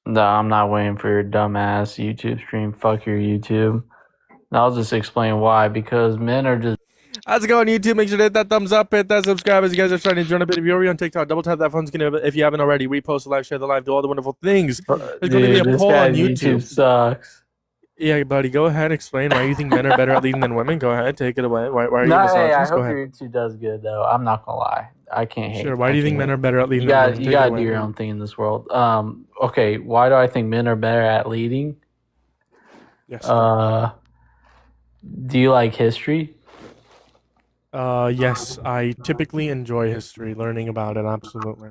No, I'm not waiting for your dumbass YouTube stream. Fuck your YouTube. I'll just explain why. Because men are just How's it going, YouTube? Make sure to hit that thumbs up, hit that subscribe as you guys are starting to join a bit. If you're already on TikTok, double tap that phone screen if you haven't already. Repost the live, share the live, do all the wonderful things. There's going to be dude. a This poll on guy's YouTube YouTube. sucks. Yeah, buddy, go ahead. Explain why you think men are better at leading than women. Go ahead, take it away. Why are you No, hey, I misogynist? Go hope ahead. your YouTube does good though. I'm not gonna lie. I can't Sure. hate. Why I do you think can't men hate. are better at You leading than got women? you Take it gotta do away. your own thing in this world. Okay. Why do I think men are better at leading? Yes. Uh, do you like history? Yes. I typically enjoy history, learning about it. Absolutely.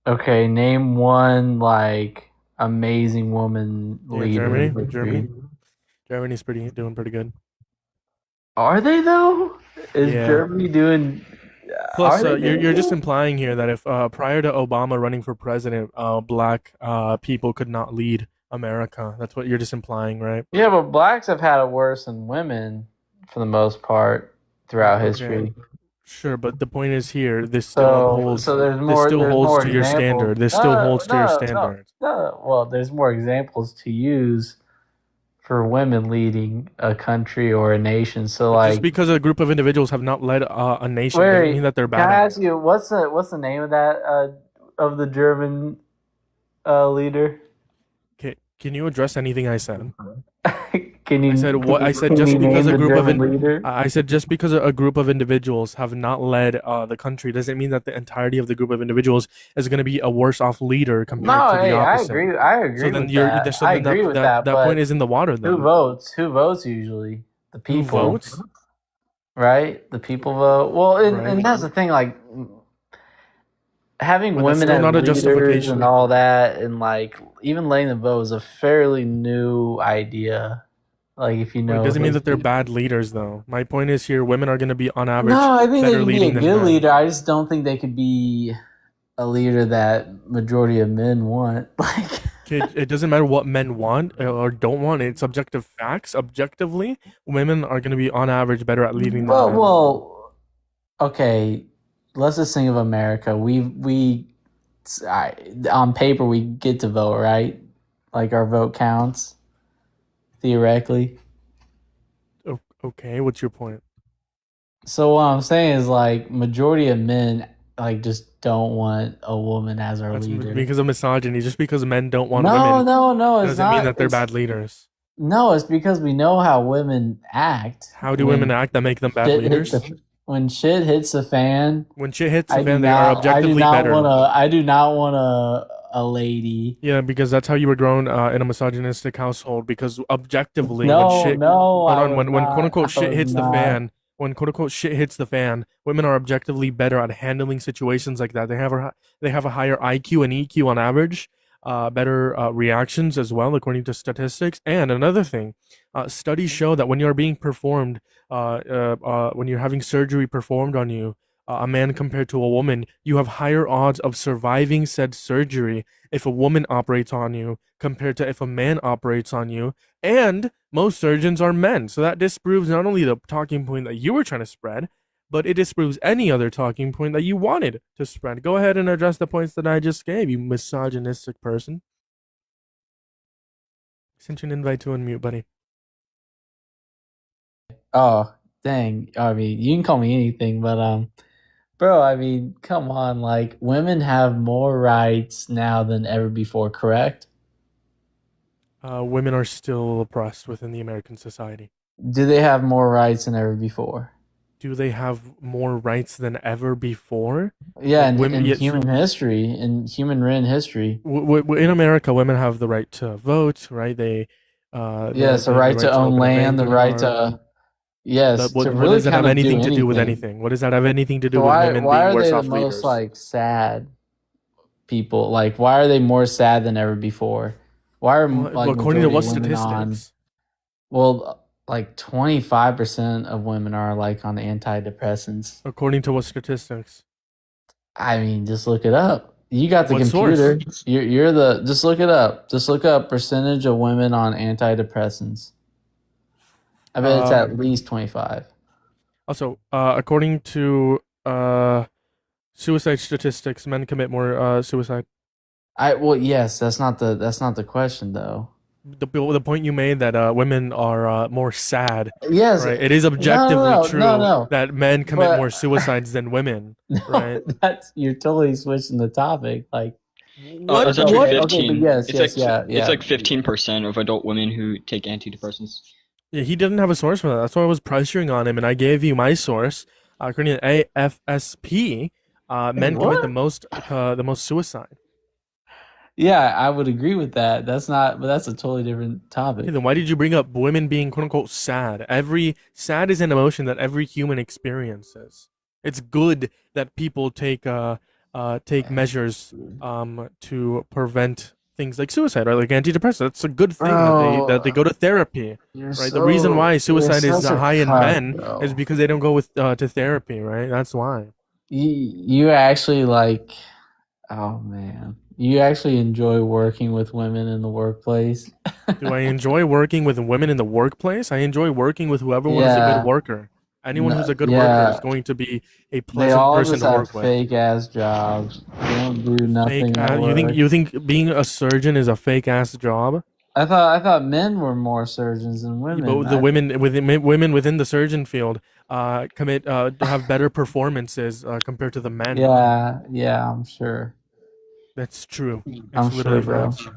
Okay, name one like amazing woman Yeah, leader in Germany. history. Germany's doing pretty good. Are they though? Is Yeah. Germany doing? Are Plus, they you're just doing? implying here that if prior to Obama running for president, black people could not lead America. That's what you're just implying, right? Yeah, but blacks have had it worse than women for the most part throughout Okay, history. sure, but the point is here, this still upholds. So This still there's holds more to your examples. standard. This still No, holds to your no, no, standard. no. Well, there's more examples to use for women leading a country or a nation. So But just like, because a group of individuals have not led a nation doesn't mean wait, that they're can bad I at ask it. you what's the name of that of the German leader? Can you address anything I said? I said can just you because name a the group of German leader? I said just because a group of individuals have not led the country doesn't mean that the entirety of the group of individuals is going to be a worse off leader compared No, to the hey, opposite. I So agree then with that. so I then agree with that, that point but is in the water who then. votes? Who votes usually? The Who people, votes? right? The people vote. Well, Right. and that's the thing. Like having But that's women still as not a leaders and justification. all that, and like even letting them vote is a fairly new idea. Like if you Well, it know doesn't mean that they're history. bad leaders though. My point is here women are going to be on average No, I think they better can be a leading than good men. leader. I just don't think they could be a leader that majority of men want. Like, It doesn't matter what men want or don't want. It's objective facts. Objectively, women are going to be on average better at leading than men. okay. Let's just think of America. On paper we get to vote, right? Like our vote counts theoretically. Okay, what's your point? So what I'm saying is like majority of men like just don't want a woman as our That's leader. because of misogyny. Just because men don't want No, women no, no, it's doesn't mean not. that they're bad leaders. It's because we know how women act How do women act that make them bad shit hits leaders? the when shit hits the fan. When shit hits the fan, they are objectively better. I do not want a lady. Yeah, because that's how you were grown in a misogynistic household. Because objectively, No, no, hold I on, was when quote not. unquote I shit was hits the not. fan, when quote unquote shit hits the fan, women are objectively better at handling situations like that. They have a higher IQ and EQ on average, better reactions as well, according to statistics. And another thing, studies show that when you're being performed, when you're having surgery performed on you, a man compared to a woman, you have higher odds of surviving said surgery if a woman operates on you compared to if a man operates on you. And most surgeons are men. So that disproves not only the talking point that you were trying to spread, but it disproves any other talking point that you wanted to spread. Go ahead and address the points that I just gave, you misogynistic person. Sent you an invite to unmute, buddy. Oh, dang. I mean, you can call me anything, but bro, I mean, come on. Like women have more rights now than ever before, correct? Women are still oppressed within the American society. Do they have more rights than ever before? Do they have more rights than ever before? Yeah, Like women, in yes, human history, in human written history. in America, women have the right to vote, right? Yes, the They have the right to right to own open a land, bank the right card. to yes, to What really does that kind have of do anything to do with anything. anything? What does that have anything to do So with women why being are worse they the off most leaders? like sad people? Like why are they more sad than ever before? Why are Well, like according to majority what of women on statistics? like 25% of women are like on antidepressants. According to what statistics? I mean, just look it up. You got the What source? computer. You're the just look it up. Just look up percentage of women on antidepressants. I bet it's Uh, at least 25. Also, according to suicide statistics, men commit more suicide. Yes, that's not the question though. The point you made that women are more sad, Yes, right? It is objectively no, no, no, true no. that men commit more But suicides than women, no, right? that's you're totally switching the topic. Like, What It's actually what? okay, but 15. yes, yes, yeah, It's yeah. like 15% of adult women who take antidepressants. Yeah, he didn't have a source for that. That's why I was pressuring on him, and I gave you my source. According to AFSP, Wait, men commit what? the most suicide. Yeah, I would agree with that. That's not, but that's a totally different Okay, topic. then why did you bring up women being quote unquote sad? Every sad is an emotion that every human experiences. It's good that people take measures to prevent things like suicide or like antidepressants. That's a good thing that they Bro, go to therapy, you're right? The reason why you're suicide is such a high in cuck, men is bro. because they don't go with to therapy, right? That's why. You actually like, oh man, you actually enjoy working with women in the workplace. Do I enjoy working with women in the workplace? I enjoy working with whoever is a good Yeah, worker. Anyone who's no, a good worker is yeah. going to be a They pleasant all person just to have work with. fake ass jobs. They don't do Fake. nothing at You think work. being a surgeon is a fake ass job? I thought men were more surgeons than Yeah, women. but the women within the surgeon field commit have better performances compared to the men. Yeah, yeah, I'm sure. That's true. I'm It's sure, literally bro. facts.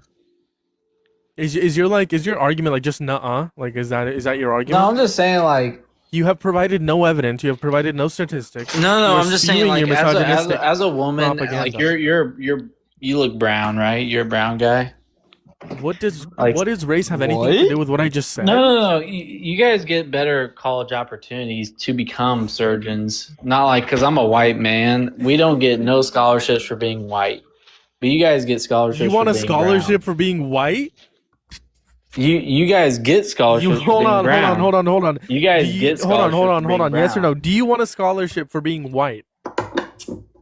Is your argument like just nuh-uh? Like is that your No, argument? I'm just saying like You have provided no evidence. You have provided no no, statistics. no, You are I'm just saying spewing your like misogynistic as a woman, like propaganda. you look brown, right? You're a brown guy. Like What does race have anything to What? do with what I just no, said? no, no. You guys get better college opportunities to become surgeons. Not like because I'm a white man, we don't get no scholarships for being white, but you guys get You scholarships for want a being brown. scholarship for being white? You guys get You scholarships for hold being on, hold on, brown. hold on, hold on. You Do guys you get scholarships for hold being on? Yes or no? brown. Do you want a scholarship for being white?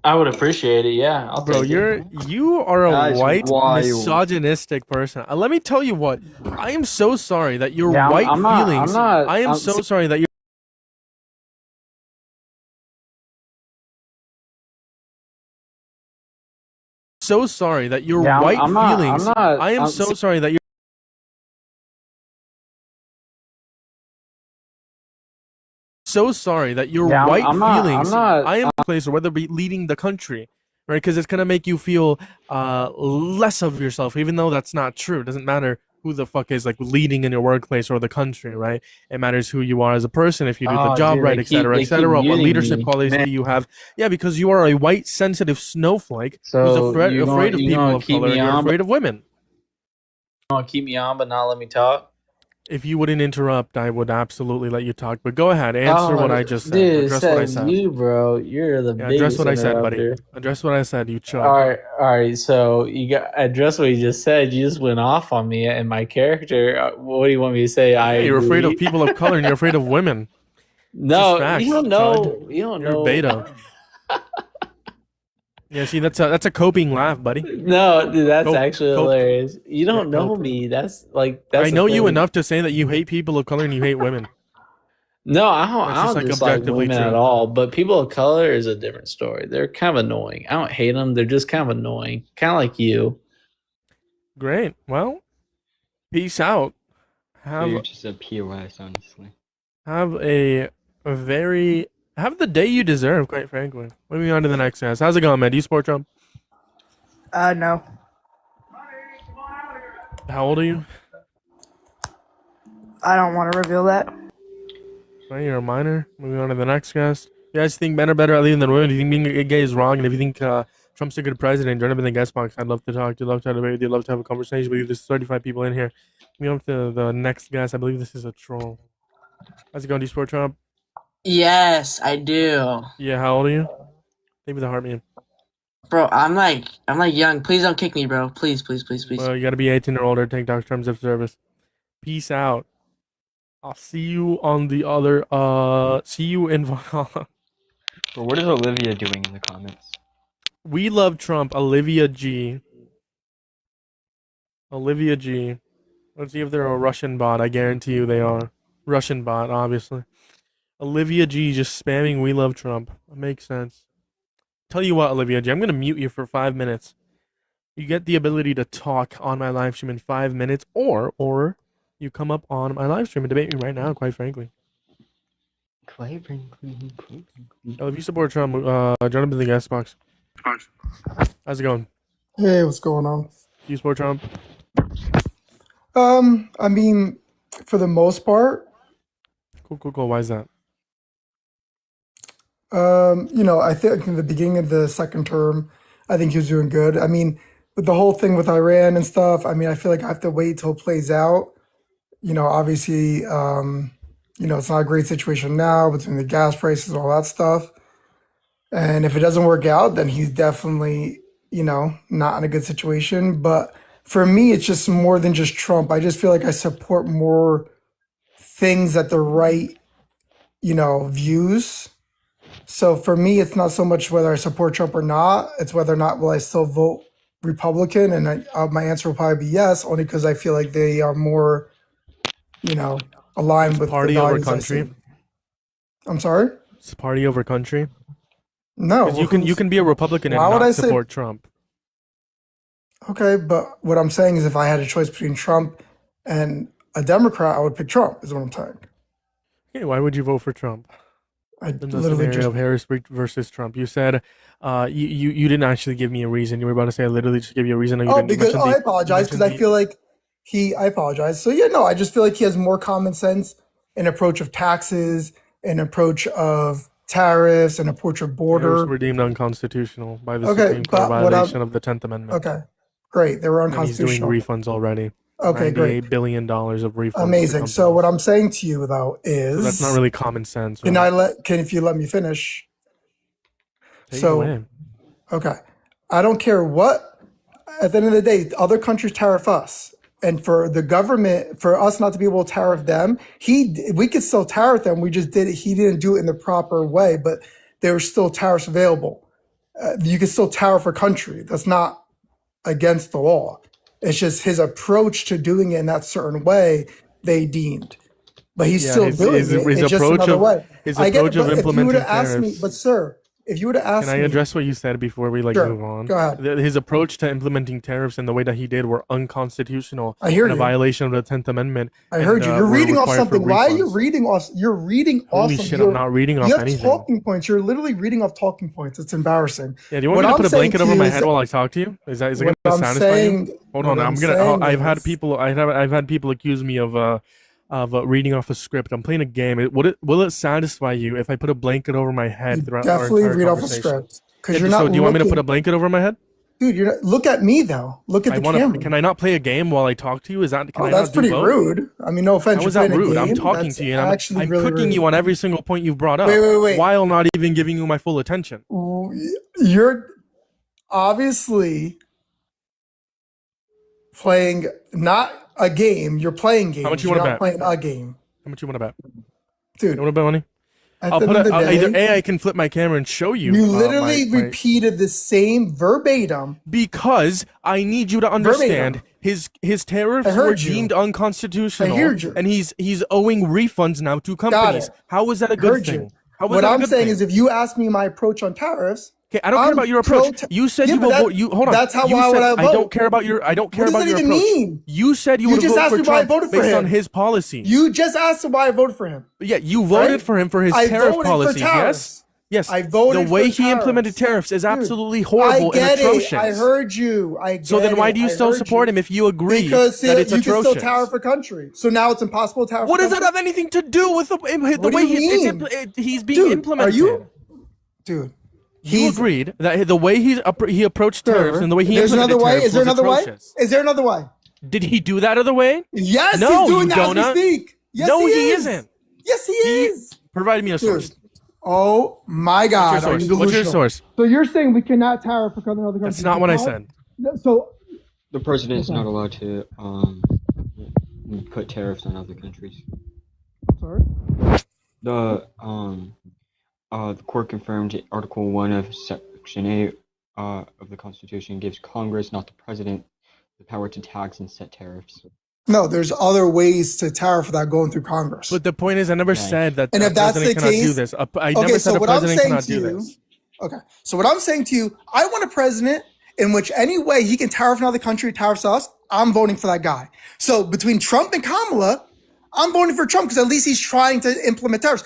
I would appreciate it. Yeah, I'll Bro, take it. you are a That is white wild. misogynistic person. Let me tell you what. I am so sorry that your Yeah, white I'm not. I'm feelings. not. I am so sorry that you're so sorry that your Yeah, white I'm not. I'm feelings. not. I am so sorry that you're so sorry that your Yeah, white I'm not. I'm feelings. not. I am place or whether it be leading the country, right? Because it's gonna make you feel less of yourself, even though that's not true. It doesn't matter who the fuck is like leading in your workplace or the country, right? It matters who you are as a person, if you do the Oh, job dude, right, they keep etc. What muting leadership me, qualities man. do you have? Yeah, because you are a white sensitive snowflake who's So afraid of you people gonna of keep color, me and you're on, but afraid of women. but not let me talk? If you wouldn't interrupt, I would absolutely let you talk. But go ahead, answer what Oh, I just said. dude, Address what I says said. you, bro. You're the Yeah, address biggest what I said, buddy. interrupter. Address what I said, you All chump. right, all right. So you got address what you just said. You just went off on me and my character. What do you want me to say? I Yeah, you're afraid of agree. people of color and you're afraid of women. It's just No, you facts, don't chud. know. You don't You're a know. beta. Yeah, see, that's a coping laugh, buddy. No, dude, that's Cope, actually cope. hilarious. You Yeah, don't know cope. me. That's I the know you thing. enough to say that you hate people of color and you hate women. No, I don't. That's I just don't like dislike objectively women at true. all. But people of color is a different story. They're kind of annoying. I don't hate them. They're just kind of annoying, kind of like you. Great. Well, peace out. So Have you're just a POS, honestly. have a very have the day you deserve, quite frankly. Moving on to the next guys. How's it going, man? Do you sport Trump? No. How old are you? I don't want to reveal that. Well, you're a minor. Moving on to the next guest. You guys think men are better at leading than women? Do you think being gay is wrong? And if you think Trump's a good president, join up in the guest box. I'd love to talk. I'd love to have a debate with you. I'd love to have a conversation with you. There's 35 people in here. Moving on to the next guest. I believe this is a troll. How's it going, D Sport Trump? Yes, I do. Yeah, how old are you? Maybe the heart meme. Bro, I'm like young. Please don't kick me, bro. Please, please, please, please. Well, you gotta be 18 or older. Take Doc's terms of service. Peace out. I'll see you on the other. See you in Valhalla. But what is Olivia doing in the comments? We love Trump. Olivia G. Olivia G. Let's see if they're a Russian bot. I guarantee you they are. Russian bot, obviously. Olivia G just spamming we love Trump. That makes sense. Tell you what, Olivia G, I'm gonna mute you for 5 minutes. You get the ability to talk on my live stream in 5 minutes, or you come up on my live stream and debate me right now. Quite frankly, Quite frankly. if you support Trump, join up in the guest box. How's it going? Hey, what's going on? Do you support Trump? I mean, for the most part, Cool. Why is that? I think in the beginning of the second term, I think he was doing good. I mean, with the whole thing with Iran and stuff, I mean, I feel like I have to wait till it plays out. Obviously, it's not a great situation now between the gas prices and all that stuff. And if it doesn't work out, then he's definitely, not in a good situation. But for me, it's just more than just Trump. I just feel like I support more things that the right, views. So for me, it's not so much whether I support Trump or not. It's whether or not will I still vote Republican. And my answer will probably be yes, only because I feel like they are more, aligned with Party the over values I see. country. I'm sorry? It's party over country. No. 'Cause you can be a Republican and Why would not I say- support Trump. Okay, but what I'm saying is if I had a choice between Trump and a Democrat, I would pick Trump, is what I'm saying. Okay, why would you vote for Trump? I In the literally scenario just of Harris versus Trump, you said you didn't actually give me a reason. You were about to say I literally just gave you a reason. And you didn't because mention I apologize because I feel like I apologize. So I just feel like he has more common sense in approach of taxes, in approach of tariffs, and approach of tariffs border. were deemed unconstitutional by the Okay, Supreme Court, but what violation of the 10th Amendment. Okay, great. They were And he's doing unconstitutional. refunds already. Okay, great. $98 billion of refunds. to Amazing. So companies. what I'm saying to you though is So that's not really common sense. can right? if you let me finish? Take it So away. okay. I don't care what, at the end of the day, other countries tariff us. And for the government, for us not to be able to tariff them, we could still tariff them. He didn't do it in the proper way, but there were still tariffs available. You can still tariff a country. That's not against the law. It's just his approach to doing it in that certain way, they deemed. But he's Yeah, still his- doing his- it. his It's just approach another of- way. his I get it, approach of but if you would implementing have asked me, tariffs. but sir, if you would have asked Can I me, address what you said before we Sure, move on? go ahead. His approach to implementing tariffs and the way that he did were unconstitutional I hear and a you. violation of the 10th Amendment. I heard you. and, You're were reading off required for something. Why are you refunds. reading off? You're reading off Holy some- shit, you're- I'm not reading off You have anything. talking points. You're literally reading off talking points. It's embarrassing. Yeah, do you want What me to I'm put a saying blanket to over you my is head that- while I talk to you? Is that What going I'm to satisfy you? saying- Hold what on, I'm I'm gonna. I've saying had is- people. I've had people accuse me of reading off a script. I'm playing a game. Will it satisfy you if I put a blanket over my head You throughout our definitely entire read off a conversation? script because Yeah, you're not. so do you want me to put a looking- blanket over my head? Dude, you're not, look at me though. Look at the camera. Can I not play a game while I talk to you? Is that? Can I that's not do pretty both? rude. I mean, no offense. How is you're that playing a rude? I'm game. talking That's to you and actually I'm really cooking rude. you on every single point you've brought up Wait. while not even giving you my full attention. You're obviously playing not a game. You're playing games. How much you You're wanna not bet? playing a game, How much you want to bet? dude. You want to bet money? At I'll the put end it. of the day, Either I can flip my camera and show you. you literally my- repeated the same verbatim. because I need you to understand his tariffs I heard were you. deemed unconstitutional, I heard you. and he's owing refunds now to companies. it. How is that a I good heard thing? you. How is What that a I'm good saying thing? is, if you ask me my approach on tariffs, Okay, I don't care I'm about your approach. pro- You said Yeah, you but will that- vote. You hold on. that's how you why said, would I I vote? don't care about your. I don't care What does about that your even approach. mean? You said you You would just vote asked for me why I Trump voted for based on him. his policies. you just asked why I voted for him. Yeah, you voted Right? for him for his I tariff voted policies. for tariffs. Yes. I voted The way for he implemented tariffs. tariffs is Dude, absolutely horrible I get and atrocious. it. I heard you. I get So then why it. do you I still heard support you. him if you agree Because that it's you can atrocious? still tariff a country. So now it's impossible to tariff. What a does that country? have anything to do with the What way do you mean? he's being Dude, implemented? Are you, dude? You agreed that the way he approached tariffs and the way he There's implemented another way. tariffs Is there was another way? atrocious. Is there another way? Did he do that other way? Yes, No, he's doing you that as donut. we speak. Yes, No, he he is. isn't. Yes, he is. Provide me a source. Dude. Oh my God! What's your are you source? What's your delusional? source? So you're saying we cannot tariff another country? That's not what I said. So The president is not allowed to put tariffs on other countries. sorry. The court confirmed Article 1 of Section 8 of the Constitution gives Congress, not the president, the power to tax and set tariffs. No, there's other ways to tariff without going through Congress. But the point is, I never said that And a if that's president the cannot do case- this. I Okay, never so said a what I'm president saying cannot to do you- this. Okay, so what I'm saying to you, I want a president in which any way he can tariff another country, tariffs us, I'm voting for that guy. So between Trump and Kamala, I'm voting for Trump because at least he's trying to implement tariffs.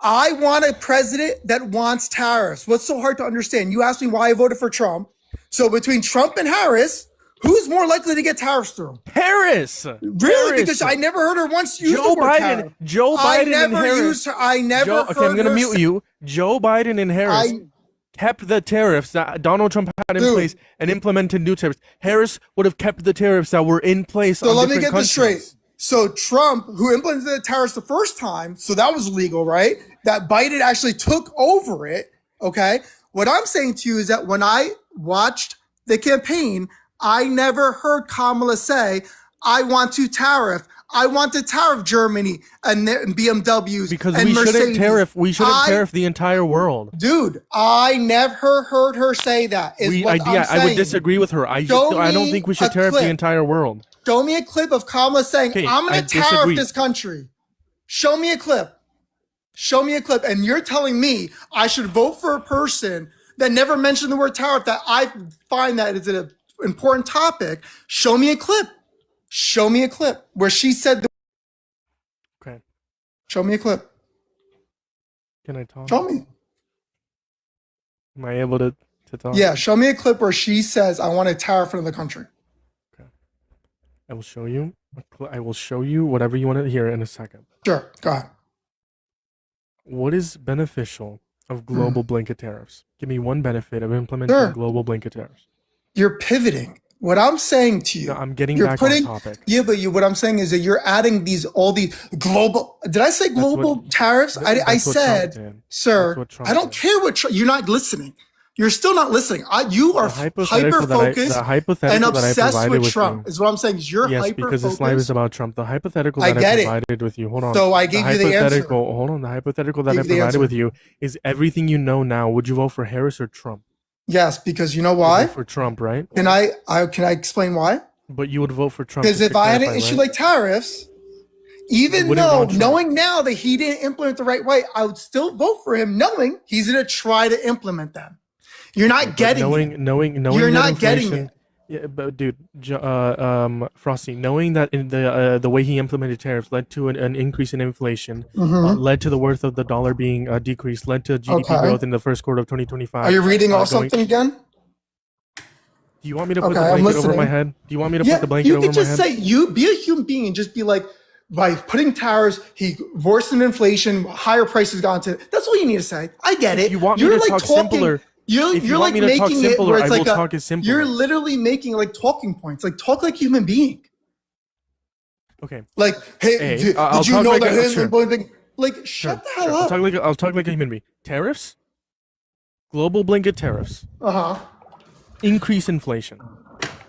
I want a president that wants tariffs. What's so hard to understand? You asked me why I voted for Trump. So between Trump and Harris, who's more likely to get tariffs through? Harris. Really? Harris. Because I never heard her once use Joe the word Biden. tariff. Joe I Biden and never Harris. used her. I never heard Okay, I'm gonna her mute say- you. Joe Biden and Harris kept the tariffs that Donald Trump had in Dude. place and implemented new tariffs. Harris would have kept the tariffs that were in place. So on let me different get this countries. straight. So Trump, who implemented the tariffs the first time, so that was legal, right? That Biden actually took over it. Okay. What I'm saying to you is that when I watched the campaign, I never heard Kamala say, I want to tariff Germany and BMWs Because and we Mercedes. shouldn't tariff the entire world. Dude, I never heard her say that. Is what I'm I would saying. disagree with her. I Show don't me think we should a tariff the clip. entire world. Show me a clip of Kamala saying, Okay, I'm I going to tariff disagree. this country. Show me a clip. Show me a clip. And you're telling me I should vote for a person that never mentioned the word tariff, that I find that is an important topic. Show me a clip. Show me a clip where she said, Okay, show me a clip. can I talk? Show me. Am I able to talk? Yeah, show me a clip where she says, I want to tariff another country. I will show you. I will show you whatever you want to hear in a second. Sure, go ahead. What is beneficial of global blanket tariffs? Give me one benefit of implementing Sure. global blanket tariffs. You're pivoting. What I'm saying to you, No, I'm getting you're back putting, on topic. yeah, but what I'm saying is that you're adding all these global. Did I say global what- tariffs? I That's what Trump said, did. sir, That's what Trump I don't did. care what you're not listening. You're still not listening. You are The hypothetical hyper focused the hypothetical and that I obsessed provided with with Trump. you. Is what I'm saying. Is you're Yes, hyper because this live is focused. about Trump. The hypothetical I that I get it. provided with you. Hold on. So I gave you the answer. hypothetical. Hold on. The hypothetical that Gave I you the provided answer. with you is everything you know now. Would you vote for Harris or Trump? Yes, because you know You would why? vote for Trump, right? Can I explain why? But you would vote for Trump. Because to if I had an clarify, issue right? like tariffs, even wouldn't though want Trump. knowing now that he didn't implement the right way, I would still vote for him, knowing he's going to try to implement them. You're not But getting knowing, it. knowing You're that not getting inflation- Yeah, but dude, Frosty, knowing that in the way he implemented tariffs led to an increase in inflation, led to the worth of the dollar being decreased, led to GDP Okay. growth in the first quarter of 2025. Are you reading off going- something again? Do you want me to put Okay, the I'm blanket over my listening. head? Do you want me to Yeah, put the blanket you over could my just head? say, you be a human being and just be like, by putting tariffs, he worsened inflation, higher prices got into it. That's all you need to say. I get it. If you want me You're to talk simpler- You're, if you you're want like me to talk making it simpler, where it's I like will talk as simpler. you're literally making like talking points. Like talk like a human being. Okay. Like, hey, Hey, did I'll you talk know like that a- him sure. implementing? Like, shut the hell I'll up. talk like a human being. Tariffs, global blanket tariffs, Uh-huh. increase inflation.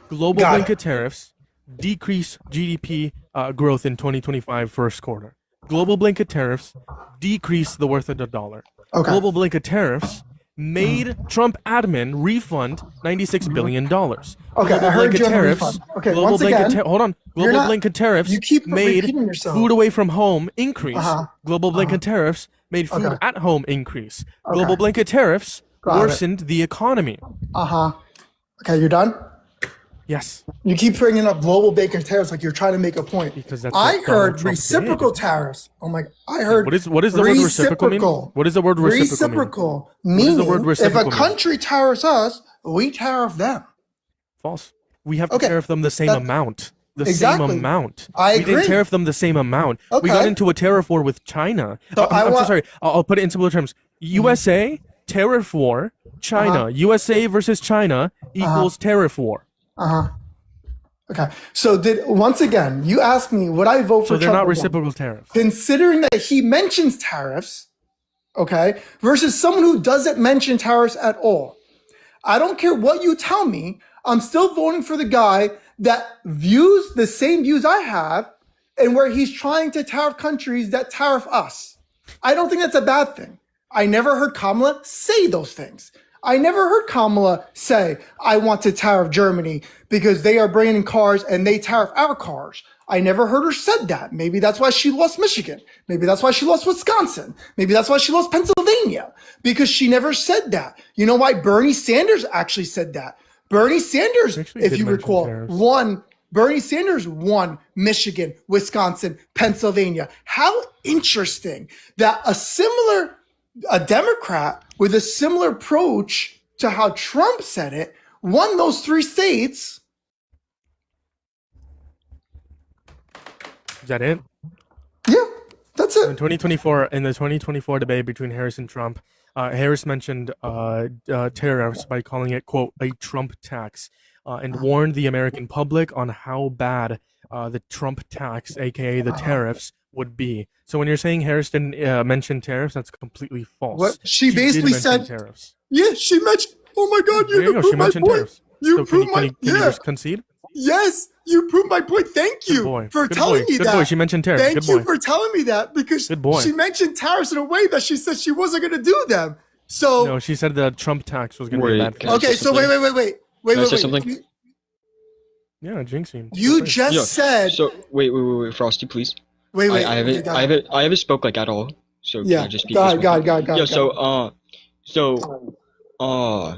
Global Got it. blanket tariffs decrease GDP growth in 2025 first quarter. Global blanket tariffs decrease the worth of the dollar. Okay. Global blanket tariffs made Trump admin refund $96 billion. Okay, Global I heard blanket you on the tariffs. refund. Okay, global once blanket again, hold on. you're Global not- blanket tariffs you keep made repeating yourself. food away from home increase. Uh-huh. Global blanket tariffs made food Okay. at home increase. Okay. Global blanket tariffs Got it. worsened the economy. Uh-huh. Okay, you're done? Yes. You keep bringing up global bacon tariffs like you're trying to make a point. Because that's I what Donald heard Trump reciprocal did. tariffs. Oh my! I heard. What is the word reciprocal mean? What does the word reciprocal mean? Reciprocal does meaning the word reciprocal if a mean? country tariffs us, we tariff them. False. We have to Okay, tariff them the same that- amount. The Exactly. same amount. I We didn't agree. tariff them the same amount. We got Okay. into a tariff war with China. So I I'm so want- sorry. I'll put it in simpler terms. USA tariff war. China. Uh-huh. USA versus China equals tariff war. Uh-huh. Okay. So once again, you asked me would I vote for So they're Trump not or reciprocal tariffs. considering that he mentions tariffs, okay, versus someone who doesn't mention tariffs at all. I don't care what you tell me. I'm still voting for the guy that views the same views I have and where he's trying to tariff countries that tariff us. I don't think that's a bad thing. I never heard Kamala say those things. I never heard Kamala say, I want to tariff Germany because they are bringing cars and they tariff our cars. I never heard her said that. Maybe that's why she lost Michigan. Maybe that's why she lost Wisconsin. Maybe that's why she lost Pennsylvania, because she never said that. You know why Bernie Sanders actually said that? Bernie Sanders, Actually if did you mention recall, tariffs. won. Bernie Sanders won Michigan, Wisconsin, Pennsylvania. How interesting that a Democrat with a similar approach to how Trump said it won those 3 states. Is that it? Yeah, that's In it. 2024, in the 2024 debate between Harris and Trump, Harris mentioned tariffs by calling it, quote, a Trump tax, and warned the American public on how bad the Trump tax, aka the tariffs, would be. So when you're saying Harris didn't mention tariffs, that's completely false. What she did basically mention said. tariffs. Yeah, she mentioned. Oh my God, There you go. She mentioned tariffs. You So proved can you just concede? Yes, you proved my point. Thank Good you boy. for Good telling boy. me Good that. boy. She mentioned tariffs. Thank Good you boy. for telling me that because Good boy. she mentioned tariffs in a way that she said she wasn't going to do them. So No, she said the Trump tax was going to be Wait, a bad can thing. I okay, say so wait. Can I say something? You, Yeah, jinxing. you just Yeah, said. So wait, Frosty, please. Wait. I haven't I haven't spoke like at all. So Yeah, can I just speak? go this ahead, one? go ahead. Yeah.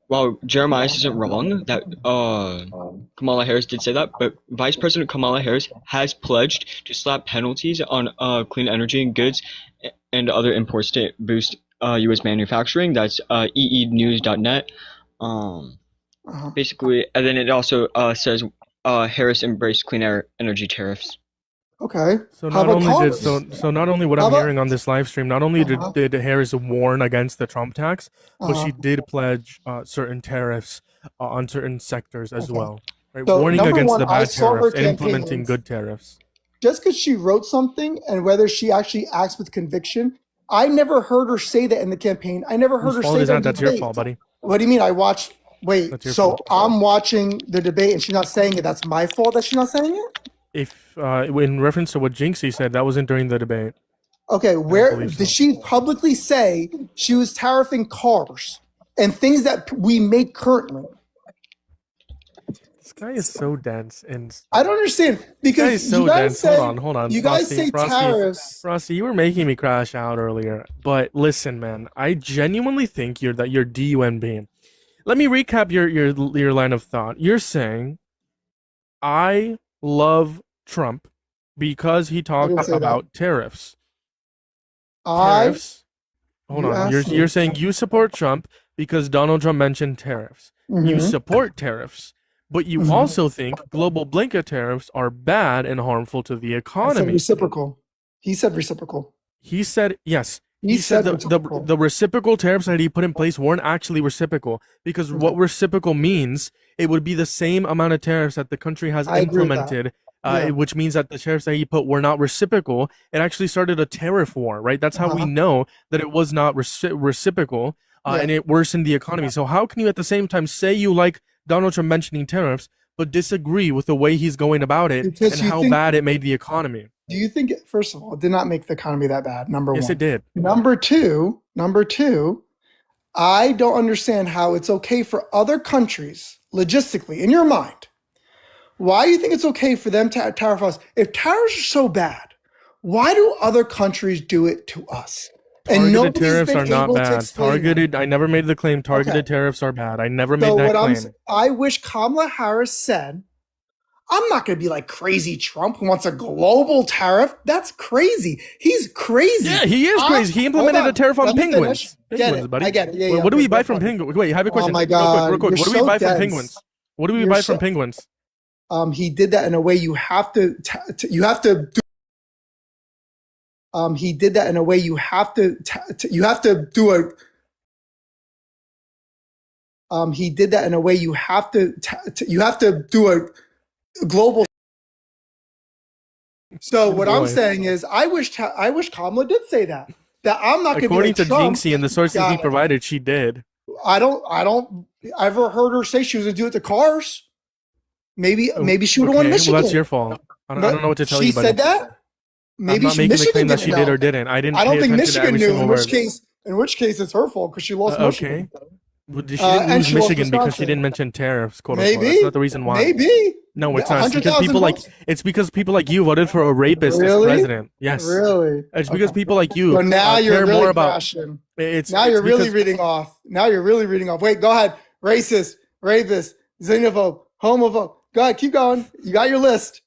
While Jeremiah isn't wrong that Kamala Harris did say that, but Vice President Kamala Harris has pledged to slap penalties on clean energy and goods and other imports to boost U.S. manufacturing. That's eenews.net. Basically, and then it also says Harris embraced clean energy tariffs. Okay. So How not about only did Congress? so not only what How I'm about- hearing on this live stream, not only Uh-huh. did Harris warn against the Trump tax, but Uh-huh. she did pledge certain tariffs on certain sectors as Okay. well. Right? So, Warning number against one, the I bad saw her tariffs and implementing campaigns. good tariffs. Just because she wrote something and whether she actually acts with conviction, I never heard her say that in the campaign. I never heard Whose her fault say is that. that? in That's your debate. fault, buddy. What do you mean? I watched. Wait, That's your so fault. I'm watching the debate and she's not saying it. That's my fault that she's not saying it? If in reference to what Jinxie said, that wasn't during the debate. Okay, where believe so. did she publicly say she was tariffing cars and things that we make currently? This guy is so dense and I don't understand this guy because is so you guys dense. say Hold on. you guys say tariffs. Frosty, you were making me crash out earlier. But listen, man, I genuinely think you're DUNB. Let me recap your line of thought. You're saying I love Trump because he talked didn't say that. about tariffs. I Tariffs. Hold You on. asked me. You're saying you support Trump because Donald Trump mentioned tariffs. You Mhm. support tariffs, but you Mhm. also think global blanket tariffs are bad and harmful to the I said economy. reciprocal. He said reciprocal. He said yes. He said the reciprocal. the reciprocal tariffs that he put in place weren't actually reciprocal because what reciprocal means, it would be the same amount of tariffs that the country has I agree with that. implemented, Yeah. which means that the tariffs that he put were not reciprocal. It actually started a tariff war, right? That's how we Uh-huh. know that it was not reciprocal, Yeah. and it worsened the economy. So how can you at the same time say you like Donald Trump mentioning tariffs, but disagree with the way he's going about it Because and you how think- bad it made the economy? Do you think first of all, it did not make the economy that bad? Number Yes, one. it did. Number two, I don't understand how it's okay for other countries, logistically, in your mind. Why do you think it's okay for them to tariff us? If tariffs are so bad, why do other countries do it to us? Targeted nobody's tariffs been are not able to bad. explain that. Targeted. I never made the claim. Targeted Okay. tariffs are bad. I never made So that what claim. I wish Kamala Harris said, I'm not going to be like crazy Trump who wants a global tariff. That's crazy. He's crazy. Yeah, he is I'm- crazy. He hold implemented on. a tariff on Let me penguins. finish. Get Penguins, it. buddy. I get it. Yeah, Wait, yeah, what do we but buy go from on. penguins? Wait, I have a question. my God, Real quick. you're What do we so buy from dense. penguins? What do we You're buy so- from penguins? He did that in a way you have to you have to do. He did that in a way you have to you have to do a. He did that in a way you have to you have to do a global. So Good what I'm boy. saying is, I wish Kamala did say that. That I'm not going to be According like to Trump. Jinxie and the sources he God. provided, she did. I don't ever heard her say she was going to do it to cars. Maybe she would have won Okay, Michigan. well, that's your fault. I don't know what to tell she you, buddy. said that. Maybe I'm not making Michigan the claim that didn't she did know. or didn't. I didn't. I don't pay think attention to Michigan every knew. single word. In which case, it's her fault because she lost Michigan. Okay. Well, she And didn't lose she lost Michigan because she Wisconsin. didn't mention tariffs, quote unquote. Maybe That's not the reason why. Maybe. No, it's not. It's because 100,000 people like votes? it's because people like you voted for a rapist Really? as president. Yes. Really? It's because Okay. people like you So now you're care really more about. crashing. It's Now it's you're really because- reading off. Now you're really reading off. Wait, go ahead. Racist, rapist, xenophobe, homophobe. Go ahead, keep going. You got your list.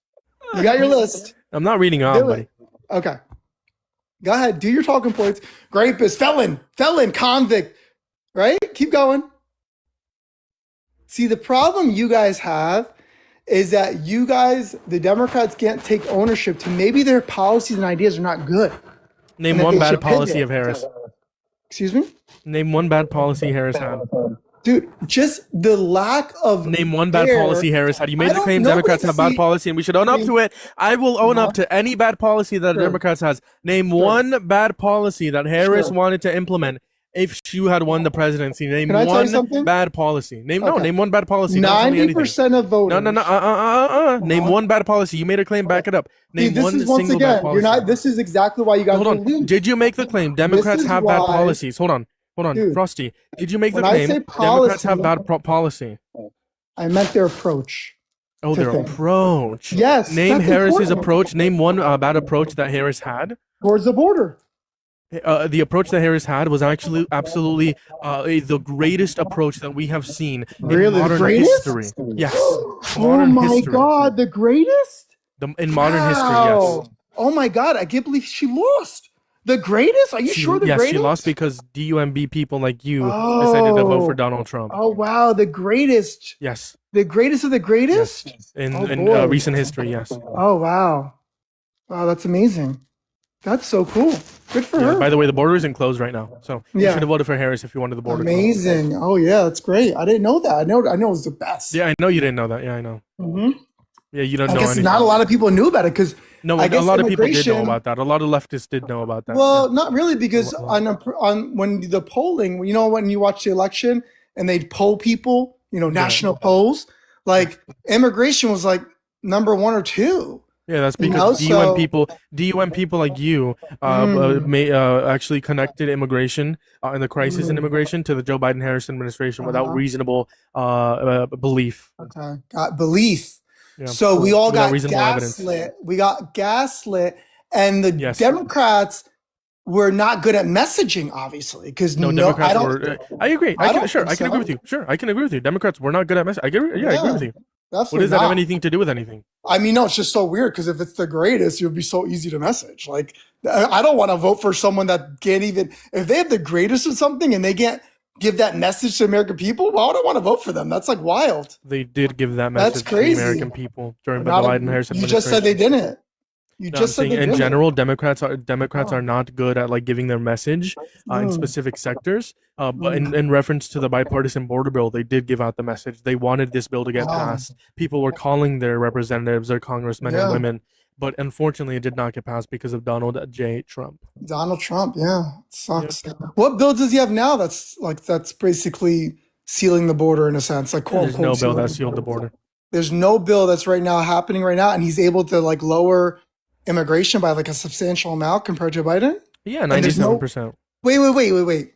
You got your list. I'm not reading on, Do buddy. it. Okay. Go ahead. Do your talking points. Rapist, felon, convict. Right? Keep going. See, the problem you guys have is that you guys, the Democrats, can't take ownership to maybe their policies and ideas are not good. Name And that one they bad should pivot. policy of Harris. Excuse me? Name one bad policy Harris had. Dude, just the lack of Name one bad care. policy Harris had. You made I the don't- claim nobody Democrats have bad see- policy and we should own up to it. I will own up to any bad policy that Sure. Democrats has. Name one bad policy that Harris Sure. wanted to implement if she had won the presidency. Name Can I tell you one something? bad policy. Name Okay. name one bad policy. Don't tell me anything. 90% of voters. No. Name one bad policy. You made a claim. Back it up. See, Name this one is once single bad again, policy. you're not. This is exactly why you guys Hold don't on. lose. Did you make the claim Democrats is have bad why- policies? Hold on, Dude, Frosty. Did you make the when I claim say Democrats have policy- bad policy? I meant their approach. Oh, to their things. approach. Yes, Name that's Harris's important. approach. Name one bad approach that Harris had. Towards the border. The approach that Harris had was actually absolutely the greatest approach that we have seen Really? in The modern greatest? history. Yes. Oh Modern my history. God, the greatest? In modern history, Wow. yes. Oh my God, I can't believe she lost. The greatest? Are you sure the yes, greatest? she lost because DUMB people like you decided to vote for Oh. Donald Trump. Oh wow, the greatest. Yes. The greatest of the greatest? Yes. In Oh, boy. recent history, yes. Oh wow. Wow, that's amazing. That's so cool. Good for Yeah, her. by the way, the border isn't closed right now, so you Yeah. should have voted for Harris if you wanted the border closed. Amazing. Oh yeah, that's great. I didn't know that. I know it was the best. Yeah, I know you didn't know that. Yeah, I know. hmm Yeah, you don't I know guess anything. not a lot of people knew about it because No, I a guess lot of people did know immigration- about that. A lot of leftists did know about that. well, not really because on when the polling, you know, when you watch the election and they poll people, you know, national polls, like immigration was like number 1 or 2. Yeah, that's You because know, DUM people like you, actually connected immigration and the crisis in immigration to the Joe Biden Harris administration without Uh-huh. reasonable belief. Okay, got belief. Yeah. So we all Without got reasonable evidence. gaslit. We got gaslit, and the Yes. Democrats were not good at messaging, obviously, because No, I Democrats don't. were. I agree. I I don't can sure. think I can agree so. with you. Sure, I can agree with you. Democrats were not good at messaging. I agree with you. What Definitely does that have not. anything to do with anything? I mean, no, it's just so weird because if it's the greatest, it would be so easy to message. Like, I don't want to vote for someone that can't even, if they have the greatest or something and they can't give that message to American people, why would I want to vote for them? That's like wild. They did give that That's message to the crazy. American people during the Not- Biden Harris you administration. just said they didn't. You No, I'm just said saying they in didn't. general, Democrats are not good at like giving their message in Mm. specific sectors. But in reference to the bipartisan border bill, they did give out the message. They wanted this bill to get Wow. passed. People were calling their representatives, their congressmen Yeah. and women, but unfortunately, it did not get passed because of Donald J. Trump. Donald Trump, yeah, it sucks. What bill does he have now? That's basically sealing the border in a sense, like quote There's unquote. no bill sealing that the sealed the border. border. There's no bill that's right now happening right now, and he's able to like lower immigration by like a substantial amount compared to Biden. Yeah, there's no- 97%. Wait.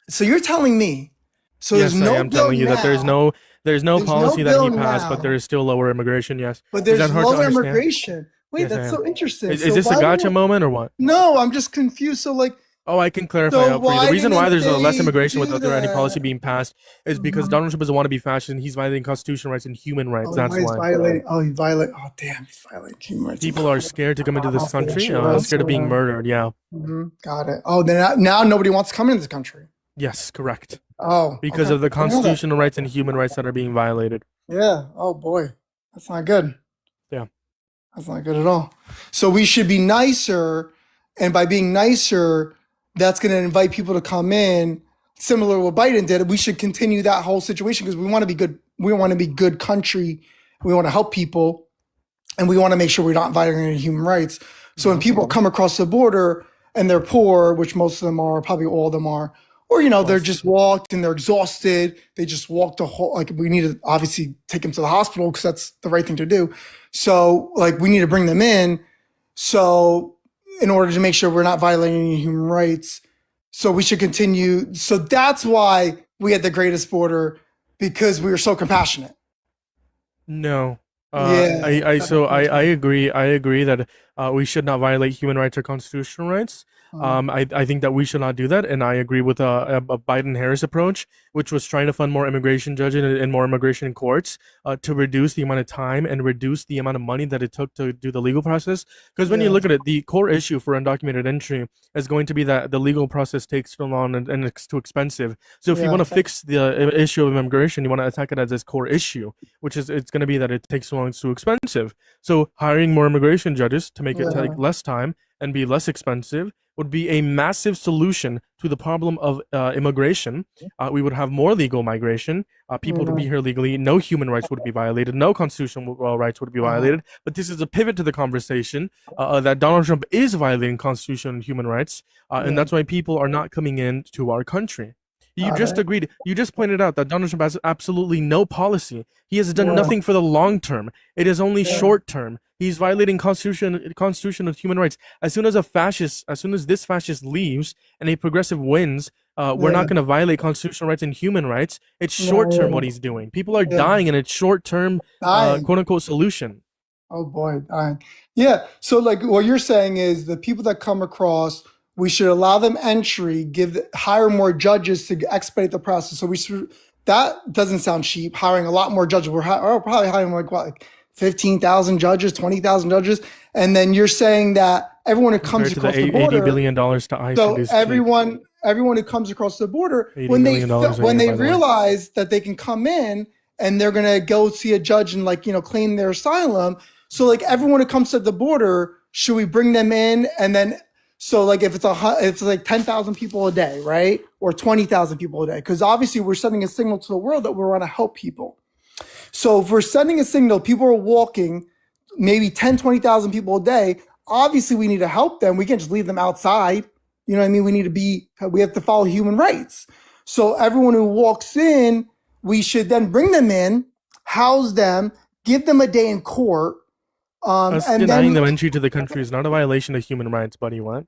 So you're telling me? So Yes, there's no I am bill telling you that there's now, no There's policy no that he bill passed, now. but there is still lower immigration. Yes. but Is there's that hard to lower understand? immigration. Wait, Yes, I that's am. so interesting. Is So this a why gotcha don't- moment or what? No, I'm just confused. So like, Oh, I can clarify So out for you. why The reason why didn't there's less they immigration do without there any that? policy being passed is because Mhm. Donald Trump is a wannabe fascist and he's violating constitutional rights and human rights. oh, That's he's why. violating. Oh, he violating. Oh, damn, he's violating human rights. People are scared to come into this country, Sure. scared of being murdered. Yeah. Got it. Oh, then now nobody wants to come into this country. Yes, correct. Oh, Because okay. of the I didn't know that. constitutional rights and human rights that are being violated. Yeah. Oh boy, that's not good. Yeah. That's not good at all. So we should be nicer, and by being nicer, that's going to invite people to come in. Similar to what Biden did, we should continue that whole situation because we want to be good. We want to be good country. We want to help people, and we want to make sure we're not violating human rights. So when people come across the border and they're poor, which most of them are, probably all of them are, or they're just walked and they're exhausted. They just walked a whole, like, we need to obviously take them to the hospital because that's the right thing to do. So like we need to bring them in. So in order to make sure we're not violating any human rights. So we should continue. So that's why we had the greatest border, because we were so compassionate. No. I agree. I agree that we should not violate human rights or constitutional rights. I think that we should not do that, and I agree with a Biden-Harris approach, which was trying to fund more immigration judges and more immigration courts to reduce the amount of time and reduce the amount of money that it took to do the legal process. Because when you look at it, the core issue for undocumented entry is going to be that the legal process takes too long and it's too expensive. So if you want to fix the issue of immigration, you want to attack it as its core issue, which is it's going to be that it takes too long, it's too expensive. So hiring more immigration judges to make it take less time and be less expensive would be a massive solution to the problem of immigration. We would have more legal migration. People would be here legally. No human rights would be violated. No constitutional rights would be violated. But this is a pivot to the conversation that Donald Trump is violating constitution and human rights. And that's why people are not coming in to our country. You just agreed. You just pointed out that Donald Trump has absolutely no policy. He has done nothing for the long term. It is only short term. He's violating constitution and human rights. As soon as this fascist leaves and a progressive wins, we're not going to violate constitutional rights and human rights. It's short term what he's doing. People are dying, and it's short term, quote unquote, solution. Oh boy, dying. Yeah. So like what you're saying is the people that come across, we should allow them entry, hire more judges to expedite the process. So we should. That doesn't sound cheap. Hiring a lot more judges. We're probably hiring like 15,000 judges, 20,000 judges, and then you're saying that everyone who comes across the border, $80 billion to ICE. So everyone who comes across the border, when they realize that they can come in and they're gonna go see a judge and claim their asylum. So like everyone who comes to the border, should we bring them in and then? So like if it's like 10,000 people a day, right? Or 20,000 people a day, because obviously we're sending a signal to the world that we want to help people. So if we're sending a signal, people are walking, maybe 10, 20,000 people a day. Obviously we need to help them. We can't just leave them outside. You know what I mean? We have to follow human rights. So everyone who walks in, we should then bring them in, house them, give them a day in court. Us and denying then, them entry to the country is not a violation of human rights, buddy. What?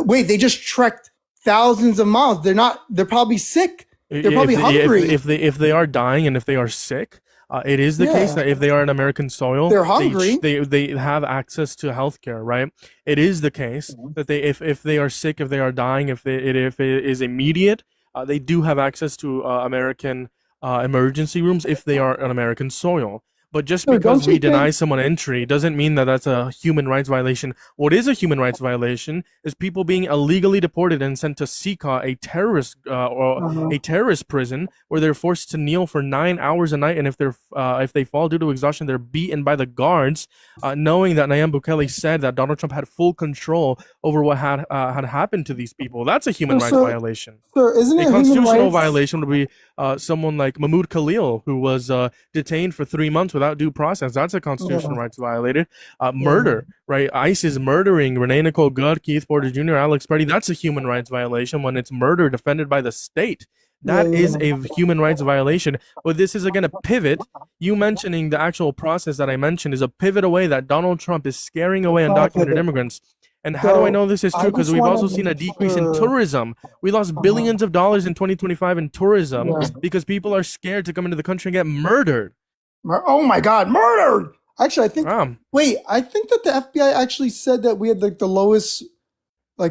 Wait, they just trekked thousands of miles. They're probably sick. They're probably hungry. If they are dying and if they are sick, it is the case that if they are in American soil, they're hungry. They have access to healthcare, right? It is the case that if they are sick, if they are dying, if it is immediate, they do have access to American emergency rooms if they are on American soil. But just because we deny someone entry doesn't mean that that's a human rights violation. What is a human rights violation is people being illegally deported and sent to Sika, a terrorist a terrorist prison, where they're forced to kneel for 9 hours a night, and if they fall due to exhaustion, they're beaten by the guards. Knowing that Nayib Bukele said that Donald Trump had full control over what had happened to these people, that's a human rights violation. Sir, isn't it a constitutional violation would be someone like Mahmoud Khalil, who was detained for 3 months without due process. That's a constitutional rights violated. Murder, right? ICE is murdering Renee Nicole Goode, Keith Porter Jr., Alex Petty. That's a human rights violation when it's murder defended by the state. That is a human rights violation. But this is again a pivot. You mentioning the actual process that I mentioned is a pivot away that Donald Trump is scaring away undocumented immigrants. And how do I know this is true? Because we've also seen a decrease in tourism. We lost billions of dollars in 2025 in tourism because people are scared to come into the country and get murdered. Oh my God, murdered! Actually, I think. I think that the FBI actually said that we had the lowest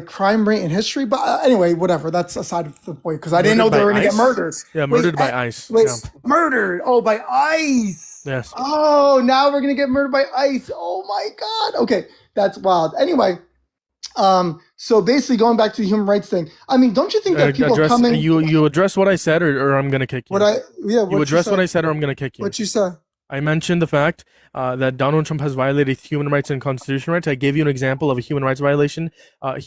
crime rate in history. But anyway, whatever. That's aside of the point because I didn't know they were going to get murdered. Yeah, murdered by ICE. Murdered! Oh, by ICE. Yes. Oh, now we're going to get murdered by ICE. Oh my God. Okay, that's wild. Anyway. So basically going back to the human rights thing, I mean, don't you think that people coming... You address what I said or I'm going to kick you? You address what I said or I'm going to kick you? What you said? I mentioned the fact that Donald Trump has violated human rights and constitutional rights. I gave you an example of a human rights violation. That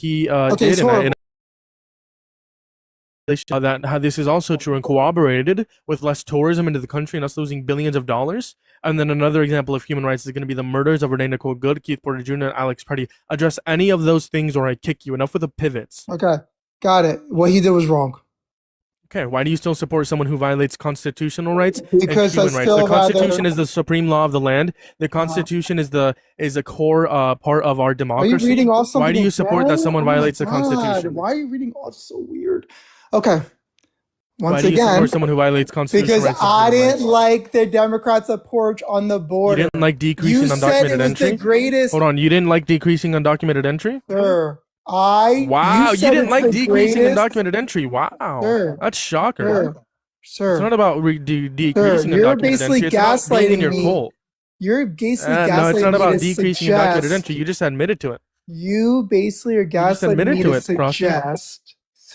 this is also true and corroborated with less tourism into the country and us losing billions of dollars. And then another example of human rights is going to be the murders of Renee Nicole Goode, Keith Porter Jr., and Alex Petty. Address any of those things or I kick you. Enough with the pivots. Okay, got it. What he did was wrong. Okay, why do you still support someone who violates constitutional rights because and human rights? The Constitution is the supreme law of the land. The Constitution is a core part of our democracy. Are you reading off something? Why do you support that someone violates the Constitution? Why are you reading off so weird? Okay. Why Once do you again, support someone who violates constitutional because rights? and I human didn't rights? like the Democrats' approach on the You border. didn't like You decreasing said undocumented it was entry? the greatest. Hold on, you didn't like decreasing undocumented entry? Sir, Wow, you said didn't it's like the decreasing greatest. undocumented entry. Wow, Sir, that's shocker. sir, It's sir, not about decreasing you're undocumented basically entry. It's about being in gaslighting your me. cult. You're basically No, it's gaslighting not me about to decreasing undocumented suggest. entry. You just admitted to it. You basically are just gaslighting admitted me to to it, Frosty.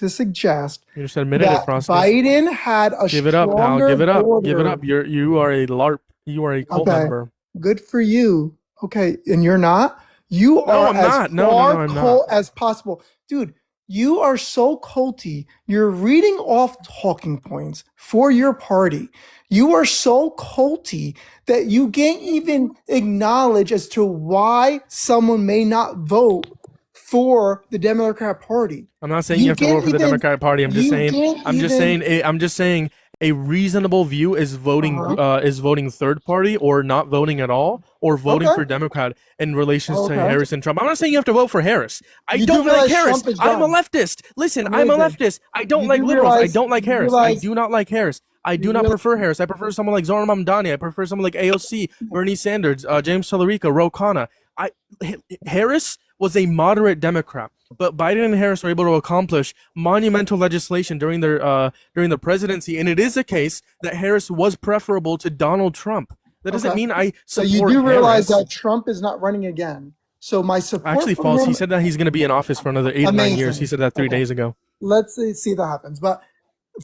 suggest You just admitted that it, Frosty. Biden had a Give it up, pal. stronger Give it up. border. Give it up. You are a LARP. You are a cult Okay. member. Good for you. Okay, and you're not. You No, are I'm as not. No, far I'm not. cult as possible, dude. You are so culty. You're reading off talking points for your party. You are so culty that you can't even acknowledge as to why someone may not vote for the Democrat Party. I'm not saying You you have to can't vote for the even- Democratic Party. I'm just you saying. can't I'm just even- saying. I'm just saying. A reasonable view is voting. Is voting third party or not voting at all, or voting Okay. for Democrat in relations to Okay. Harris and Trump. I'm not saying you have to vote for Harris. I You do don't like realize Harris. Trump is I'm a done. leftist. Listen, I'm a Amazing. leftist. I don't You like do liberals. I realize- don't like you Harris. realize- I do not like Harris. I do you not realize- prefer Harris. I prefer someone like Zoran Mamdani. I prefer someone like AOC, Bernie Sanders, James Tallarico, Ro Khanna. Harris was a moderate Democrat, but Biden and Harris were able to accomplish monumental legislation during their presidency, and it is a case that Harris was preferable to Donald Trump. That doesn't Okay. mean I So support you do realize Harris. that Trump is not running again. So my support Actually, for false. him- He said that he's going to be in office for another 8 or 9 years. Amazing. He said that 3 days ago. Let's see if that happens. But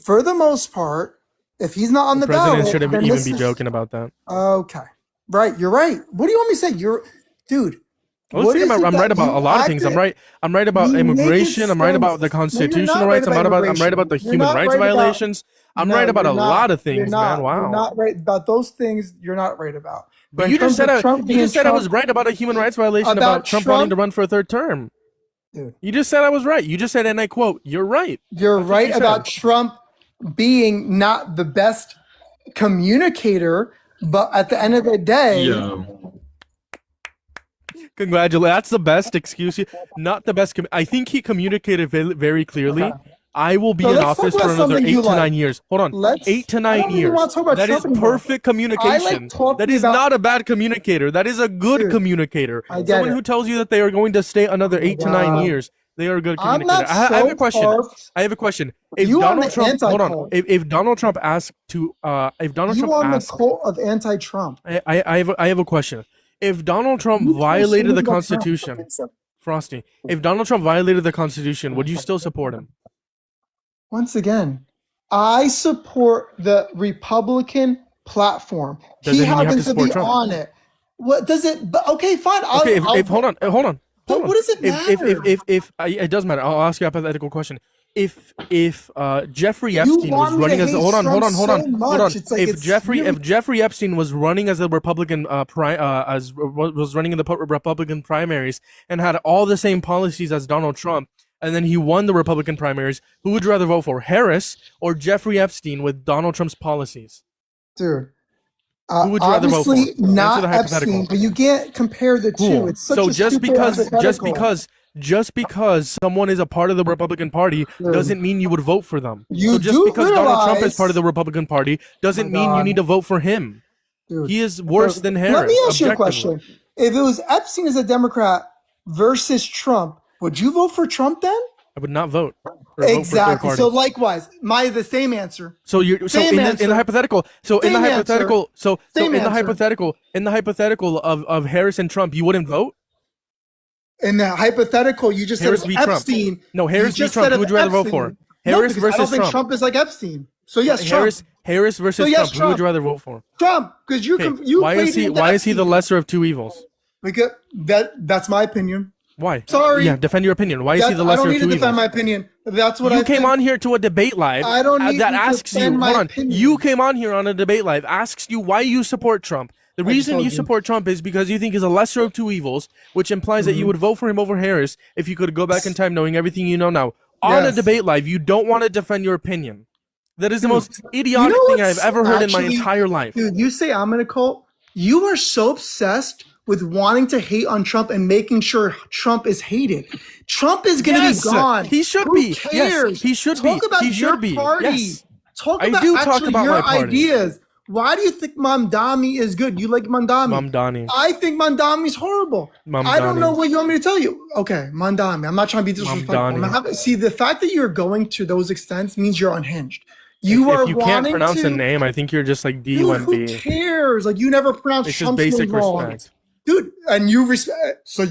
for the most part, if he's not on the, The president ballot, shouldn't then even this be is- joking about that. Okay, right. You're right. What do you want me to say? Dude. Well, what let's think is it I'm that right about you a lot of things. I'm acted- right about You make it immigration. I'm right sense. about the No, you're constitutional not rights. right I'm about right about the immigration. You're human not rights right about- violations. I'm No, right about a you're not. lot of You're things, not. man. Wow. You're not right about those things. You're not right about. But in you just terms said of Trump you being just said I was Trump- right about a human rights violation about Trump wanting to run for a third term. Dude. You just said I was right. You just said, and I quote, "You're right." You're That's what right you said. about Trump being not the best communicator, but at the end of the day, Congratulations. That's the best excuse. Not the best. I think he communicated very clearly. Okay. I will be So in let's talk office about for another something 8 you to like. 9 years. Hold on. Let's- 8 to I 9 don't even years. want to talk about That is Trump anymore. perfect communication. talking That is about- not a bad communicator. That is a good Dude, communicator. I get Someone it. who tells you that they are going to stay another 8 to 9 Wow. years. They are a good I'm communicator. not I have so a question. far- I have a question. If You on Donald the Trump, hold on. anti-cult. If Donald Trump asked to, if Donald You Trump on the asked, cult of anti-Trump. I have a question. If Donald Trump You can't say violated the about Trump. Constitution, Frosty, if Donald Trump violated the Constitution, would you still support him? Once again, I support the Republican platform. Doesn't He mean you have happens to to be support Trump. on it. What does it? But okay, fine. I'll, Okay, I'll, if hold on. But Hold what on. does it matter? If it does matter, I'll ask you a hypothetical question. If Jeffrey You Epstein want was me to running as hate hold on, Trump so hold much. on. It's like If it's Jeffrey really- if Jeffrey Epstein was running as a Republican was running in the Republican primaries and had all the same policies as Donald Trump, and then he won the Republican primaries, who would you rather vote for, Harris or Jeffrey Epstein with Donald Trump's policies? dude. Who would you rather vote for? Obviously Answer not the hypothetical. Epstein, but you can't compare the two. Cool. It's such So a just stupid because just because someone is a part of the Republican Party Dude. doesn't mean you would vote for them. You So just do because Donald Trump is realize- part of the Republican Party doesn't my mean you God. need to vote for him. Dude. He is worse than Harris. Let me ask you a objectively. question. If it was Epstein as a Democrat versus Trump, would you vote for Trump then? I would not vote. Or vote for third Exactly. party. So likewise, the same answer. So you're Same in the answer. hypothetical. So in the Same answer. hypothetical. So Same in the answer. hypothetical of Harris and Trump, you wouldn't vote. In the hypothetical, you just Harris said v. of Trump. Epstein. No, Harris You v. just Trump. said Who of would you rather vote for? Epstein. Harris because I don't versus think Trump. Trump is like Epstein. So yes, Harris versus So yes, Trump. Who would you rather vote for? Trump, because you Okay, you why is equated he him to why is he the Epstein. lesser of two evils? Because that's my opinion. Why? Sorry. Yeah, defend your opinion. Why is he the I lesser don't of need to two defend evils? my opinion. That's what You I came think. on here to a debate live I don't need that to asks you. defend my Hold on. opinion. You came on here on a debate live, asks you why you support Trump. The reason told you you. support Trump is because you think he's a lesser of two evils, which implies that you would vote for him over Harris if you could go back in time knowing everything you know now. On a Yes. debate live, you don't want to defend your opinion. That is the most idiotic know thing I've what's ever heard in my actually- entire life. Dude, you say I'm in a cult. You are so obsessed with wanting to hate on Trump and making sure Trump is hated. Trump is going to Yes, be gone. he should Who be. Cares? Yes, he should Talk be. About He your should be. Party. Yes. talk I about do talk actually about your my party. ideas. Why do you think Mamdani is good? You like Mamdani. Mamdani. I think Mandami's horrible. I don't know Mamdani. what you want me to tell you. Okay, Mandami. I'm not trying to be disrespectful. Mamdani. See, the fact that you're going to those extents means you're unhinged. You are If you can't wanting pronounce to, a name, I think you're just like dude, who D1B. cares? Like, you never pronounce It's just Trump's basic name wrong. respect. Dude, and you respect. So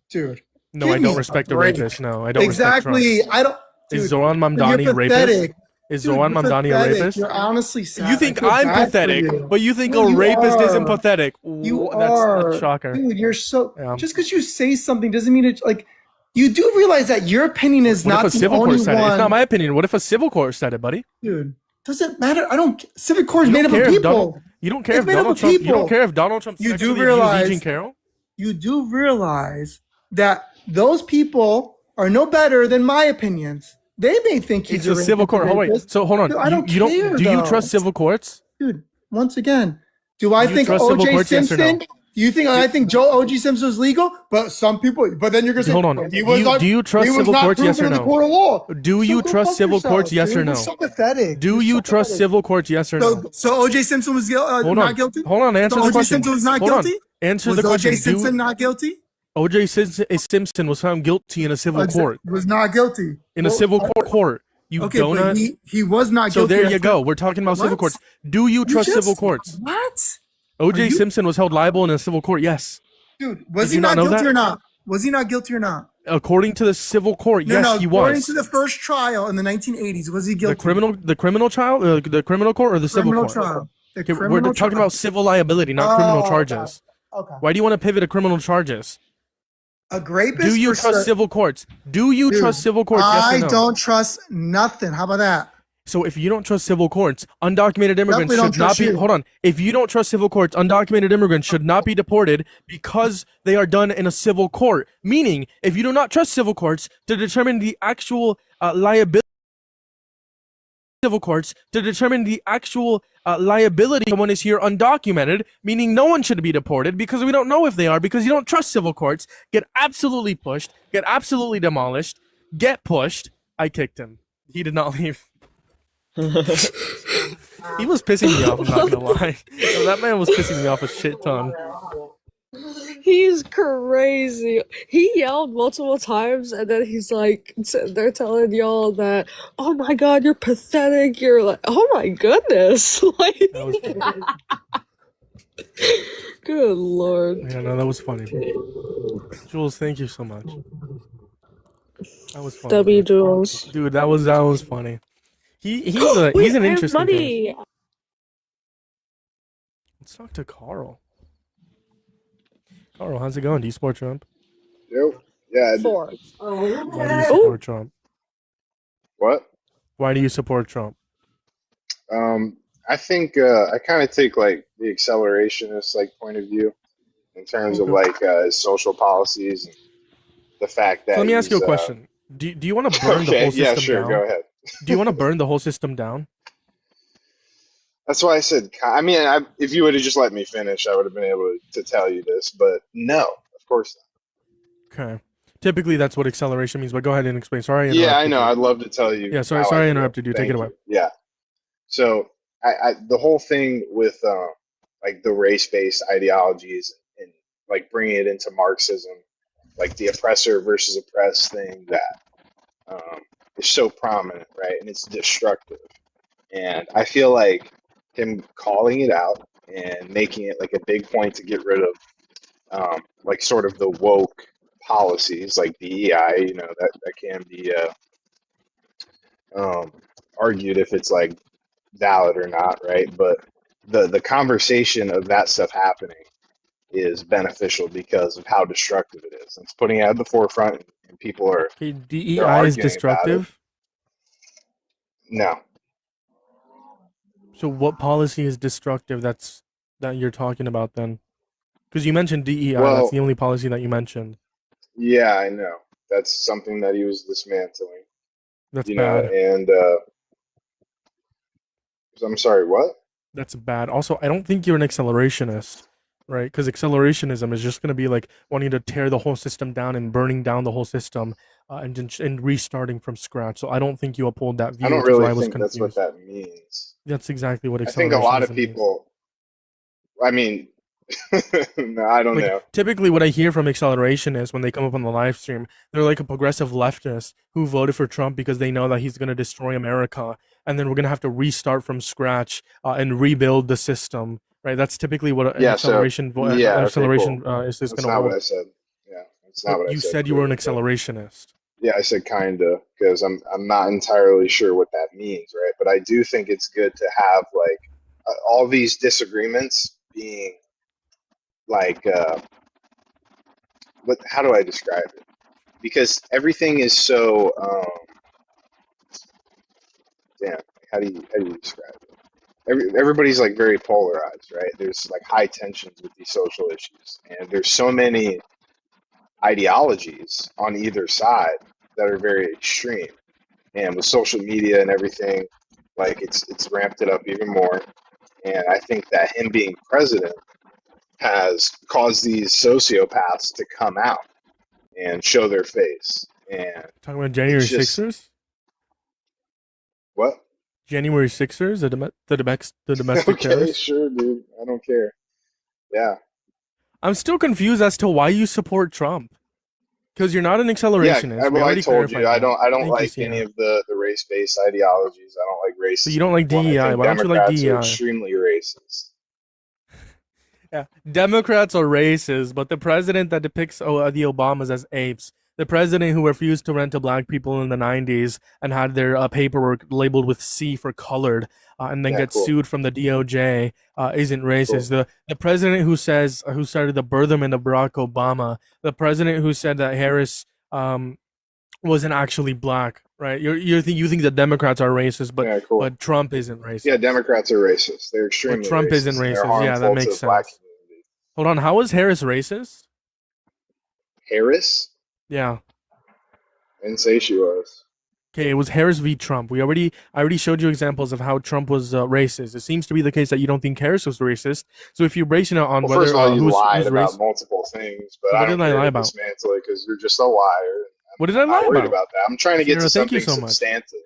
dude. No, give I me don't respect a break. rapist. No, I don't Exactly. respect I don't. Trump. Dude, Is Zoran Mamdani you're a rapist? pathetic. Is Dude, Zoran you're Mamdani a pathetic. rapist? You're honestly sad. You think I feel I'm bad for pathetic, you. but you think Dude, a you rapist are. isn't pathetic. You That's are. a shocker. Dude, you're so. Yeah. Just because you say something doesn't mean it. Like, you do realize that your opinion is What not if a the civil only court said it? It's one. not my opinion. What if a civil court said it, buddy? Dude, doesn't matter. I don't. Civic court is You made don't up of care if people. Donald. You don't care It's if made up Donald of Trump. You people. don't care if Donald Trump You do sexually realize- abused Eugene Carroll. You do realize that those people are no better than my opinions. They may think he's It's a civil court. Oh wait. rapist. So hold on. Dude, I don't you don't. care, Do you though. trust civil courts? Dude, once again, do I Do you think trust civil O.J. courts, yes or no? Simpson? You think I think O.J. Simpson was legal? But some people. But then you're gonna say, Hold on. "But Do you trust he was civil not courts, yes or proven in no? the court of law." Do So you go trust fuck civil yourself, courts? Yes dude. or no? You're so pathetic. Do You're you so trust pathetic. civil courts? Yes or no? So O.J. Simpson was Hold not on. guilty. Hold on. Answer So the O.J. question. Simpson was not Hold on. guilty. Answer Was the question. O.J. Simpson not guilty? O.J. Simpson was found guilty in a civil court. Was not guilty. In a civil court. You Okay, but donut. he was not So guilty. there you after- go. We're talking about civil What? courts. Do you trust just- civil courts? What? O.J. Are you- Simpson was held liable in a civil court. Yes. Dude, was Did he you not not know guilty that? or not? Was he not guilty or not? According to the civil court, No, yes, no, he according was. to the first trial in the 1980s, was he guilty? The criminal trial, the criminal court, or the civil criminal court? trial. The Okay, we're criminal talking trial. about civil liability, not criminal Oh, charges. Okay. Why do you want to pivot to criminal charges? A rapist. Do you for trust sure- civil courts? Do you Dude, trust civil courts? Yes I or no? don't trust nothing. How about that? So if you don't trust civil courts, undocumented immigrants Definitely don't should not trust be. you. Hold on. If you don't trust civil courts, undocumented immigrants should not be deported because they are done in a civil court. Meaning, if you do not trust civil courts to determine the actual liability, civil courts to determine the actual liability, someone is here undocumented, meaning no one should be deported because we don't know if they are because you don't trust civil courts. Get absolutely pushed. Get absolutely demolished. Get pushed. I kicked him. He did not leave. He was pissing me off, I'm not gonna lie. No, that man was pissing me off a shit ton. He's crazy. He yelled multiple times, and then he's like, they're telling y'all that, oh my god, you're pathetic. You're like, oh my goodness. Like, That was funny. good lord. Yeah, no, that was funny. Jules, thank you so much. That was funny. W. Jules. Dude, that was funny. He's an Wait, I have interesting guy. money. Let's talk to Carl. Carl, how's it going? Do you support Trump? Yep. Yeah. I do. 4. Why do you support Trump? What? Why do you support Trump? I think I kind of take like the accelerationist like point of view in terms of like his social policies and the fact that. So let me ask you a he's, question. Do you want to burn the Okay. whole system Yeah. Sure. down? Go ahead. Do you want to burn the whole system down? That's why I said. I mean, if you would have just let me finish, I would have been able to tell you this. But no, of course not. Okay. Typically, that's what acceleration means. But go ahead and explain. Sorry. I Yeah, I interrupted know. you. I'd love to tell you. Yeah, sorry. how Sorry, I feel. interrupted you. Take Thank it away. you. Yeah. So the whole thing with like the race-based ideologies and like bringing it into Marxism, like the oppressor versus oppressed thing that is so prominent, right? And it's destructive. And I feel like him calling it out and making it like a big point to get rid of like sort of the woke policies like DEI, you know, that can be argued if it's like valid or not, right? But the conversation of that stuff happening is beneficial because of how destructive it is. It's putting it at the forefront, and people are Okay, they're DEI is arguing about it. destructive. No, So what policy is destructive that you're talking about then? Because you mentioned DEI, that's well, the only policy that you mentioned. yeah, I know that's something that he was dismantling, That's you know, bad. and I'm sorry, what? That's bad. Also, I don't think you're an accelerationist, right? Because accelerationism is just going to be like wanting to tear the whole system down and burning down the whole system. and restarting from scratch. So I don't think you uphold that view. I don't Which is why really I was think that's confused. what that means. That's exactly what I think a acceleration lot of means. people. I mean, no, I don't Like know. typically, what I hear from acceleration is when they come up on the live stream, they're like a progressive leftist who voted for Trump because they know that he's going to destroy America, and then we're going to have to restart from scratch and rebuild the system. Right? That's typically what an Yeah. So acceleration yeah. Okay. acceleration Cool. is That's going to not what hold. I said. Yeah. That's not But what I you said. said you were an Clearly, but accelerationist. yeah, I said kinda because I'm not entirely sure what that means, right? But I do think it's good to have like all these disagreements being like what? How do I describe it? Because everything is so damn. How do you describe it? Everybody's like very polarized, right? There's like high tensions with these social issues, and there's so many ideologies on either side that are very extreme. And with social media and everything, like it's ramped it up even more. And I think that him being president has caused these sociopaths to come out and show their face. And Talking about January it's just 6ers? what? January 6ers, the domestic Okay, terrorists? sure, dude. I don't care. Yeah. I'm still confused as to why you support Trump. Because you're not an Yeah, accelerationist. We well, I already told you clarified I that. don't Thank you, like any Sienna. of the race-based ideologies. I don't like So you racism. don't like One, I DEI. think Why don't you like Democrats are DEI? extremely racist. Yeah, Democrats are racist, but the president that depicts the Obamas as apes, the president who refused to rent to black people in the 90s and had their paperwork labeled with C for colored, and then Yeah, gets cool. sued from the DOJ, isn't racist. Cool. The president who says who started the birthement of Barack Obama, the president who said that Harris wasn't actually black, right? You think the Democrats are racist, Yeah, cool. but Trump isn't racist. Yeah, Democrats are racist. They're But extremely Trump racist. isn't And they're racist. Yeah, that harmful makes to the black sense. community. Hold on, how is Harris racist? Harris? Yeah. I didn't say she was. Okay, it was Harris v. Trump. I already showed you examples of how Trump was racist. It seems to be the case that you don't think Harris was racist. So if you're basing it on Well, whether first of all, you who's lied about racist, multiple things, but what I did don't I care lie to about? dismantle it because you're just a liar. What did I I'm lie not worried about? about that. I'm trying to get Sierra, to thank you something so much. substantive.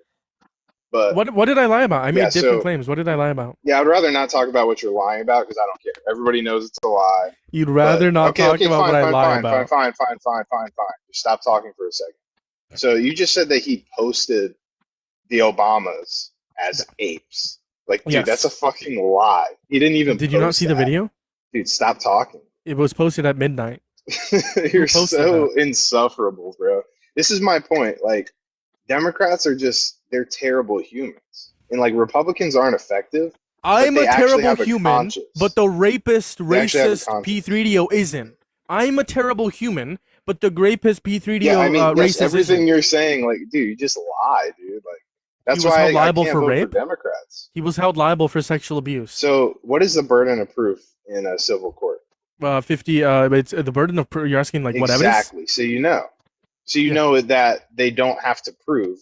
But What did I lie about? I made yeah, different so claims. What did I lie about? yeah, I'd rather not talk about what you're lying about because I don't care. Everybody knows it's a lie. You'd But rather not okay, talk okay, about fine, what I fine, lie fine, about. fine. Just stop talking for a second. So you just said that he posted the Obamas as apes. Like, dude, that's a Yes. fucking lie. He didn't even Did you not post see the that. video? Dude, stop talking. It was posted at midnight. You're posted so insufferable, bro. This is my point. Like, Democrats are they're terrible humans. And like Republicans aren't effective, but I'm they a actually terrible have a human, conscience. but the rapist, They actually have a racist conscience. P3DO isn't. I'm a terrible human, but the rapist P3DO Yeah, I mean, yes, racist everything isn't. you're saying, like, dude, you just lie, dude. Like, that's was why held I liable can't for vote rape? for Democrats. He was held liable for sexual abuse. So, what is the burden of proof in a civil court? 50. It's the burden of proof. You're asking like what evidence? Exactly. So you know. So you Yeah. know that they don't have to prove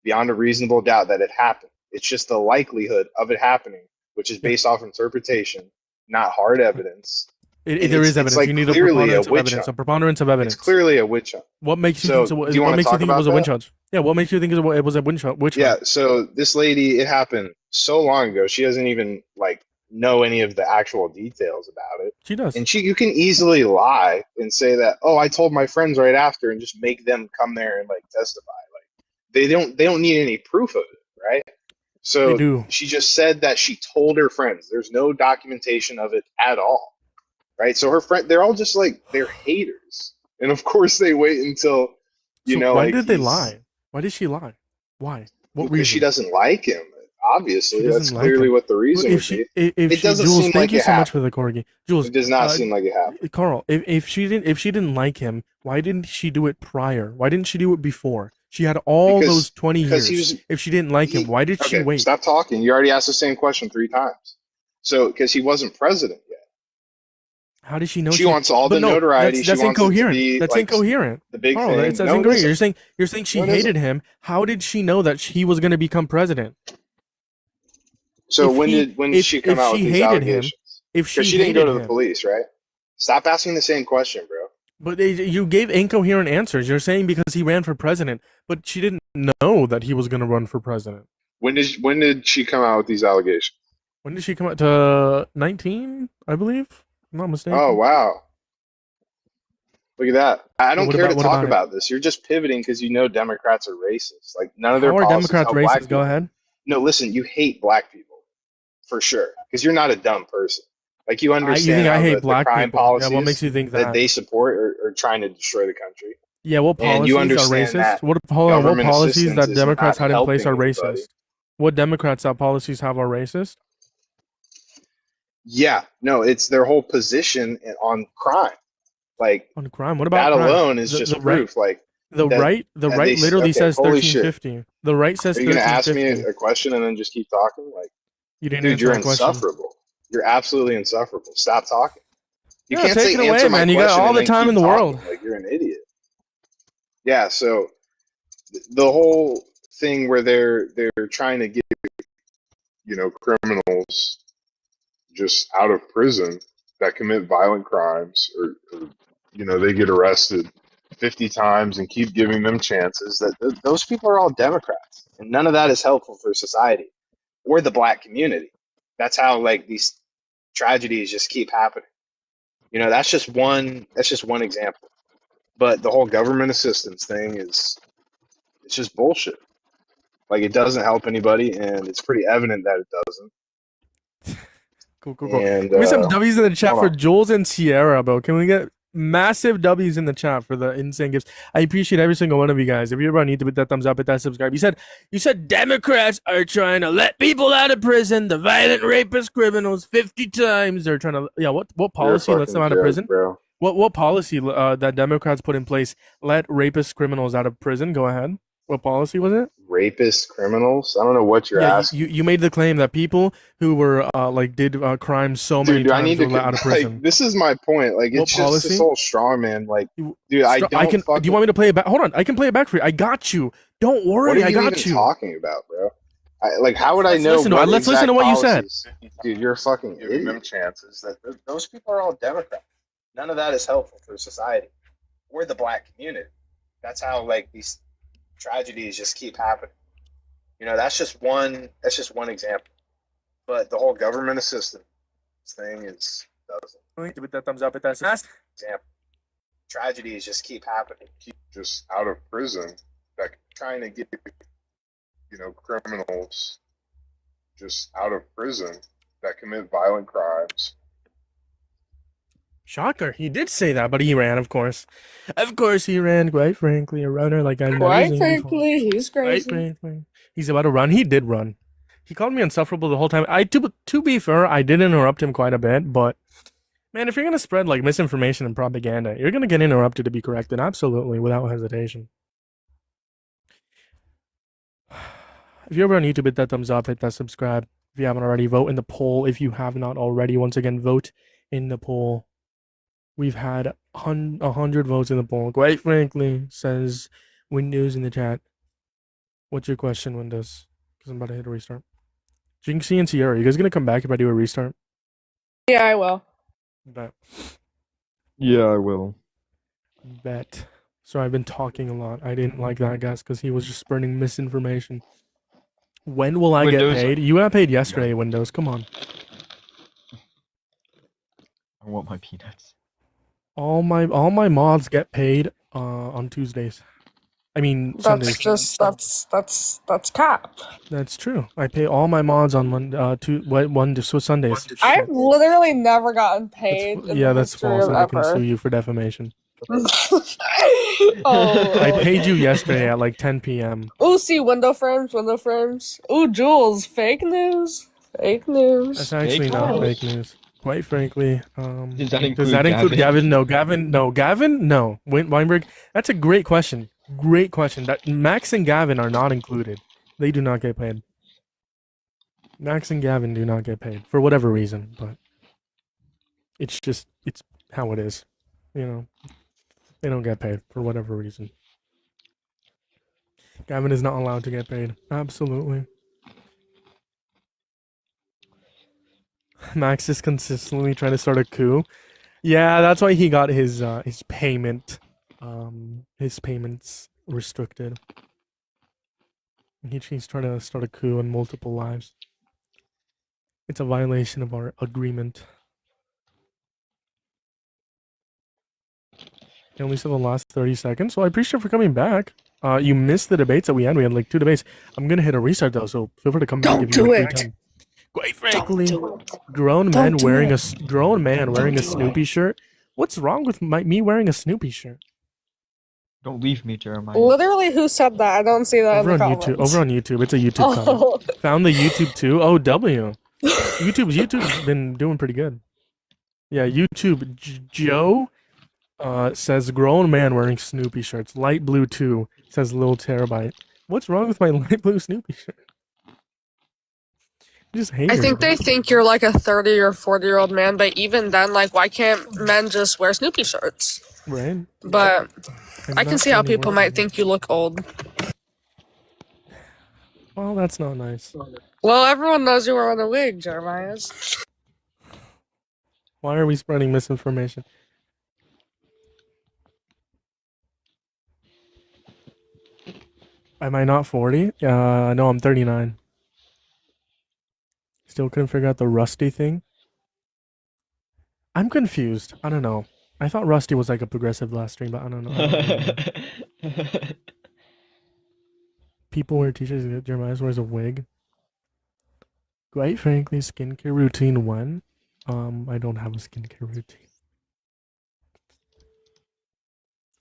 beyond a reasonable doubt that it happened. It's just the likelihood of it happening, which is Yeah. based off interpretation, not hard evidence. And There is evidence. like You need a clearly preponderance of witch evidence. hunt. A preponderance of evidence. It's clearly a witch hunt. What makes you So, think? do you What want to makes you talk think it about was a witch that? hunt? Yeah. What makes you think it was a witch hunt? Yeah, so this lady, it happened so long ago. She doesn't even like know any of the actual details about it. She does. And you can easily lie and say that, oh, I told my friends right after, and just make them come there and like testify. Like they don't need any proof of it, right? So They do. she just said that she told her friends. There's no documentation of it at all, right? So her friend, they're all just like they're haters, and of course they wait until So know. why Like, did they he's- hy? Why did she lie? Why? What Because reason? she doesn't like him. Obviously, She doesn't that's like clearly him. what the reason If would she, be. if It she, doesn't Jules, seem thank like you it so much happened. for the corgi. Jules, It does not seem like it happened. Carl, if she didn't like him, why didn't she do it prior? Why didn't she do it before? She had all Because- those 20 because years. he was- If she didn't like him, why did she Okay, wait? stop talking. You already asked the same question 3 times. So, because he wasn't president yet. How did she know? She wants all But the no, notoriety. That's She wants it to incoherent. be, That's like, incoherent. The big Carl, thing. that's No, it incoherent. isn't. You're saying she No, it hated isn't. him. How did she know that he was going to become president? So If when he- did she come if out she with these hated him, allegations? If she Because she didn't go hated to the him, police, right? Stop asking the same question, bro. But you gave incoherent answers. You're saying because he ran for president, but she didn't know that he was going to run for president. When did she come out with these allegations? When did she come out? To 19, I believe. If I'm not mistaken. Oh wow. Look at that. I don't What care to about- what talk about it? about this. You're just pivoting because you know Democrats are racist. Like none of their How are policies Democrats help black racist? Go people. ahead. No, listen, you hate black people for sure because you're not a dumb person. Like you You understand think I how hate the black crime people? Yeah, policies what makes you think that that? they support are trying to destroy the country. Yeah, what And policies you are understand racist? that What government policies assistance that is Democrats not had in place are helping anybody. racist? What Democrats that policies have are racist? Yeah, no, it's their whole position on crime. Like On crime. What about that crime? alone is The just the right proof. Like the that right the that right they literally okay, says holy shit. 1350. The right says Are you gonna ask me 1350. a question and then just keep talking? Like, You didn't dude, answer you're my question. insufferable. You're absolutely insufferable. Stop talking. You Yeah, can't take say it answer away, my man. You got question all and the then time keep in the talking. world. Like you're an idiot. Yeah, so the whole thing where they're trying to get, criminals just out of prison that commit violent crimes or they get arrested 50 times and keep giving them chances those people are all Democrats and none of that is helpful for society or the black community. That's how like these tragedies just keep happening. That's just one example. But the whole government assistance thing it's just bullshit. Like it doesn't help anybody and it's pretty evident that it doesn't. Cool. And Give me some W's in the chat hold for on. Jules and Sierra, bro. Can we get massive W's in the chat for the insane gifts? I appreciate every single one of you guys. If you ever need to hit that thumbs up, hit that subscribe. You said Democrats are trying to let people out of prison, the violent rapist criminals 50 times. They're trying to what policy You're a lets them fucking out of joke, prison? bro. What policy that Democrats put in place let rapist criminals out of prison? Go ahead. What policy was it? Rapist criminals? I don't know what you're Yeah, asking. you made the claim that people who were did crimes so many Dude, I times need were to let out of prison. like this is my point. Like What it's just this policy? whole straw man. Like, You- dude, I Stop- don't can. fucking. Do you want me to play it back? Hold on, I can play it back for you. I got you. Don't What worry, are I you got even you. talking about, bro? Like, how would I Let's know? listen to- what let's listen exact to what you said. policies? Dude, you're a fucking giving them chances. Those people are all Democrats. None of that is helpful for society or the black community. That's how like these tragedies just keep happening. That's just one example. But the whole government assistance thing doesn't With that thumbs up, hit that subscribe. example. Tragedies just keep happening. Keep just out of prison. Like trying to get criminals just out of prison that commit violent crimes. Shocker, he did say that, but he ran, of course. Of course, he ran. Quite frankly, a runner like I've never Quite seen before. frankly, he's Quite crazy. frankly, he's about to run. He did run. He called me insufferable the whole time. To be fair, I did interrupt him quite a bit, but man, if you're gonna spread like misinformation and propaganda, you're gonna get interrupted to be corrected, absolutely, without hesitation. If you're ever on YouTube, hit that thumbs up, hit that subscribe. If you haven't already, vote in the poll. If you have not already, once again, vote in the poll. We've had 100 votes in the poll. Quite frankly, says Windows in the chat. What's your question, Windows? Because I'm about to hit a restart. Jinxie and Sierra, you guys gonna come back if I do a restart? Yeah, I will. Bet. Yeah, I will. Bet. So I've been talking a lot. I didn't like that, guys, because he was just spreading misinformation. When will I get Windows- paid? You got paid yesterday, Windows. Come on. I want my peanuts. All my mods get paid on Tuesdays. I mean Sundays. That's cap. That's true. I pay all my mods on Sundays. I've literally never gotten That's paid. f- in yeah, the that's history false, of and I can ever. sue you for defamation. Oh. I paid you yesterday at like 10 p.m. Ooh, see window frames. Ooh, Jules, fake news. That's actually not news? fake news. Quite frankly, Does that does that include Gavin? No, Gavin. No. Weinberg. That's a great question. Great question. That Max and Gavin are not included. They do not get paid. Max and Gavin do not get paid for whatever reason, but it's how it is. They don't get paid for whatever reason. Gavin is not allowed to get paid. Absolutely. Max is consistently trying to start a coup. Yeah, that's why he got his payments restricted. He's trying to start a coup on multiple lives. It's a violation of our agreement. I only saw the last 30 seconds, so I appreciate you for coming back. You missed the debates that we had. We had like 2 debates. I'm gonna hit a restart though, so feel free to come back Don't if you do want it. free time. Quite Don't frankly, do it. grown Don't man do wearing it. grown man wearing a do it. Snoopy shirt. What's wrong with me wearing a Snoopy shirt? Don't leave me, Jeremiah. Literally, who said that? I don't see that Over in the on YouTube. comments. Over on YouTube. It's a YouTube comment. Oh. Found the YouTube too. Oh, W. YouTube's been doing pretty good. Yeah, YouTube Joe says grown man wearing Snoopy shirts. Light blue too, says Lil Terabyte. What's wrong with my light blue Snoopy shirt? Just hate I think they think you're like a 30 or 40-year-old man, but even then, like, why can't men just wear Snoopy shirts? right. But I'm I can not see how saying it people works. might think you look old. Well, that's not nice. Well, everyone knows you were on a wig, Jeremiah. Why are we spreading misinformation? Am I not 40? No, I'm 39. Still couldn't figure out the Rusty thing. I'm confused. I don't know. I thought Rusty was like a progressive last stream, but I don't know. People wear t-shirts. Jeremiah wears a wig. Quite frankly, skincare routine 1. I don't have a skincare routine.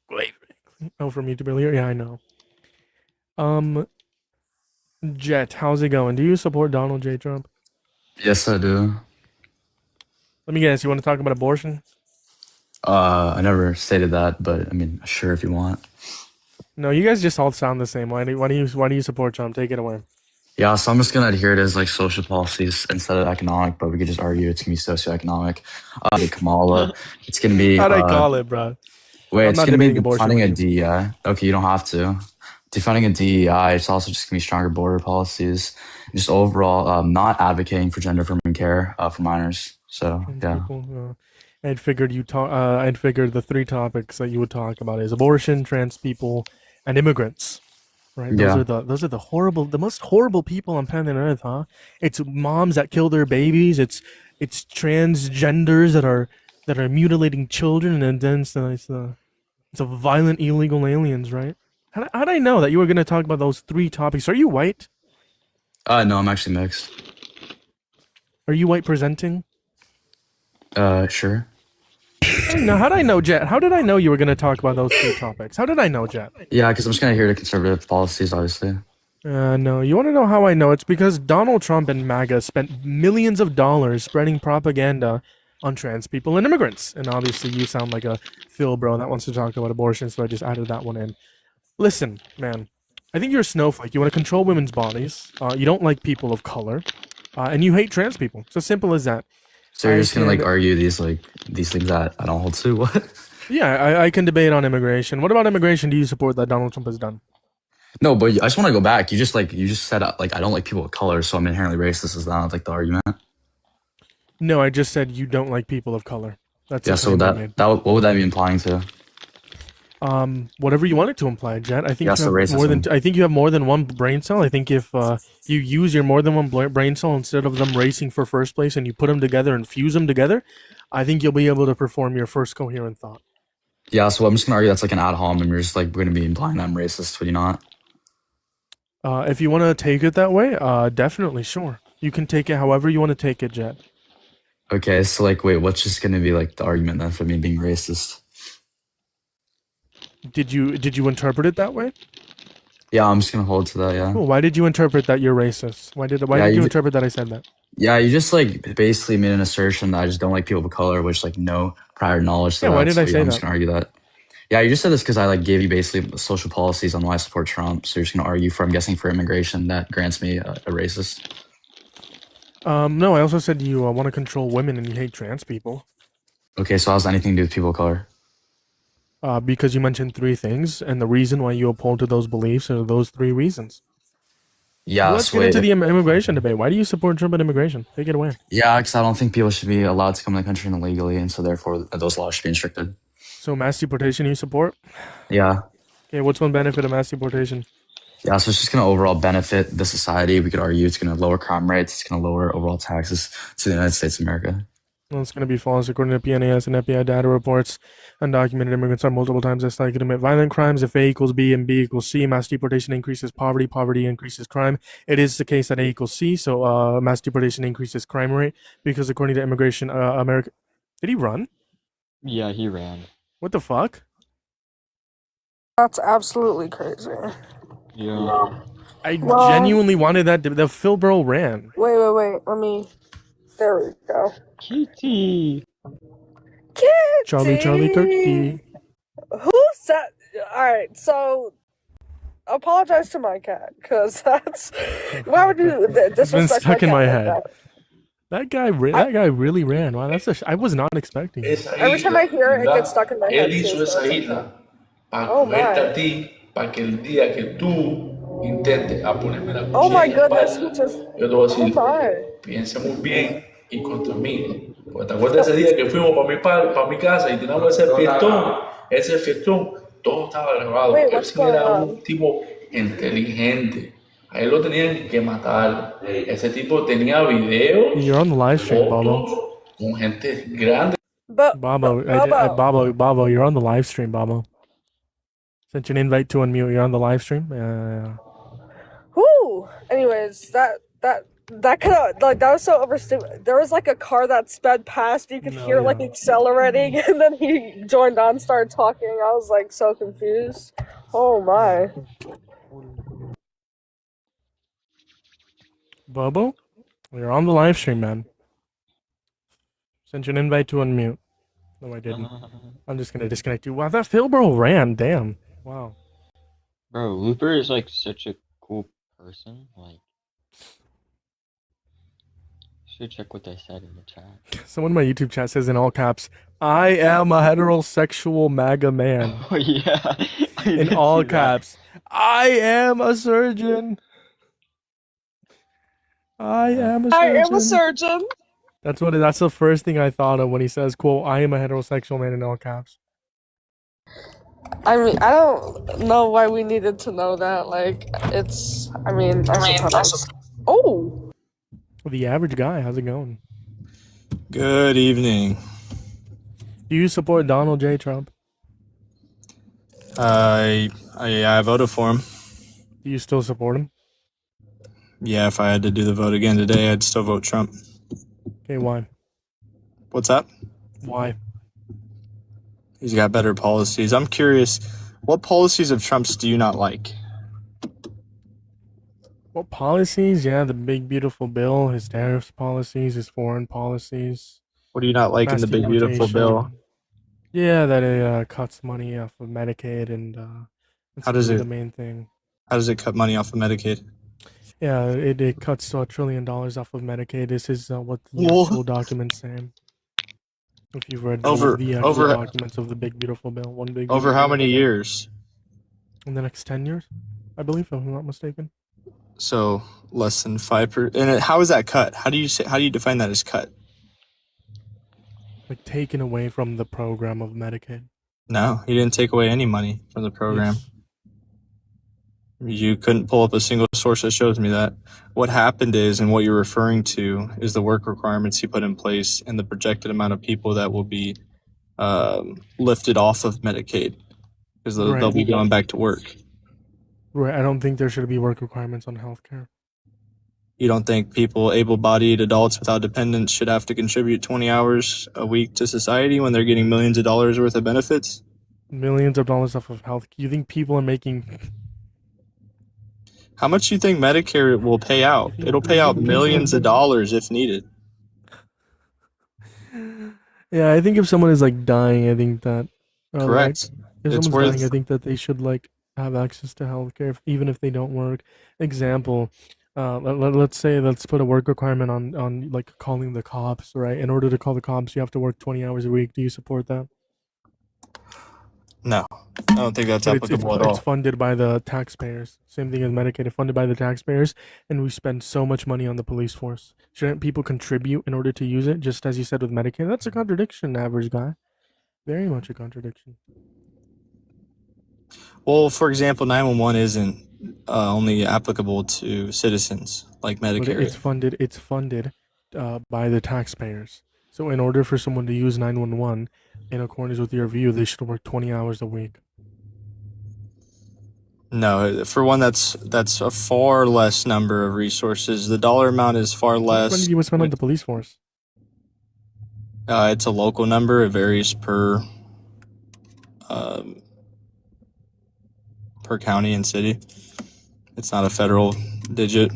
Quite frankly. Oh, from YouTube earlier? Yeah, I know. Jet, how's it going? Do you support Donald J. Trump? Yes, I do. Let me guess, you want to talk about abortion? I never stated that, but I mean, sure if you want. No, you guys just all sound the same. Why do you support Trump? Take it away. Yeah, so I'm just gonna adhere to his like social policies instead of economic, but we could just argue it's gonna be socioeconomic. Kamala, it's gonna be How'd I call it, bro? wait, I'm it's not gonna be debating abortion defunding a with you. DEI. Okay, you don't have to. Defunding a DEI, it's also just gonna be stronger border policies. Just overall, not advocating for gender affirming care for minors. So Trans yeah. people, I'd figured I'd figured the 3 topics that you would talk about is abortion, trans people, and immigrants. Right? Yeah. Those are the most horrible people on planet Earth, huh? It's moms that kill their babies. It's transgenders that are mutilating children, and then it's a violent illegal aliens, right? How'd I know that you were gonna talk about those 3 topics? Are you white? No, I'm actually mixed. Are you white presenting? Sure. No, how'd I know, Jet? How did I know you were gonna talk about those 3 topics? How did I know, Jet? Yeah, because I'm just gonna adhere to conservative policies, obviously. No. You want to know how I know? It's because Donald Trump and MAGA spent millions of dollars spreading propaganda on trans people and immigrants. And obviously, you sound like a Phil bro that wants to talk about abortion, so I just added that one in. Listen, man, I think you're a snowflake. You want to control women's bodies. You don't like people of color, and you hate trans people. It's as simple as that. So you're I just gonna like can- argue these things that I don't hold to? What? Yeah, I can debate on immigration. What about immigration do you support that Donald Trump has done? No, but I just want to go back. You just said like I don't like people of color, so I'm inherently racist. Is that like the argument? No, I just said you don't like people of color. That's Yeah. the So claim I made. what would that be implying to? Whatever you want it to imply, Jet. I think Yeah, so you have more than racism. I think you have more than one brain cell. I think if you use your more than one brain cell instead of them racing for first place, and you put them together and fuse them together, I think you'll be able to perform your first coherent thought. Yeah. So I'm just gonna argue that's like an ad hominem. You're just like going to be implying that I'm racist, would you not? If you want to take it that way, definitely, sure. You can take it however you want to take it, Jet. Okay. So like, wait, what's just gonna be like the argument then for me being racist? Did you interpret it that way? Yeah, I'm just gonna hold to that. Yeah. Cool. Why did you interpret that you're racist? Why Yeah, did you you- interpret that I said that? Yeah, you just like basically made an assertion that I just don't like people of color, which like no prior knowledge. To Yeah, why that, did I so, say I'm just that? gonna argue that. Yeah, you just said this because I like gave you basically social policies on why I support Trump. So you're just gonna argue for, I'm guessing, for immigration that grants me a racist. No, I also said you want to control women and you hate trans people. Okay, so how's anything to do with people of color? Because you mentioned 3 things, and the reason why you uphold to those beliefs are those 3 reasons. Yeah, Let's get into sweet. the immigration debate. Why do you support Trump and immigration? Take it away. Yeah, because I don't think people should be allowed to come in the country illegally, and so therefore those laws should be restricted. So mass deportation you support? Yeah. Okay, what's one benefit of mass deportation? Yeah, so it's just going to overall benefit the society. We could argue it's going to lower crime rates. It's going to lower overall taxes to the United States of America. Well, it's going to be false. According to PNAS and FBI data reports, undocumented immigrants are multiple times less likely to commit violent crimes. If A equals B and B equals C, mass deportation increases poverty, poverty increases crime. It is the case that A equals C, so mass deportation increases crime rate because according to immigration, America... Did he run? Yeah, he ran. What the fuck? That's absolutely crazy. Yeah. I Well- genuinely wanted that. The Phil Burrow ran. Wait. Let me. There we go. Kitty. Charlie Turkey. Who said? All right, so apologize to my cat, cause that's why would you disrespect It's been stuck in cat my like head. that? That guy really ran. Wow, I was not expecting it. Every time I hear it, it gets stuck in my head. Él hizo too, esa so it's isla para Oh, cogerte my. a ti, para que el día que tú intentes a ponerme la Oh my cuchilla en la goodness, espalda, he just. yo te voy a Oh decir, my. piensa muy bien y contamine. Porque te acuerdas ese día que fuimos para mi casa y teníamos ese fiestón, todo estaba grabado. Wait, Él what's sí era going on? un tipo inteligente. A él lo tenían que matar. Ese tipo tenía videos, You're on the live stream, Bobo. fotos con gente grande. But Bobo, Bobo, you're on the live stream, Bobo. Sent you an invite to unmute. You're on the live stream. whoo. Anyways, that could have like that was so overstupid. There was like a car that sped past. You could hear like accelerating, and then he joined on, started talking. I was like so confused. Oh my. Bobo, you're on the live stream, man. Sent you an invite to unmute. No, I didn't. I'm just gonna disconnect you. Wow, that Phil Burrow ran. Damn. Wow. Bro, Looper is like such a cool person. Like, should check what they said in the chat. Someone in my YouTube chat says in all caps, "I am a heterosexual MAGA man." Oh yeah. I In did all see that. caps, "I am a surgeon. I am a surgeon." I am a surgeon. That's the first thing I thought of when he says, "quote I am a heterosexual man" in all caps. I mean, I don't know why we needed to know that. Like, it's. I mean, that's oh. The average guy, how's it going? Good evening. Do you support Donald J. Trump? I voted for him. Do you still support him? Yeah, if I had to do the vote again today, I'd still vote Trump. Okay, why? What's that? Why? He's got better policies. I'm curious, what policies of Trump's do you not like? What policies? Yeah, the big beautiful bill, his tariffs policies, his foreign policies. What do you not like in the big beautiful bill? Yeah, that it cuts money off of Medicaid and that's How does really it- the main thing. How does it cut money off of Medicaid? Yeah, it cuts $1 trillion off of Medicaid. This is what the Whoa. actual documents say. If you've read Over- the actual over- documents of the big beautiful bill, one big Over how beautiful many bill. years? In the next 10 years, I believe, if I'm not mistaken. So less than 5%. And how is that cut? How do you define that as cut? Like taken away from the program of Medicaid. No, he didn't take away any money from the program. Yes. You couldn't pull up a single source that shows me that. What happened is, and what you're referring to, is the work requirements he put in place and the projected amount of people that will be lifted off of Medicaid because they'll Right. be going back to work. Right, I don't think there should be work requirements on healthcare. You don't think people, able-bodied adults without dependents, should have to contribute 20 hours a week to society when they're getting millions of dollars worth of benefits? Millions of dollars off of health. You think people are making? How much do you think Medicare will pay out? It'll pay out millions of dollars if needed. Yeah, I think if someone is like dying, I think that. Correct. If It's someone's worth- dying, I think that they should like have access to healthcare, even if they don't work. Example, let's say let's put a work requirement on like calling the cops, right? In order to call the cops, you have to work 20 hours a week. Do you support that? No, I don't think that's But applicable at it's all. funded by the taxpayers. Same thing as Medicaid, funded by the taxpayers, and we spend so much money on the police force. Shouldn't people contribute in order to use it? Just as you said with Medicaid, that's a contradiction, average guy. Very much a contradiction. Well, for example, 911 isn't only applicable to citizens like But Medicare. it's funded by the taxpayers. So in order for someone to use 911, in accordance with your view, they should work 20 hours a week. No, for one, that's a far less number of resources. The dollar amount is far How much less. money do you spend on the police force? It's a local number. It varies um, per county and city. It's not a federal digit.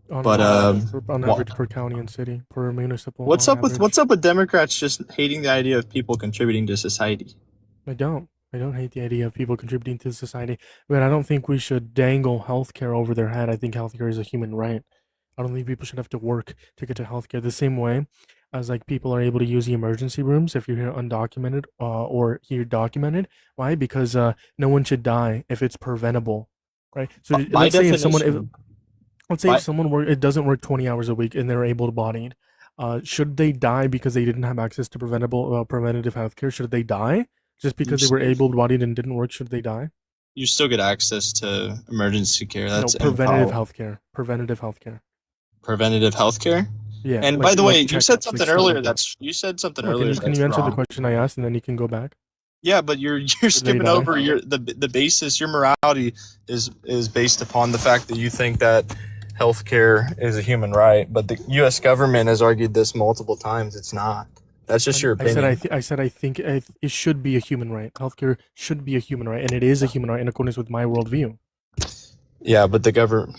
But On average per county and city, per municipal. what's on up with average. Democrats just hating the idea of people contributing to society? I don't hate the idea of people contributing to society, but I don't think we should dangle healthcare over their head. I think healthcare is a human right. I don't think people should have to work to get to healthcare the same way as like people are able to use the emergency rooms if you're here undocumented or here documented. Why? Because no one should die if it's preventable, right? So By let's say if someone definition, let's say if someone it doesn't work 20 hours a week and they're able-bodied, should they die because they didn't have access to preventative healthcare? Should they die just because they were able-bodied and didn't work? Should they die? you still get access to emergency care. That's No, preventative empower- healthcare. Preventative healthcare. Preventative healthcare. Yeah. And like- by the like way, you checkups, said like something stuff earlier. like that. You said something Oh, earlier. can you that's answer the wrong. question I asked and then you can go back? Yeah, but you're skipping die? over the basis. Your morality is based upon the fact that you think that healthcare is a human right, but the U.S. government has argued this multiple times. It's not. That's just your opinion. I said I think it should be a human right. Healthcare should be a human right, and it is a human right in accordance with my worldview. Yeah, but the government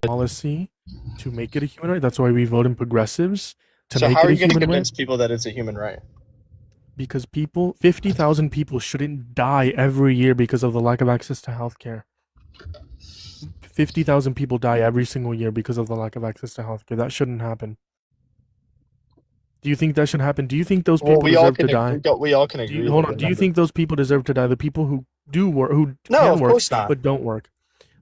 Policy to make it a human right. That's why we vote in progressives to So make how it are a you going to human right. convince people that it's a human right? Because 50,000 people shouldn't die every year because of the lack of access to healthcare. 50,000 people die every single year because of the lack of access to healthcare. That shouldn't happen. Do you think that should happen? Do you think those people deserve to die? We all can Do agree. you, hold with on. the Do you number. think those people deserve to die? The people who do work, who No, can of work course not. but don't work.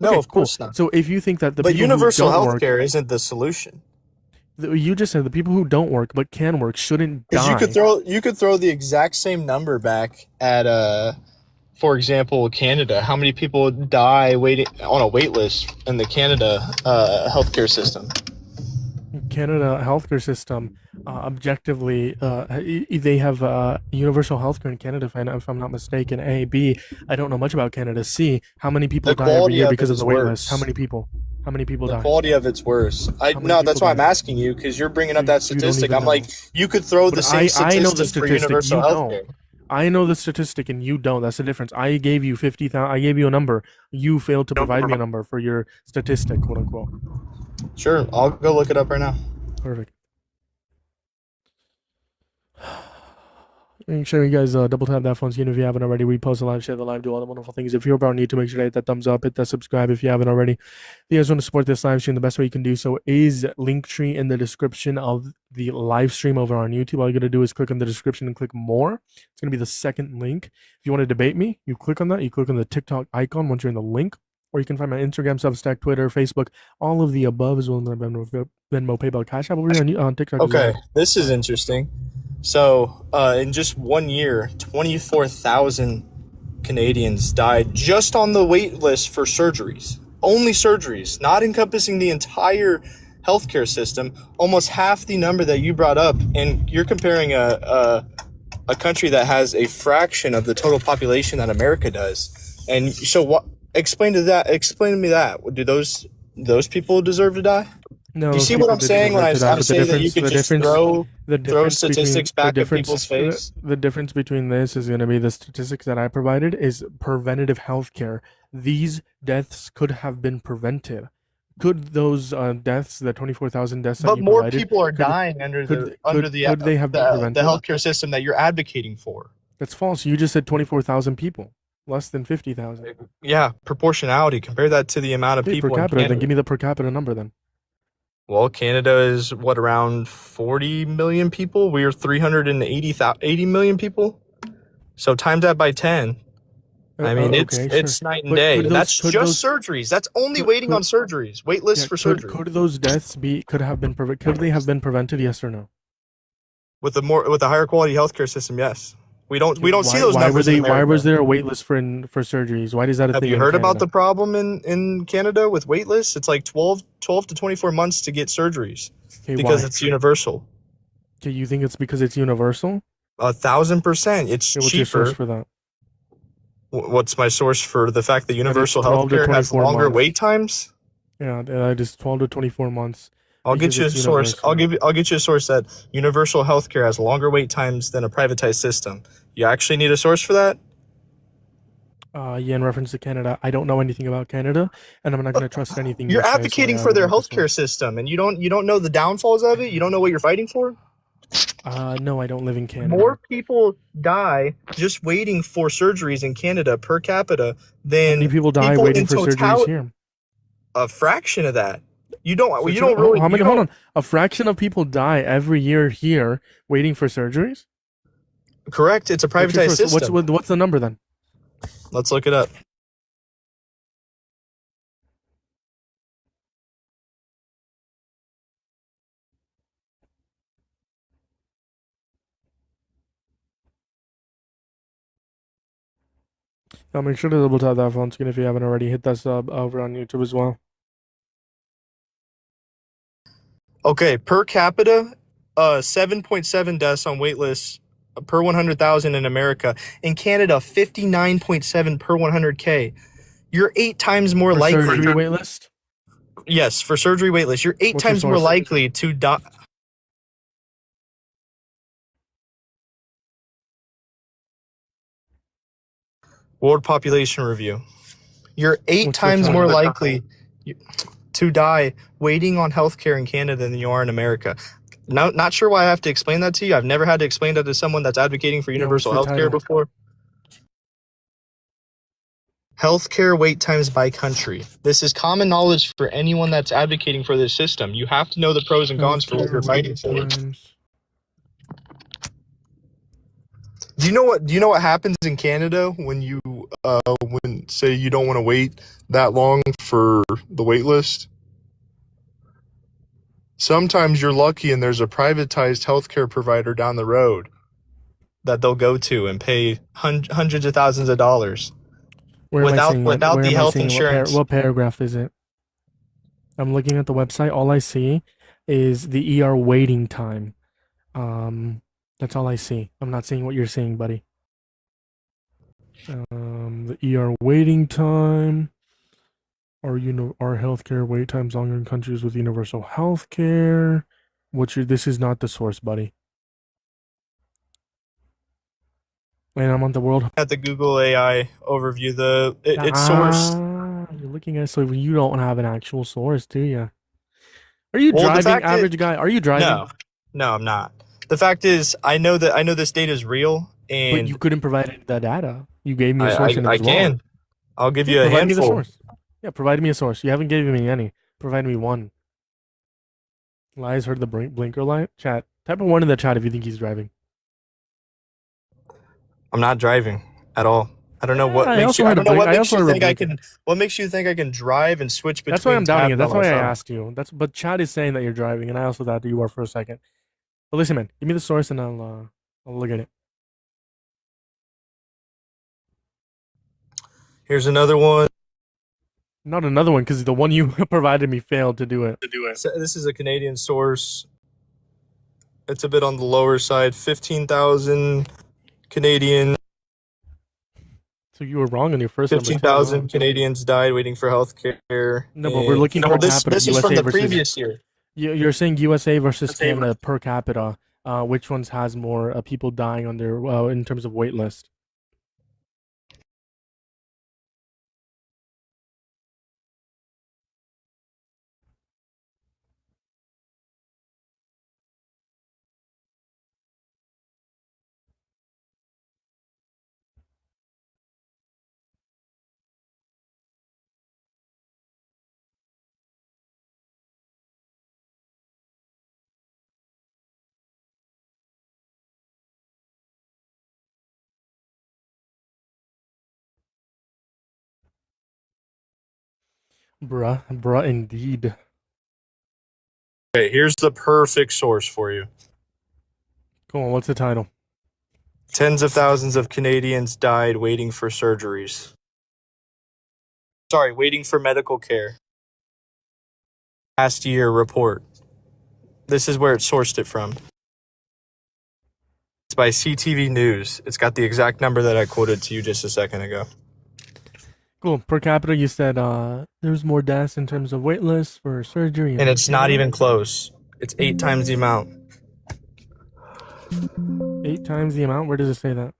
No, Okay, of course not. So if you think that the But people universal who don't health work, care isn't the solution. you just said the people who don't work but can work shouldn't Because die. you could throw the exact same number back at for example, Canada. How many people die waiting on a wait list in the Canada healthcare system? Canada healthcare system, objectively, they have universal healthcare in Canada, if I'm not mistaken. A, B, I don't know much about Canada. C, how many people The die every quality year of because it of the is wait worse. list? How many people? How many people The die? quality of it's worse. many No, that's people why I'm die? asking you, because you're bringing up that You don't statistic. even I'm like, know. you could throw the But same I know the statistic for statistic. universal You health don't. care. I know the statistic and you don't. That's the difference. I gave you 50,000. I gave you a number. You failed to provide me a number for your statistic, quote unquote. Sure, I'll go look it up right now. Perfect. Make sure you guys double tap that phone screen if you haven't already. Repost the live, share the live, do all the wonderful things. If you're about need to make sure to hit that thumbs up, hit that subscribe if you haven't already. If you guys want to support this live stream, the best way you can do so is Linktree in the description of the live stream over on YouTube. All you gotta do is click on the description and click more. It's gonna be the second link. If you want to debate me, you click on that. You click on the TikTok icon once you're in the link, or you can find my Instagram, Substack, Twitter, Facebook, all of the above, as well as my Venmo, PayPal, Cash App over here on TikTok. as Okay, well. this is interesting. So, in just 1 year, 24,000 Canadians died just on the wait list for surgeries. Only surgeries, not encompassing the entire healthcare system. Almost half the number that you brought up, and you're comparing a country that has a fraction of the total population that America does. And so, what? Explain to me that. Do those people deserve to die? No, Do you those see what people I'm didn't saying when deserve to die, I'm but the saying that you difference- could the just difference- throw the difference statistics between- back the at people's face? The difference between this is going to be the statistics that I provided is preventative health care. These deaths could have been prevented. Could those deaths, the 24,000 deaths that But you more provided, people are could- dying under could the they have been prevented? healthcare system that you're advocating for. That's false. You just said 24,000 people, less than 50,000. Yeah, proportionality. Compare that to the amount of Okay, people per in capita. Then Canada. give me the per capita number then. Well, Canada is what, around 40 million people? We are 380 million people. So times that by 10. I mean, Okay, sure. it's night and But day. could That's could just those surgeries. That's only could, waiting on could surgeries. Wait lists yeah for surgery. could those deaths could they have been prevented? Yes or no? With a higher quality healthcare system, yes. We don't see those Why were numbers in they? Why was America. there a wait list for surgeries? Why is that a Have thing you in heard about Canada? the problem in Canada with wait lists? It's like 12 to 24 months to get surgeries Okay, because why? it's universal. Okay, you think it's because it's universal? 1,000%. It's Okay, what's your source cheaper. for that? What's my source for the fact that That it's universal 12 to healthcare has 24 longer months. wait times? Yeah, that is 12 to 24 months I'll get because you a it's source. universal. I'll get you a source that universal healthcare has longer wait times than a privatized system. You actually need a source for that? Yeah, in reference to Canada, I don't know anything about Canada, and I'm not going to trust anything You're you say, so advocating I for their don't have a healthcare source. system and you don't know the downfalls of it? You don't know what you're fighting for? No, I don't live in More Canada. people die just waiting for surgeries in Canada per capita How many than people die people waiting in for surgeries totality. here? A fraction of that. You don't How really many? you Hold don't on. A fraction of people die every year here waiting for surgeries? correct. It's a What's your privatized source? system. What's the number then? Let's look it up. Make sure to double tap that phone screen if you haven't already. Hit that sub over on YouTube as well. Okay, per capita, 7.7 deaths on wait lists per 100,000 in America. In Canada, 59.7 per 100K. You're 8 times more For likely. surgery wait list? Yes, for surgery wait list, you're 8 What's your times more source? likely to die. World Population Review. You're 8 What's the times time? more likely to die waiting on healthcare in Canada than you are in America. Not sure why I have to explain that to you. I've never had to explain that to someone that's advocating for Yeah, what's universal the healthcare title? before. Healthcare wait times by country. This is common knowledge for anyone that's advocating for this system. You have to know the pros and cons for what you're Healthcare fighting wait for. times. Do you know what happens in Canada when when say you don't want to wait that long for the wait list? Sometimes you're lucky and there's a privatized healthcare provider down the road that they'll go to and pay hundreds of thousands of dollars Where am I seeing it? without Where the am I health seeing it? insurance. What paragraph is it? I'm looking at the website. All I see is the ER waiting time. That's all I see. I'm not seeing what you're seeing, buddy. The ER waiting time. Are healthcare wait times longer in countries with universal healthcare? This is not the source, buddy. And I'm on the world. At the Google AI overview, it's sourced. You're looking at it, so you don't have an actual source, do you? Are you Well, the driving, fact is, average guy? Are you driving? no, I'm not. The fact is, I know this data is real, But and you couldn't provide the data. You gave me a source in it I as well. can. I'll give you a Provide me the handful. source. Yeah, provide me a source. You haven't given me any. Provide me one. Lies heard the blinker light. Chat. Type of one in the chat if you think he's driving. I'm not driving at all. I don't know what I makes also you. I heard don't know a blink. what I makes also you heard a think I blinker. can. What makes you think I can drive and switch between That's why I'm doubting it. tabs That's on my why I phone? asked you. But chat is saying that you're driving, and I also thought that you were for a second. But listen, man, give me the source and I'll look at it. Here's another one. Not another one, because the one you provided me failed to do it. So this is a Canadian source. It's a bit on the lower side. 15,000 Canadian. So you were wrong on your first number. 15,000 Canadians died waiting for healthcare. No, but we're looking per capita. This is USA from the versus previous year. You're saying USA versus Canada per capita. Which ones has more people dying on their in terms of wait list? Bruh, indeed. Okay, here's the perfect source for you. Cool. On, what's the title? Tens of thousands of Canadians died waiting for surgeries. Sorry, waiting for medical care. Last year report. This is where it sourced it from. It's by CTV News. It's got the exact number that I quoted to you just a second ago. Cool. Per capita, you said there's more deaths in terms of wait lists for surgery. And it's not even close. It's 8 times the amount. 8 times the amount? Where does it say that?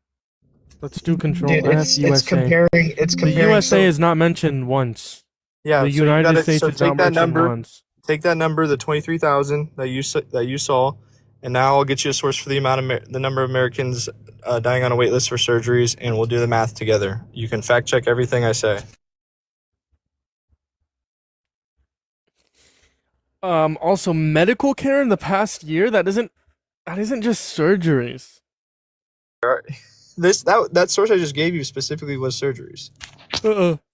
Let's do Control Dude, F, it's USA. comparing. The USA is not mentioned once. Yeah, The so you United gotta- States so is not take that mentioned number. once. Take that number, the 23,000 that you saw, and now I'll get you a source for the amount of the number of Americans dying on a wait list for surgeries, and we'll do the math together. You can fact check everything I say. Also, medical care in the past year, that isn't just surgeries. That source I just gave you specifically was surgeries.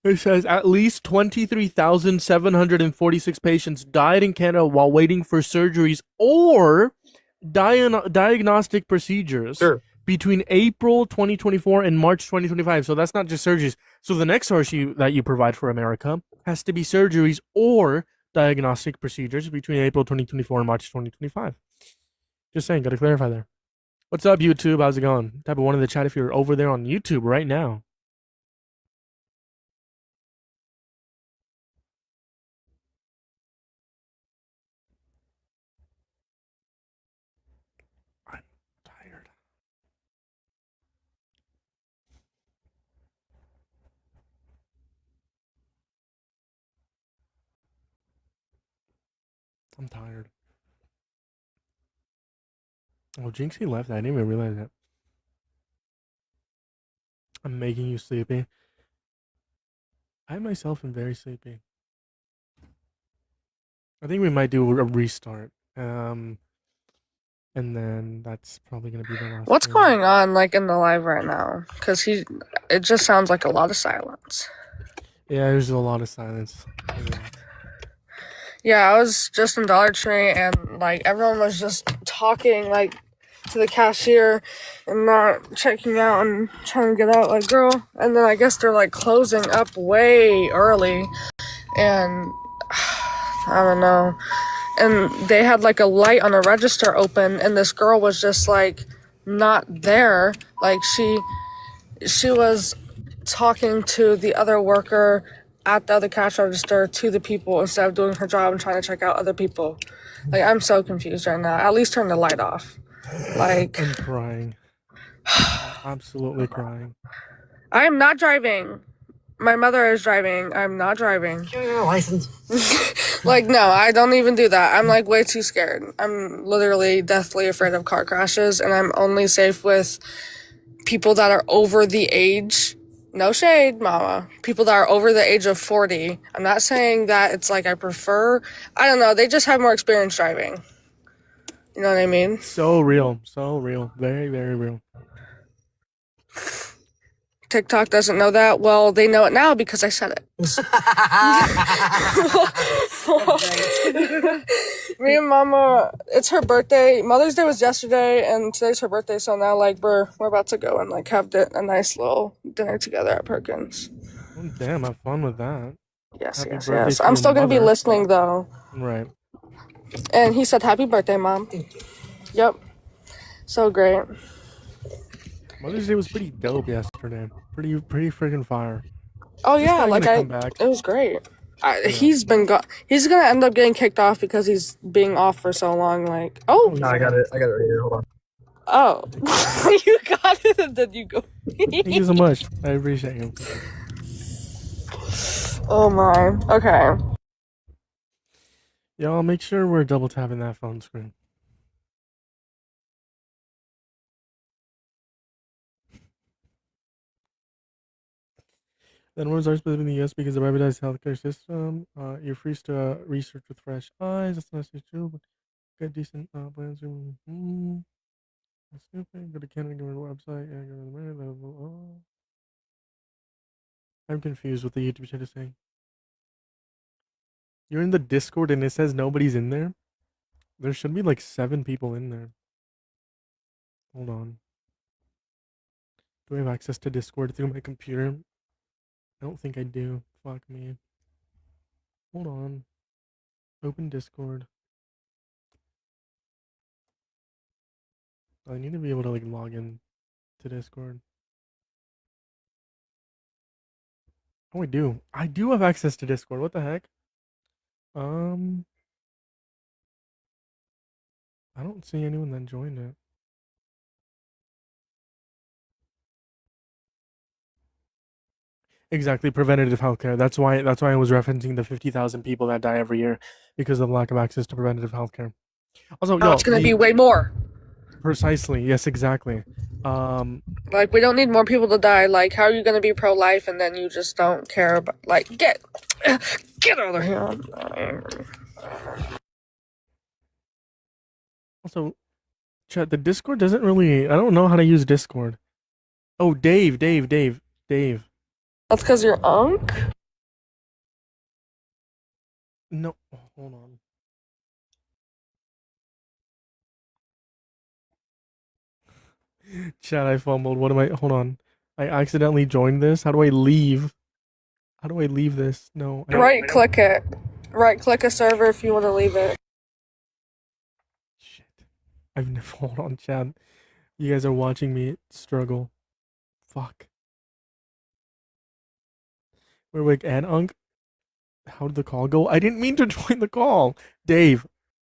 It says at least 23,746 patients died in Canada while waiting for surgeries or diagnostic procedures between April 2024 and March 2025. So that's not just surgeries. So the next source that you provide for America has to be surgeries or diagnostic procedures between April 2024 and March 2025. Just saying, gotta clarify there. What's up, YouTube? How's it going? Type of one in the chat if you're over there on YouTube right now. I'm tired. I'm tired. Oh, Jinxie left. I didn't even realize that. I'm making you sleepy. I myself am very sleepy. I think we might do a restart. And then that's probably gonna be the last. What's one. going on, like, in the live right now? Because it just sounds like a lot of silence. Yeah, there's a lot of silence. Yeah, I was just in Dollar Tree and, like, everyone was just talking, like, to the cashier and not checking out and trying to get out, like, girl. And then I guess they're, like, closing up way early. And I don't know. And they had, like, a light on the register open and this girl was just, like, not there. Like, she was talking to the other worker at the other cash register to the people instead of doing her job and trying to check out other people. Like, I'm so confused right now. At least turn the light off. Like, I'm crying. Absolutely crying. I am not driving. My mother is driving. I'm not driving. You have a license. Like, no, I don't even do that. I'm, like, way too scared. I'm literally deathly afraid of car crashes, and I'm only safe with people that are over the age. No shade, mama. People that are over the age of 40. I'm not saying that it's like I prefer. I don't know. They just have more experience driving. You know what I mean? So real. So real. Very, very real. TikTok doesn't know that. Well, they know it now because I said it. Me and mama, it's her birthday. Mother's Day was yesterday, and today's her birthday. So now, like, we're about to go and, like, have a nice little dinner together at Perkins. Oh, damn, have fun with that. Yes, Happy yes, birthday yes. to I'm your still gonna be mother. listening though. Right. And he said, "Happy birthday, Mom." Yep. So great. Mother's Day was pretty dope yesterday. Pretty freaking fire. Oh He's yeah, probably like gonna come back. it was great. He's been he's gonna end up getting kicked off because he's being off for so long. Like, oh, No, I got it right here. Hold on. oh, you got it, and then you go. Thank you so much. I appreciate you. Oh my. Okay. Y'all make sure we're double tapping that phone screen. Then words are specific in the US because of the privatized healthcare system. You're free to research with fresh eyes. That's not necessarily true, but get decent plans. That's stupid. Go to Canada government website. Yeah, go to the level. Oh. I'm confused what the YouTube chat is saying. You're in the Discord and it says nobody's in there? There should be like 7 people in there. Hold on. Do I have access to Discord through my computer? I don't think I do. Fuck me. Hold on. Open Discord. I need to be able to like log in to Discord. Oh, I do. I do have access to Discord. What the heck? I don't see anyone that joined it. Exactly, preventative healthcare. That's why I was referencing the 50,000 people that die every year because of lack of access to preventative healthcare. Also, Now yo, it's gonna be way more. precisely. Yes, exactly. Like, we don't need more people to die. Like, how are you gonna be pro-life and then you just don't care about, like, get out of here. Also, chat, the Discord doesn't really, I don't know how to use Discord. Oh, Dave. That's because you're Unk? No, hold on. Chat, I fumbled. What am I, hold on. I accidentally joined this. How do I leave? How do I leave this? No. Right click it. Right click a server if you want to leave it. Shit. I've never, hold on, chat. You guys are watching me struggle. Fuck. We're like, and Unk, how did the call go? I didn't mean to join the call. Dave,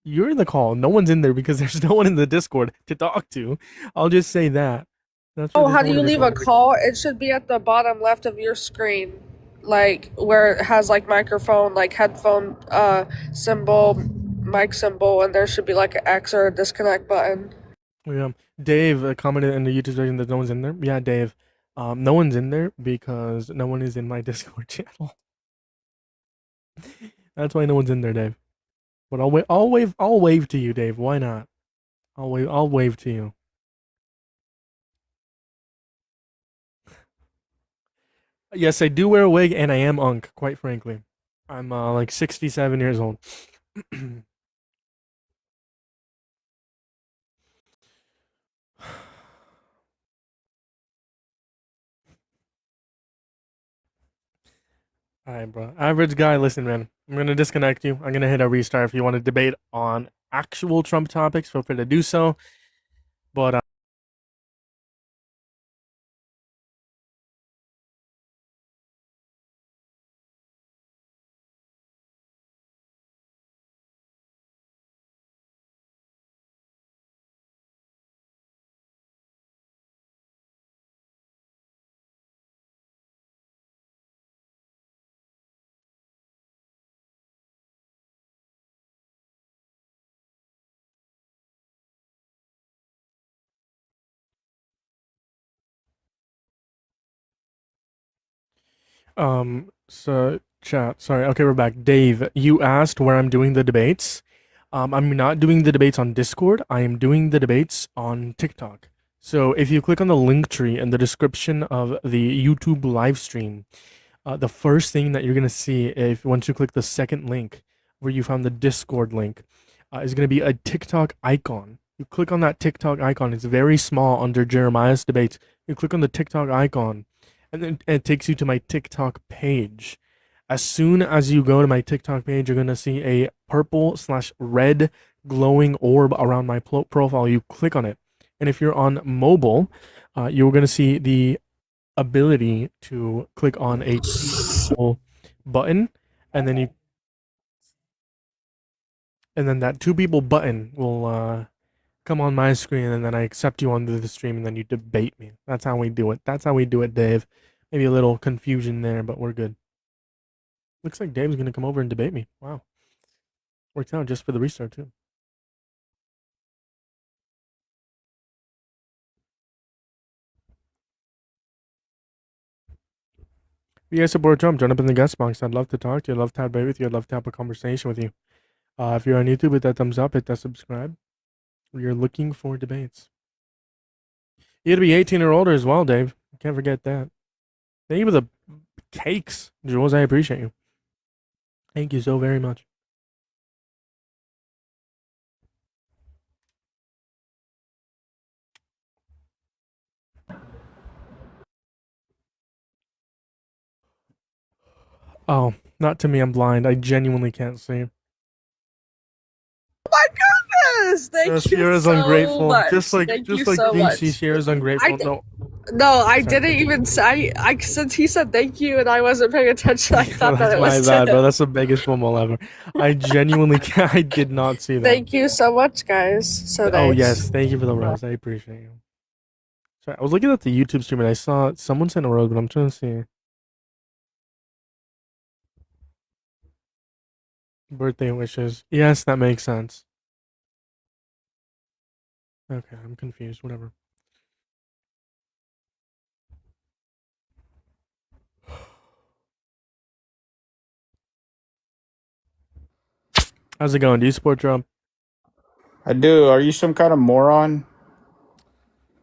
you're in the call. No one's in there because there's no one in the Discord to talk to. I'll just say that. That's why Oh, there's how no do you one in leave a Discord. call? It should be at the bottom left of your screen. Like, where it has, like, microphone, like, headphone symbol, mic symbol, and there should be, like, an X or a disconnect button. Yeah. Dave commented in the YouTube section that no one's in there. Yeah, Dave. No one's in there because no one is in my Discord channel. That's why no one's in there, Dave. But I'll wave to you, Dave. Why not? I'll wave to you. Yes, I do wear a wig and I am Unk, quite frankly. I'm like 67 years old. Alright, bro. Average guy, listen, man. I'm gonna disconnect you. I'm gonna hit a restart. If you want to debate on actual Trump topics, feel free to do so. But so chat. Sorry. Okay, we're back. Dave, you asked where I'm doing the debates. I'm not doing the debates on Discord. I am doing the debates on TikTok. So if you click on the link tree in the description of the YouTube live stream, the first thing that you're gonna see if once you click the second link where you found the Discord link is gonna be a TikTok icon. You click on that TikTok icon. It's very small under Jeremiah's debates. You click on the TikTok icon, and then it takes you to my TikTok page. As soon as you go to my TikTok page, you're gonna see a purple/red glowing orb around my profile. You click on it, and if you're on mobile, you're gonna see the ability to click on a button, and then that two people button will come on my screen, and then I accept you onto the stream, and then you debate me. That's how we do it. That's how we do it, Dave. Maybe a little confusion there, but we're good. Looks like Dave's gonna come over and debate me. Wow. Worked out just for the restart, too. If you guys support Trump, join up in the guest box. I'd love to talk to you. I'd love to have a debate with you. I'd love to have a conversation with you. If you're on YouTube, hit that thumbs up, hit that subscribe. You're looking for debates. You gotta be 18 or older as well, Dave. Can't forget that. Thank you for the cakes, Jules. I appreciate you. Thank you so very much. Oh, not to me. I'm blind. I genuinely can't see. Oh my goodness! Thank you Sierra's so ungrateful. much. Just like Thank you DC, so much. Sierra's ungrateful. No, I Sorry. didn't even say. Since he said thank you and I wasn't paying attention, I thought that That's it my was bad, bro. Tim. That's the biggest fumble ever. I genuinely can't. I did not see that. Thank you so much, guys. So nice. Oh yes, thank you for the rose. I appreciate you. Sorry, I was looking at the YouTube stream and I saw someone sent a rose, but I'm trying to see. Birthday wishes. Yes, that makes sense. Okay, I'm confused. Whatever. How's it going? Do you support Trump? I do. Are you some kind of moron?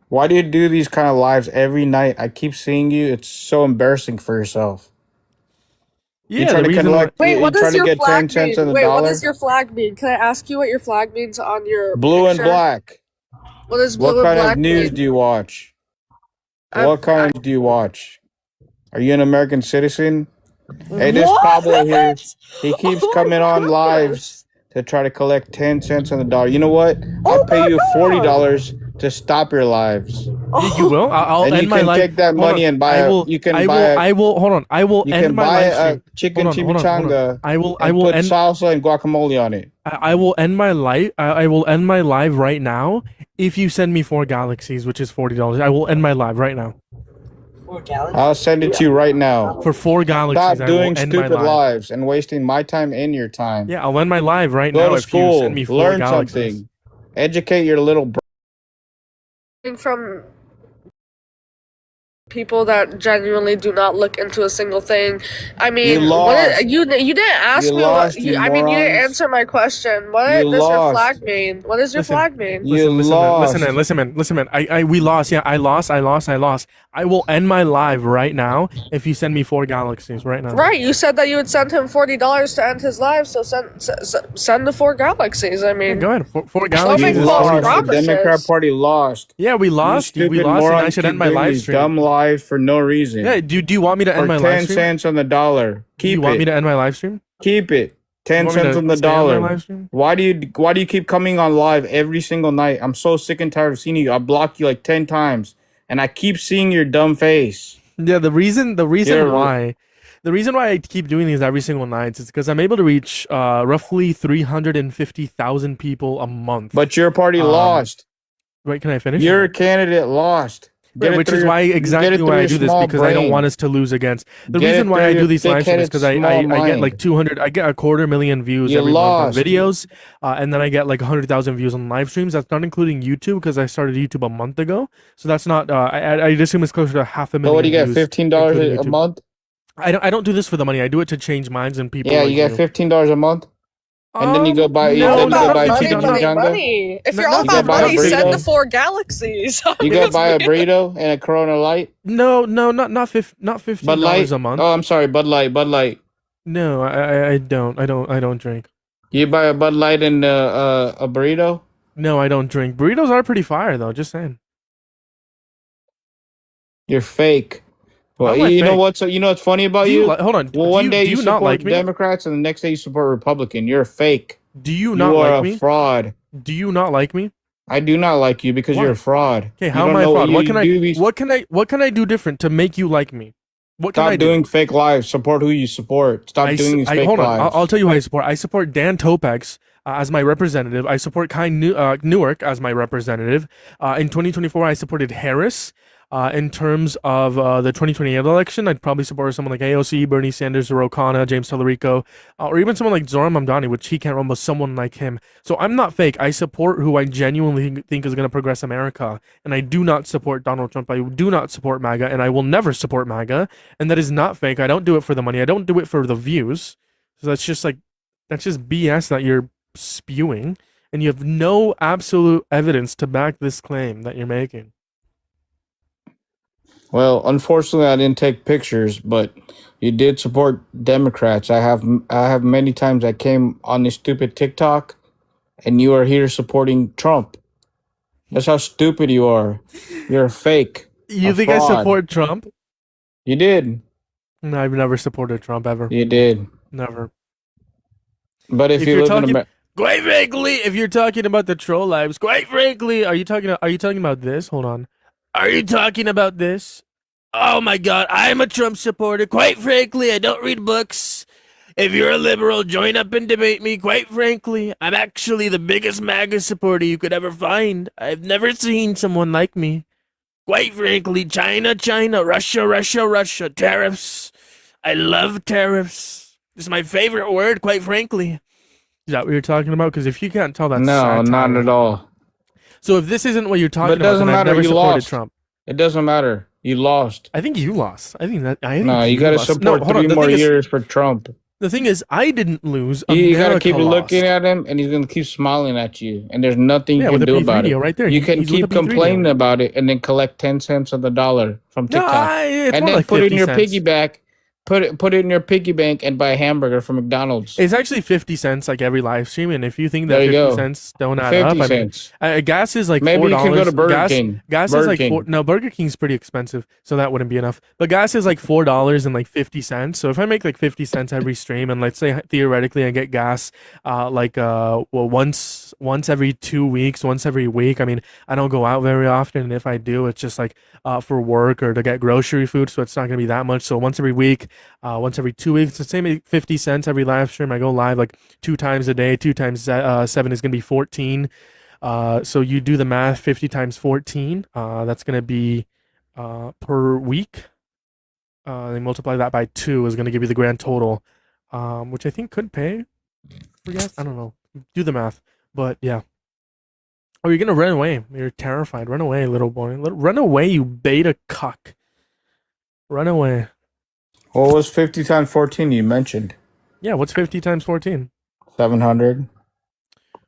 Why do you do these kind of lives every night? I keep seeing you. It's so embarrassing for yourself. You Yeah, try the to reason why. collect. Wait, what You try does to your get 10 flag cents mean? on the Wait, what dollar. does your flag mean? Can I ask you what your flag means on your Blue and picture? black. What does What blue and kind black of news mean? do you watch? What kind do you watch? Are you an American citizen? Hey, this Pablo here, he keeps Oh my coming on goodness. lives to try to collect 10 cents on the dollar. You know what? I'll pay you $40 to stop your lives. Yeah, you will. I'll And end you my can live. take that Hold money on. and buy I a. will. You can I buy will. a. I will. Hold on. I will You end can my buy live a stream. chicken Hold on. chimichanga I will. I and will put end. salsa and guacamole on it. I will end my live. I will end my live right now if you send me 4 galaxies, which is $40. I will end my live right now. I'll send it to you right now. For 4 galaxies, Stop I will doing end my stupid live. lives and wasting my time and your time. Yeah, I'll end my live right Go now to if you school. send me 4 Learn galaxies. something. Educate your little. From people that genuinely do not look into a single thing. I mean, lost. you didn't ask You me lost, what you I mean, you didn't morons. answer my question. What You does your lost. flag mean? What does your Listen, flag mean? You Listen, lost. man. We lost. Yeah, I lost. I will end my live right now if you send me 4 galaxies right now. Right, you said that you would send him $40 to end his life, so send the 4 galaxies. I Yeah, mean, go ahead. 4 don't galaxies make is false Lost. The promises. Democrat Party lost. Yeah, we You lost. We stupid lost, and I morons should keep end my doing live these stream. dumb lives for no reason. Yeah, do you want me to end For my 10 live stream? cents on the dollar. Do Keep you want it. me to end my live stream? Keep it. 10 want me cents to on the stay on my dollar. live stream? Why do you keep coming on live every single night? I'm so sick and tired of seeing you. I blocked you like 10 times and I keep seeing your dumb face. Yeah, the reason You're- why I keep doing these every single night is because I'm able to reach roughly 350,000 people a month. But your party lost. Wait, can I finish? Your candidate lost. Get it Which through is your- why get exactly it through why I your do this, small because I don't brain. want us to lose against. The Get it reason why through I do your these live streams is thick-headed because I small get like mind. 200, I get a 250,000 views You every month lost. on videos, and then I get like 100,000 views on live streams. That's not including YouTube because I started YouTube a month ago. So that's not. I assume it's closer to 500,000. So what do you get? views, $15 including a YouTube. month? I don't do this for the money. I do it to change minds and people. Yeah, like you get $15 a month? And then you go buy no, then you not go buy $15. chicken chimichanga? money. If No, you're all not about buy a money, send the burrito? 4 galaxies. You go buy a burrito and a Corona Light? No, not $15 Bud Light? a month. Oh, I'm sorry, Bud Light. No, I don't drink. You buy a Bud Light and a burrito? No, I don't drink. Burritos are pretty fire though. Just saying. You're fake. Well, How am I you know fake? what's funny about Do you? hold on. Well, do one you, day do you you not support like me? Democrats and the next day you support Republican. You're fake. Do you You not are like a me? fraud. Do you not like me? I do not like you because Why? you're a fraud. Okay, You how don't am I a know fraud? you What can do these- what can I do different to make you like me? What can I Stop do? doing fake lives. Support who you support. Stop doing these fake hold on. lives. I'll tell you who I support. I support Dan Topex as my representative. I support Kai Newark as my representative. In 2024, I supported Harris. In terms of the 2028 election, I'd probably support someone like AOC, Bernie Sanders, or O'Connor, James Tallarico, or even someone like Zoran Mamdani, which he can't run, but someone like him. So I'm not fake. I support who I genuinely think is going to progress America. And I do not support Donald Trump. I do not support MAGA, and I will never support MAGA. And that is not fake. I don't do it for the money. I don't do it for the views. So that's just BS that you're spewing, and you have no absolute evidence to back this claim that you're making. Well, unfortunately, I didn't take pictures, but you did support Democrats. I have many times I came on this stupid TikTok, and you are here supporting Trump. That's how stupid you are. You're a fake. You A think I fraud. support Trump? You did. No, I've never supported Trump ever. You did. Never. But if, If you you're live in talking, America, quite frankly, if you're talking about the troll lives, quite frankly, are you talking about this? Hold on. Are you talking about this? Oh my God, I'm a Trump supporter. Quite frankly, I don't read books. If you're a liberal, join up and debate me. Quite frankly, I'm actually the biggest MAGA supporter you could ever find. I've never seen someone like me. Quite frankly, China, China, Russia, Russia, Russia, tariffs. I love tariffs. This is my favorite word, quite frankly. Is that what you're talking about? Because if you can't tell, that's no, satire. not at all. So if this isn't what you're But talking it doesn't about, then I've matter. never You supported lost. Trump. It doesn't matter. You lost. I think you lost. I think No, you got to lost. support hold on. 3 more years for Trump. The thing is, I didn't lose. You got to keep America looking lost. at him, and he's gonna keep smiling at you, and there's nothing Yeah, you with can a do P3 about it. deal right there. You can He's with keep a P3 complaining deal. about it, and then collect 10 cents on the dollar from No, TikTok, it's and more then like put it in 50 your cents. piggy bank. Put it in your piggy bank and buy a hamburger from McDonald's. It's actually 50 cents like every live stream, and if you think that There you 50 go. cents don't add 50 up, I mean, cents. gas is like Maybe $4. you can go to Burger gas, King. Gas Burger is like King. no, Burger King's pretty expensive, so that wouldn't be enough. But gas is like $4 and like 50 cents. So if I make like 50 cents every stream, and let's say theoretically I get gas, once every 2 weeks, once every week. I mean, I don't go out very often, and if I do, it's just like for work or to get grocery food, so it's not gonna be that much. So once every week, once every 2 weeks, let's say maybe 50 cents every live stream. I go live like 2 times a day. 2 times 7 is gonna be 14. So you do the math. 50 times 14. That's gonna be per week. They multiply that by 2 is gonna give you the grand total, which I think could pay for gas. I don't know. Do the math, but yeah. Oh, you're gonna run away. You're terrified. Run away, little boy. Run away, you beta cuck. Run away. What was 50 times 14 you mentioned? Yeah, what's 50 times 14? 700.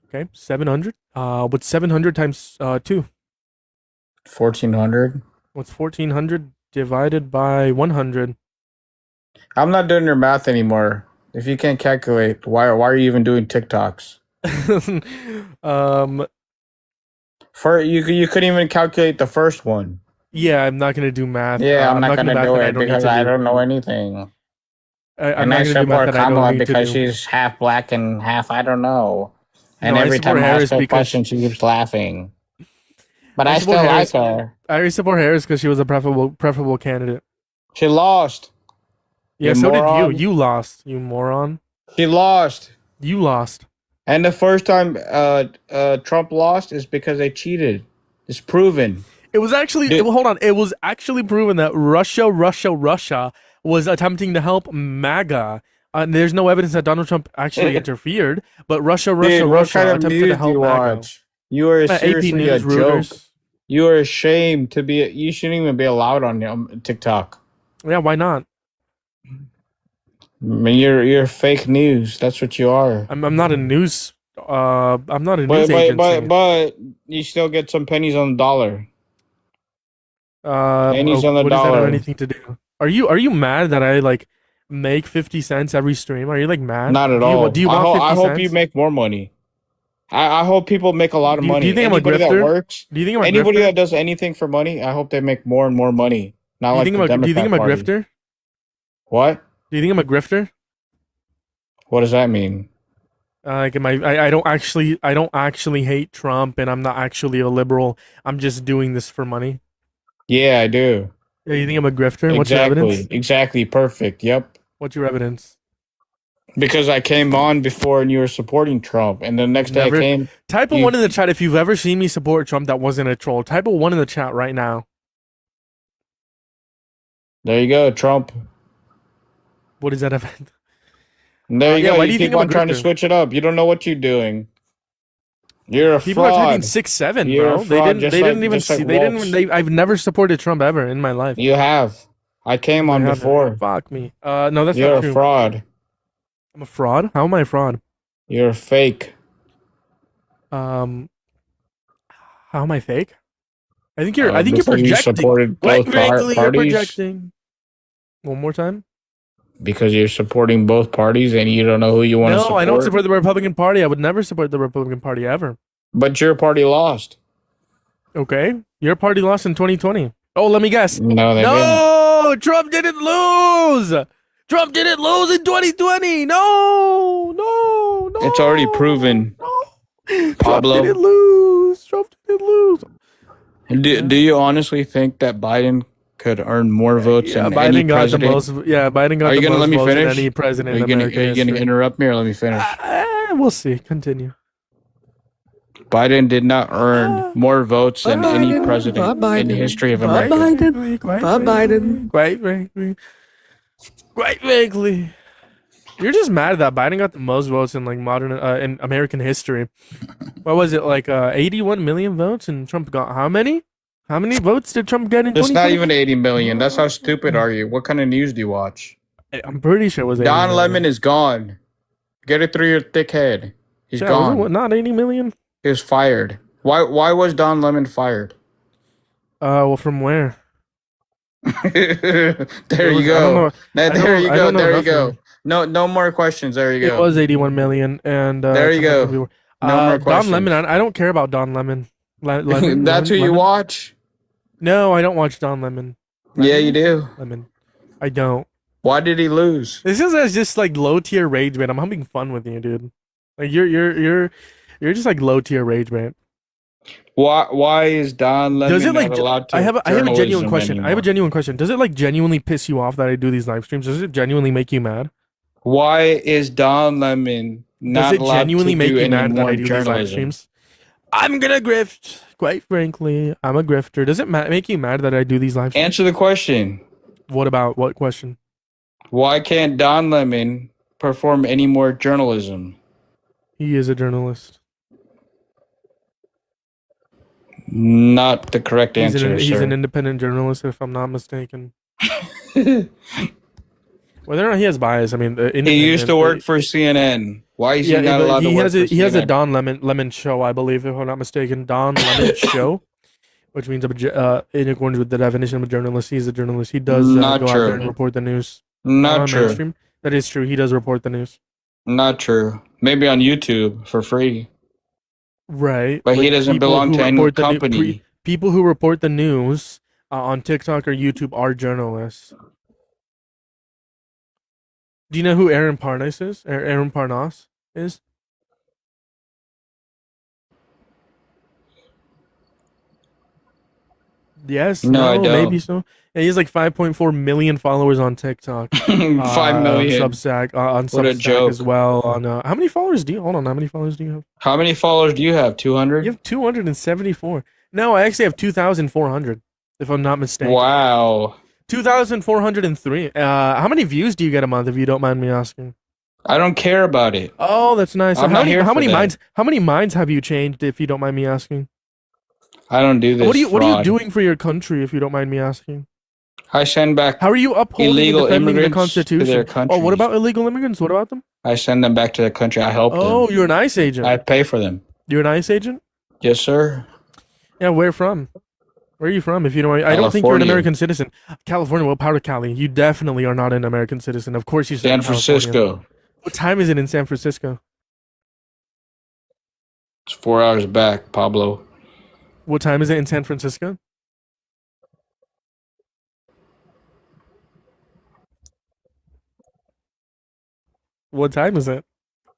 Okay, 700. What's 700 times 2? 1400. What's 1400 divided by 100? I'm not doing your math anymore. If you can't calculate, why are you even doing TikToks? You couldn't even calculate the first one. Yeah, I'm not gonna do math. Yeah, I'm not gonna gonna do do math that it because need to I do. don't know anything. I'm And not I gonna do math support that I don't Kamala need to because do. she's half black and half I don't know. And No, I every support time I Harris ask her a because question, she keeps laughing. But I I support still like Harris. her. I support Harris because she was a preferable candidate. She lost. Yeah, You so moron. did you. You lost, you moron. She lost. You lost. And the first time Trump lost is because they cheated. It's proven. It was actually hold on. It was actually proven that Russia was attempting to help MAGA. There's no evidence that Donald Trump actually interfered, but Russia Dude, what kind of attempted news to do help you MAGA. watch? You are AP seriously a News, joke. Reuters. You are ashamed to be. You shouldn't even be allowed on TikTok. Yeah, why not? I mean, you're fake news. That's what you are. I'm not a news. I'm not a But news agency. but you still get some pennies on the dollar. Pennies on the what does that have dollar. anything to do? Are you mad that I like make 50 cents every stream? Are you like mad? Not at Do you- all. Do you want 50 I hope cents? you make more money. I hope people make a lot of money. Do you think Anybody I'm a that grifter? works, Do you think I'm a anybody grifter? that does anything for money, I hope they make more and more money. Not like the do you think Democrat I'm a Party. grifter? What? Do you think I'm a grifter? What does that mean? Like, I don't actually hate Trump, and I'm not actually a liberal. I'm just doing this for money. Yeah, I do. Yeah, you think I'm a grifter? What's your Exactly. evidence? Exactly. Perfect. Yep. What's your evidence? Because I came on before and you were supporting Trump, and the next day I Never- came. Type a 1 in the chat if you've ever seen me support Trump that wasn't a troll. Type a 1 in the chat right now. There you go, Trump. What is that event? And there you yeah, go. why You do you keep think I'm a on trying to grifter? switch it up. You don't know what you're doing. You're a People are typing fraud. 6-7, You're bro. a fraud, They didn't even see. They didn't. I've never supported Trump ever in my life. You have. I came on I haven't. before. Fuck me. No, that's You're not a true. fraud. I'm a fraud. How am I a fraud? You're fake. How am I fake? I think you're Because you projecting. supported Quite both frankly, you're parties. projecting. One more time. Because you're supporting both parties and you don't know who you want to No, support. I don't support the Republican Party. I would never support the Republican Party ever. But your party lost. Okay, your party lost in 2020. Oh, let me guess. No, they didn't. No, Trump didn't lose. Trump didn't lose in 2020. No. It's already proven. Trump Pablo, didn't lose. Trump didn't lose. do you honestly think that Biden could earn more votes Yeah, than any Biden got the president? most. Yeah, Biden got Are you the gonna most let me votes than finish? any president in Are you American gonna history. interrupt me or let me finish? We'll see. Continue. Biden did not earn more votes than any president in the history of America. Quite frankly, you're just mad that Biden got the most votes in like modern in American history. What was it, like 81 million votes, and Trump got how many? How many votes did Trump get in? It's not 2020? even 80 million. That's how stupid are you? What kind of news do you watch? I'm pretty sure it was 80 Don million. Lemon is gone. Get it through your thick head. He's Yeah, was it, gone. what, not 80 million? He was fired. Why was Don Lemon fired? Well, from where? There was- you I don't go. know. There you I go. don't know There you nothing. go. No more questions. There you It go. was 81 million, and There you Trump go. got No more Don questions. Lemon. I don't care about Don Lemon. Lemon That's who you Lemon? watch? No, I don't watch Don Lemon. Yeah, you do. Lemon. I don't. Why did he lose? This is just like low tier rage, man. I'm having fun with you, dude. Like you're just like low tier rage, man. Why is Don Lemon Does it like? not allowed to I have a genuine journalism question. I have a anymore? genuine question. Does it like genuinely piss you off that I do these live streams? Does it genuinely make you mad? Why is Don Lemon not Does it allowed genuinely to make do you any mad that more I do these live journalism? streams? I'm gonna grift. Quite frankly, I'm a grifter. Does it make you mad that I do these live streams? Answer the question. What about what question? Why can't Don Lemon perform any more journalism? He is a journalist. Not the correct answer, He's sir. an independent journalist, if I'm not mistaken. Whether or not he has bias, I mean, He used to work for CNN. Why is he not but allowed to work for he has a CNN? Don Lemon show, I believe, if I'm not mistaken. Don Lemon show, which means in accordance with the definition of a journalist, he's a journalist. He does Not go out true. there and report the news. Not on true. mainstream. That is true. He does report the news. Not true. Maybe on YouTube for free. Right. But he like, doesn't people belong who to any report the company. people who report the news on TikTok or YouTube are journalists. Do you know who Aaron Parnas is? Aaron Parnas is? Yes. No, I don't. Maybe so. Yeah, he has like 5.4 million followers on TikTok. 5 million. On What a Substack joke. as well. On how many followers do you? Hold on. How many followers do you have? How many followers do you have? 200? You have 274. No, I actually have 2,400, if I'm not mistaken. Wow. 2,403. How many views do you get a month, if you don't mind me asking? I don't care about it. Oh, that's nice. I'm not here how for many that. minds? How many minds have you changed, if you don't mind me asking? I don't do this. What are you fraud. doing for your country, if you don't mind me asking? I send back How are you upholding illegal and defending the immigrants to Constitution? their Oh, countries. what about illegal immigrants? What about them? I send them back to their country. I help Oh, them. you're an ICE agent. I pay for them. You're an ICE agent? Yes, sir. Yeah, where from? Where are you from? If you don't, I don't think you're an California. American citizen. California, well, powder Cali. You definitely are not an American citizen. Of course you said San California. Francisco. What time is it in San Francisco? It's 4 hours back, Pablo. What time is it in San Francisco? What time is it?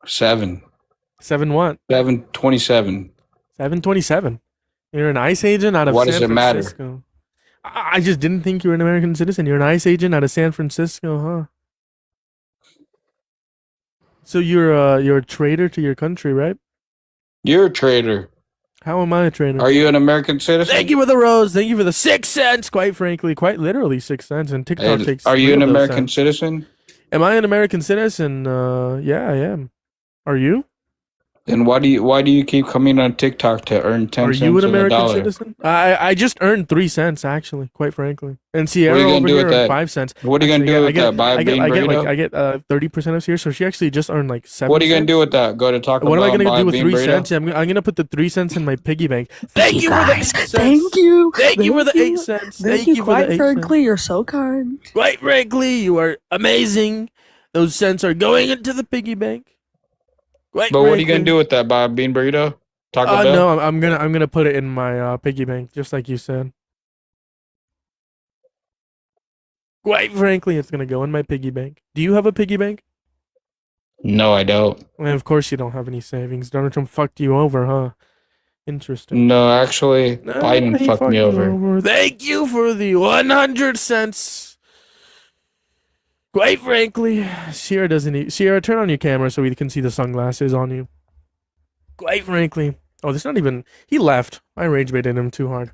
7. 7 what? 7:27. 7:27. You're an ICE agent out of What San does it matter? Francisco. I just didn't think you were an American citizen. You're an ICE agent out of San Francisco, huh? So you're a traitor to your country, right? You're a traitor. How am I a traitor? Are you an American citizen? Thank you for the rose. Thank you for the 6 cents. Quite frankly, quite literally 6 cents. And TikTok takes. Are you 3 an of those American cents. citizen? Am I an American citizen? Yeah, I am. Are you? Then why do you keep coming on TikTok to earn 10 Are cents you an on the American dollar? citizen? I just earned 3 cents actually, quite frankly. And What are Sierra you gonna over do here with earned that? 5 cents. What are you gonna Actually, do with that? Buy a bean burrito? I get 30% of Sierra, so she actually just earned like 7 What are you gonna cents. do with that? Go to Taco What am I Bell and gonna buy do a with bean 3 burrito? cents? I'm gonna put the 3 cents in my piggy bank. Thank Thank you you for the 8 guys. cents. Thank you. Thank you for the 8 you. cents. Thank Thank you. you for the Quite 8 frankly, cents. you're so kind. Quite frankly, you are amazing. Those cents are going into the piggy bank. Quite But what are you gonna frankly. do with that? Buy a bean burrito? Taco Bell? No, I'm gonna put it in my piggy bank, just like you said. Quite frankly, it's gonna go in my piggy bank. Do you have a piggy bank? No, I don't. Well, of course you don't have any savings. Donald Trump fucked you over, huh? Interesting. No, actually, Biden He fucked me you over. Thank you for the 100 cents. Quite frankly, Sierra doesn't need. Sierra, turn on your camera so we can see the sunglasses on you. Quite frankly. Oh, there's not even. He left. I rage baited him too hard.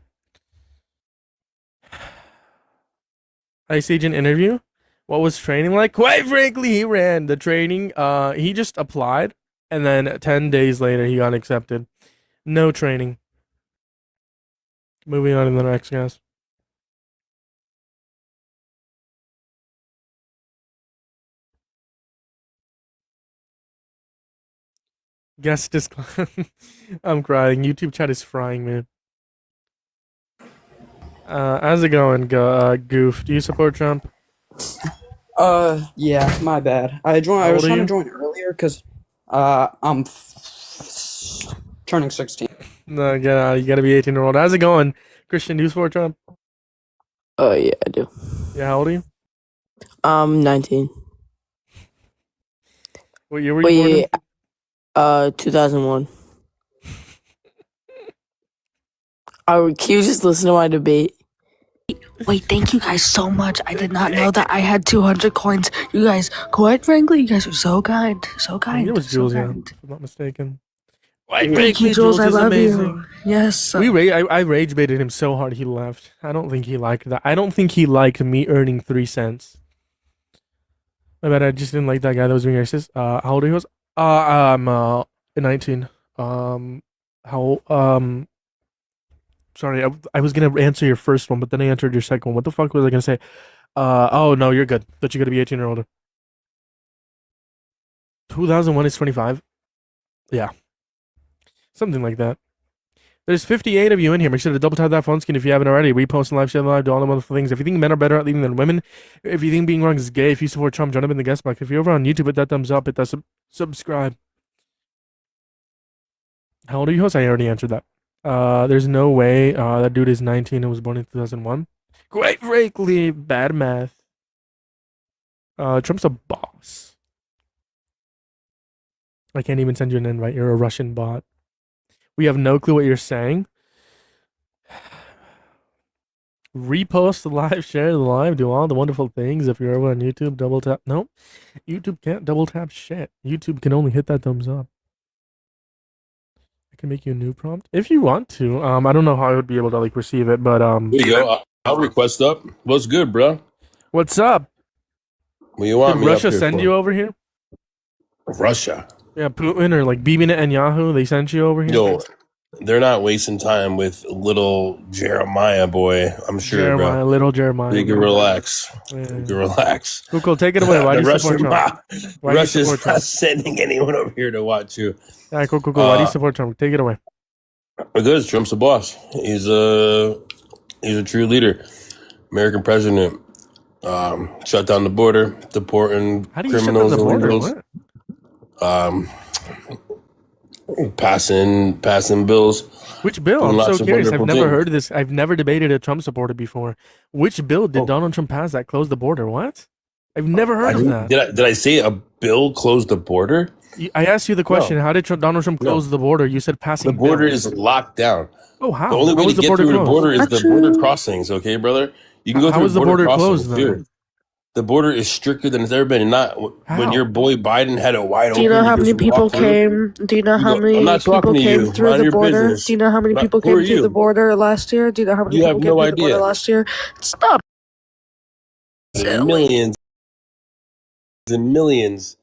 Ice Agent interview. What was training like? Quite frankly, he ran the training. He just applied, and then 10 days later, he got accepted. No training. Moving on to the next, guys. Guest disclaimer. I'm crying. YouTube chat is frying, man. How's it going, Goof? Do you support Trump? Yeah, my bad. I How was old are trying to you? join earlier because, I'm turning 16. No, you gotta be 18-year-old. How's it going, Christian? Do you support Trump? Yeah, I do. Yeah, how old are you? 19. What year were you born in? Wait, 2001. Can you just listen to my debate? Wait, thank you guys so much. I did not know that I had 200 coins. You guys, quite frankly, you guys are so kind. So I kind. think it was so Jules, yeah, kind. if I'm not mistaken. Quite Thank frankly, you, Jules. I is love amazing. you. Yes. I rage baited him so hard he left. I don't think he liked that. I don't think he liked me earning 3 cents. I bet I just didn't like that guy that was being racist. How old he was? I'm 19. Sorry, I was gonna answer your first one, but then I answered your second one. What the fuck was I gonna say? Oh no, you're good. That you gotta be 18 or older. 2001 is 25. Yeah, something like that. There's 58 of you in here. Make sure to double tap that phone screen if you haven't already. Repost and live, share live, do all the wonderful things. If you think men are better at leading than women, if you think being wrong is gay, if you support Trump, join up in the guest box. If you're over on YouTube, hit that thumbs up, hit that subscribe. How old are you, host? I already answered that. There's no way that dude is 19 and was born in 2001. Quite frankly, bad math. Trump's a boss. I can't even send you an invite. You're a Russian bot. We have no clue what you're saying. Repost the live, share the live, do all the wonderful things. If you're over on YouTube, double tap. No, YouTube can't double tap shit. YouTube can only hit that thumbs up. I can make you a new prompt if you want to. I don't know how I would be able to like receive it, but There you go. I'll request up. What's good, bro? What's up? What you want Did me Russia up here send for? you over here? Russia. Yeah, Putin or like Bibi Netanyahu, they sent you over here? Yo, they're not wasting time with little Jeremiah boy. I'm sure, Jeremiah, bro. little Jeremiah. They can relax. Yeah. You can relax. Cool, take it away. Why do you support Trump? Why do you Russia's support not Trump? sending anyone over here to watch you. All right, cool. Why do you support Trump? Take it away. Because Trump's a boss. He's a true leader. American president. Shut down the border, deporting How do you shut down criminals the and border? illegals. What? Passing bills. Which bill? doing I'm lots so of curious. I've wonderful never things. heard of this. I've never debated a Trump supporter before. Which bill did Donald Trump pass that closed the border? What? I've never heard of that. Did I say a bill closed the border? I asked you the question. No. How did Donald Trump No. close the border? You said passing. The border bills. is locked down. Oh, how? The only How way was to the get border through the closed? border is the border crossings, okay, brother? You can go How through was the border border crossings, closed, though? dude. The border is stricter than it's ever been. Not when How? your boy Biden had it wide Do you open. know You how many just walk people through. came? Do you know how I'm many not people talking to came you. through Mind the your border? business. Do you know how many people Who are came through the you? border last year? Do you know how many You people have came no through the border idea. last year? Stop. Silly. Millions and millions.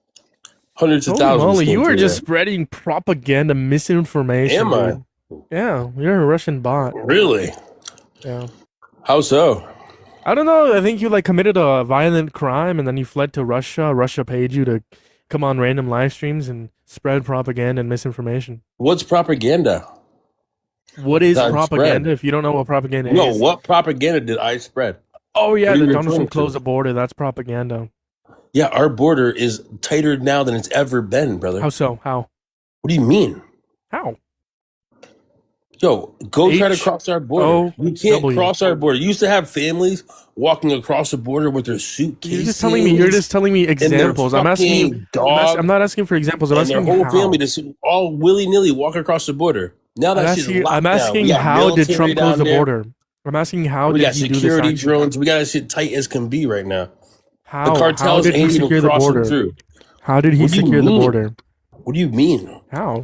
Hundreds of Holy thousands. moly, came you are through just there. spreading propaganda, misinformation. Am I? dude. Yeah, you're a Russian bot. Really? Yeah. How so? I don't know. I think you like committed a violent crime and then you fled to Russia. Russia paid you to come on random live streams and spread propaganda and misinformation. What's propaganda? What is That I propaganda? spread. If you don't know what propaganda No, is. what propaganda did I spread? Oh yeah, What are that you Donald referring Trump to? closed the border. That's propaganda. Yeah, our border is tighter now than it's ever been, brother. How so? How? What do you mean? How? Yo, go try to H cross our border. O You can't W. cross our border. You used to have families walking across the border with their You're suitcases. just telling me. You're just telling me and their examples. I'm asking you. fucking dog I'm not asking for examples. I'm and their asking whole how. family just all willy nilly walk across the border. Now I'm that shit's asking. locked I'm down. asking We got how did military Trump close down the there. border? I'm asking how We did got he do this security action? drones. We got that shit tight as can be right now. How? The cartels did he ain't even secure the crossing border? through. How did he What do you secure the mean? border? What do you mean? How?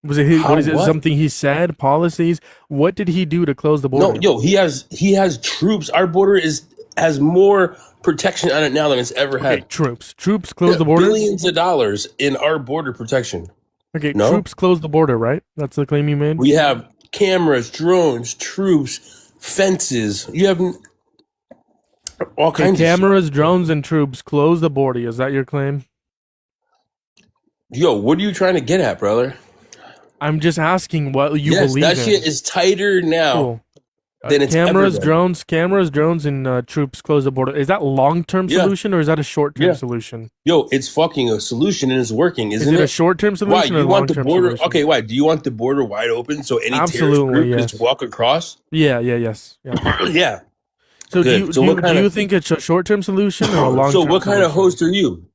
Was it his, How what is it what? something he said? Policies? What did he do to close the No, border? yo, he has troops. Our border has more protection on it now than it's ever Okay, had. troops. Troops close Yeah, the border? billions of dollars in our border protection. Okay, No? troops close the border, right? That's the claim you made? We have cameras, drones, troops, fences. You have all Okay, kinds of cameras, drones, and troops close the border. Is that your claim? shit. Yo, what are you trying to get at, brother? I'm just asking what you Yes, believe that in. shit is tighter now Cool. than it's ever Cameras, been. drones, and troops close the border. Is that long-term Yeah. solution or is that a short-term Yeah. solution? Yo, it's fucking a solution and it's working, Is isn't it a it? short-term Why? solution or You a want the long-term border? solution? Okay, why? Do you want the border wide open so any terrorist Absolutely, group can yes. just walk across? Yeah, yes. Yeah. Yeah. So Good. So what kind do you of think it's a short-term solution or a so long-term what kind of solution? host are you?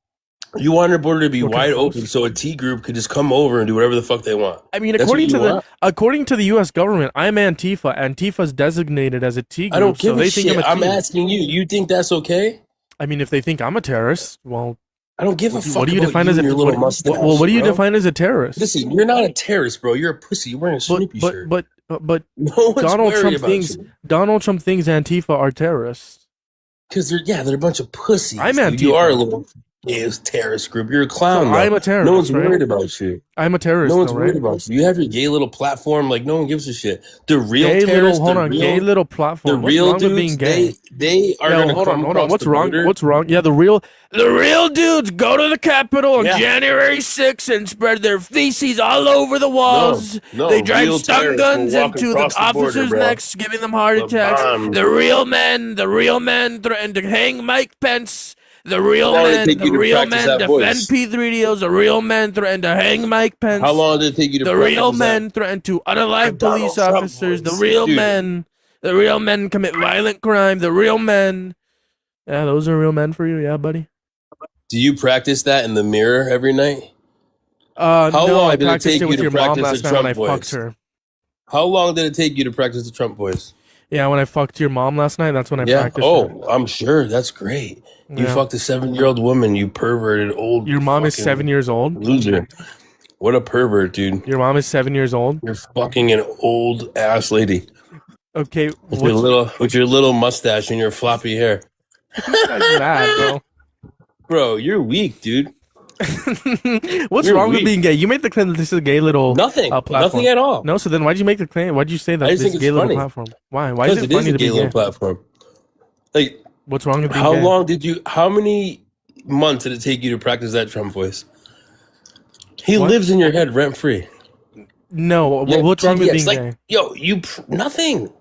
You want our border to be What kind wide of open host? so a T group could just come over and do whatever the fuck they want. I mean, That's what according you to the want? according to the U.S. government, I'm Antifa. Antifa's designated as a T I don't group, so give a they think I'm shit. a I'm T. asking you. You think that's okay? I mean, if they think I'm a terrorist, well, I don't give a what fuck do you about define you as a and your little mustache, what do you bro. define as a terrorist? Listen, you're not a terrorist, bro. You're a pussy. You're wearing a Snoopy shirt. But No one's Donald worried Trump about thinks you. Antifa are terrorists. Because they're a bunch of pussies. I'm dude. You are a Antifa. little terrorist group. You're a So clown, I'm though. a terrorist, No one's right? worried about you. I'm a terrorist, No one's though, worried right? about you. You have your gay little platform. Like, no one gives a shit. The real Gay little, terrorists, hold the on, gay real, little the platform. What's real wrong with being dudes, gay? they are Yo, going to hold come on. across What's the wrong? border. What's wrong? Yeah, the real dudes go to the Capitol on Yeah. January 6th and spread their feces all over the walls. No, They drive real stun terrorists guns will walk into the across the border, officers' bro. necks, giving them heart The attacks. bomb. The real men threatened to hang Mike Pence. The real How long did it take you to men practice that defend voice? P3DOs. The real men threatened to hang Mike Pence. How long did it take you to The practice real that? men threaten to unalive Donald police Trump officers. The voice? real Dude. men commit violent crime. The real men. Yeah, those are real men for you, yeah, buddy. Do you practice that in the mirror every night? How How no, long I did it practiced take it you with to your mom practice last the night when I Trump fucked voice? her. How long did it take you to practice the Trump voice? Yeah, when I fucked your mom last night, that's when I Yeah. practiced it. Oh, I'm sure. That's great. You Yeah. fucked a 7-year-old woman. You perverted old. Your mom is fucking 7 years old? loser. What a pervert, dude. Your mom is 7 years old? You're fucking an old ass lady Okay, with your little mustache and your floppy hair. That's mad, bro. Bro, you're weak, dude. What's You're wrong with weak. being gay? You made the claim that this is a gay little Nothing. platform. Nothing at all. No, so then why'd you make the claim? Why'd you say that I this just think is a gay it's little funny. platform? Why? Why is Because it it is funny a to gay be little gay? platform. Like, What's wrong with being how gay? long did you? How many months did it take you to practice that Trump voice? He What? lives in your head rent free. No, what's wrong with being like, gay? yo, nothing.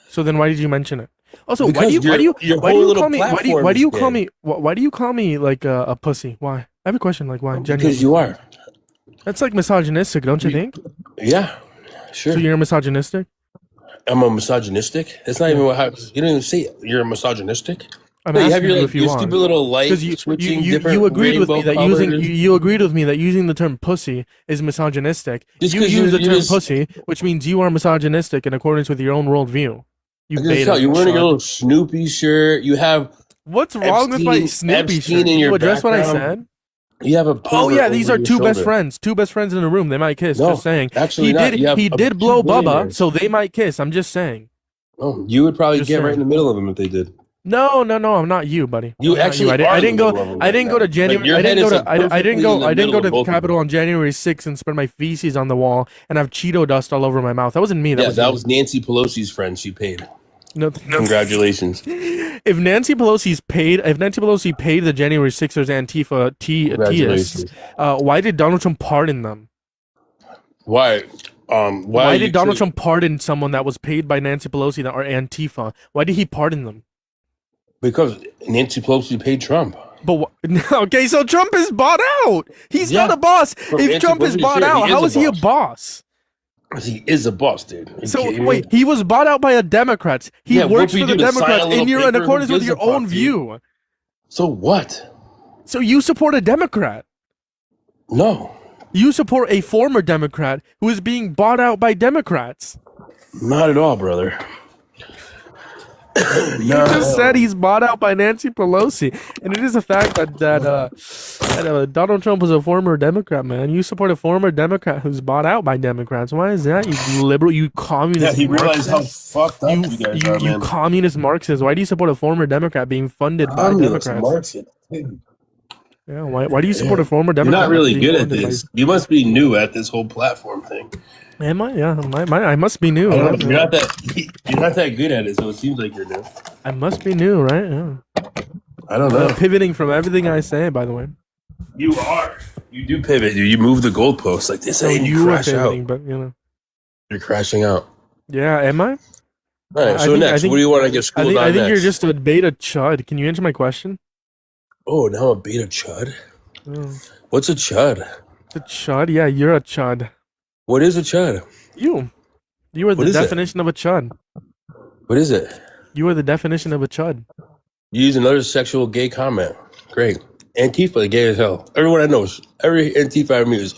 So then why did you mention it? Also, why Because do you your why whole do you little call me why do you, platform why do is you call gay. me why do you call me like a pussy? Why? I have a question. Like why? Genuinely. Because you are. That's like misogynistic, don't you think? Yeah, sure. So you're misogynistic? I'm a misogynistic. That's not even what happens. You don't even say it. You're a misogynistic. I'm No, you have asking your, you like, if you your are. stupid little light Because switching different you agreed with me that rainbow using colors. you agreed with me that using the term pussy is misogynistic. Just You 'cause use the you term just- pussy, which means you are misogynistic in accordance with your own worldview. You I can beta. tell you're wearing cunt. your little Snoopy shirt. You have What's wrong with my Epstein- Snoopy Epstein shirt? in Can you your address what I background. said? You have a Oh pervert yeah, these over are your two best shoulder. friends. Two best friends in a room. They might kiss. No, Just saying. actually he not. did. You have He a- did two blow Bubba, billionaires. so they might kiss. I'm just saying. Oh, you would probably Just get right saying. in the middle of them if they did. No, I'm not you, buddy. You I'm not actually I are didn't the go. middle of them I right didn't go now. to January. Like, your I didn't head go is, to. like, I didn't perfectly go. in the I didn't middle go of to the both of them. Capitol on January 6th and spread my feces on the wall and have Cheeto dust all over my mouth. That wasn't me. That Yeah, was that you. was Nancy Pelosi's friend. She paid. No. Congratulations. If Nancy Pelosi paid the January 6ers Antifa Congratulations. teists, why did Donald Trump pardon them? Why? Why did Donald Trump pardon someone that was paid by Nancy Pelosi that are Antifa? Why did he pardon them? Because Nancy Pelosi paid Trump. But okay, so Trump is bought out. He's Yeah. not a boss. From If Nancy Trump is Pelosi's bought share, out, he is how a is he a boss. boss? He is a boss, dude. Are you So kidding me? wait, he was bought out by a Democrats. He Yeah, works what for we the do is sign a Democrats, little and you're in paper, who accordance with gives your a fuck, own dude? view. So what? So you support a Democrat. No, You support a former Democrat who is being bought out by Democrats. not at all, brother. You just said he's bought out by Nancy Pelosi, and it is a fact that Donald Trump was a former Democrat. Man, you support a former Democrat who's bought out by Democrats. Why is that? You liberal, you Yeah, communist. he realized how Marxist. fucked up you guys are, You man. communist Marxist. Why do you support a former Democrat being funded by Communist Democrats? Marxist. Yeah, why do you support a former You're Democrat? not really being good at funded by- this. You must be new at this whole platform thing. Am I? Yeah, I must be new. I don't Right? know. You're not that. You're not that good at it, so it seems like you're new. I must be new, right? Yeah. I don't know. Pivoting from everything I say, by the way. You are. You do pivot, dude. You move the goalposts like this. So Hey, you you are crash out. pivoting, but you know. You're crashing out. Yeah, am I? All right. So next, what do you want to get schooled I on think you're next? just a beta chud. Can you answer my question? Oh, now a beta chud. Oh. What's a chud? The chud? Yeah, you're a chud. What is a chud? You are What the is it? definition of a chud. What is it? You are the definition of a chud. You use another sexual gay comment. Great. Antifa, gay as hell. Everyone I know, every Antifa I meet is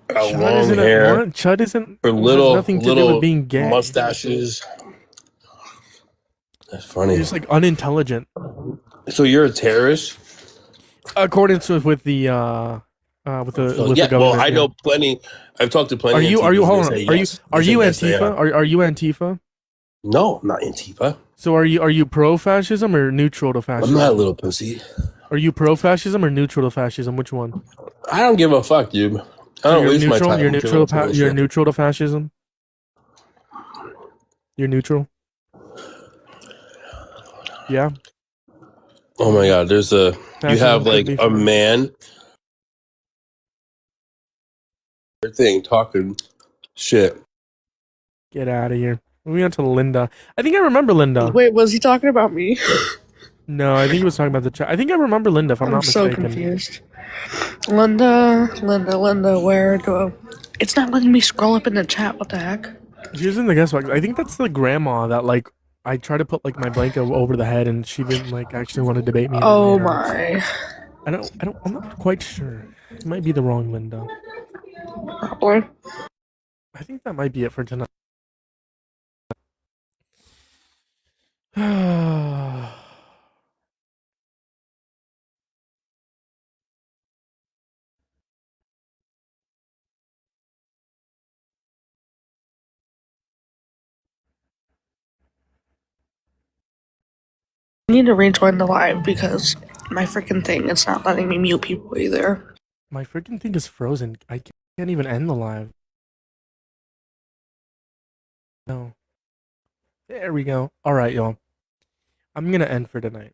got Chud long isn't hair what? Chud isn't. or has little nothing to do little with being gay. mustaches. That's funny. You're just like unintelligent. So you're a terrorist? According to with the with the yeah. government. Well, I yeah. know plenty. I've talked to plenty. Are you? Antifas Are you? and Hold they on. say Are you? yes. Are They say you yes, they Antifa? Are you Antifa? No, I'm not Antifa. So are you pro-fascism or neutral to I'm fascism? not a little pussy. Are you pro-fascism or neutral to fascism? Which one? I don't give a fuck, dude. I So don't you're waste my neutral. time. You're with neutral. bullshit. You're neutral to fascism. You're neutral. Yeah. Oh my god, there's a. You Fascism have could like be a fine. man. Thing talking shit. Get out of here. Moving on to Linda. I think I remember Linda. Wait, was he talking about me? No, I think he was talking about the chat. I think I remember Linda, if I'm I'm not so mistaken. confused. Linda, where do I... It's not letting me scroll up in the chat, what the heck? She was in the guest box. I think that's the grandma that like I tried to put like my blanket over the head and she didn't like actually want to debate me. Oh my. I'm not quite sure. It might be the wrong Linda. Probably. I think that might be it for tonight. I need to rejoin the live because my freaking thing, it's not letting me mute people either. My freaking thing is frozen. I can't even end the live. No. There we go. Alright, y'all. I'm gonna end for tonight.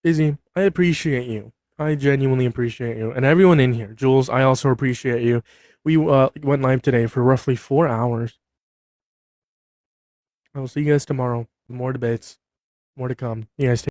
Izzy, I appreciate you. I genuinely appreciate you. And everyone in here. Jules, I also appreciate you. We went live today for roughly 4 hours. I will see you guys tomorrow. More debates. More to come. You guys take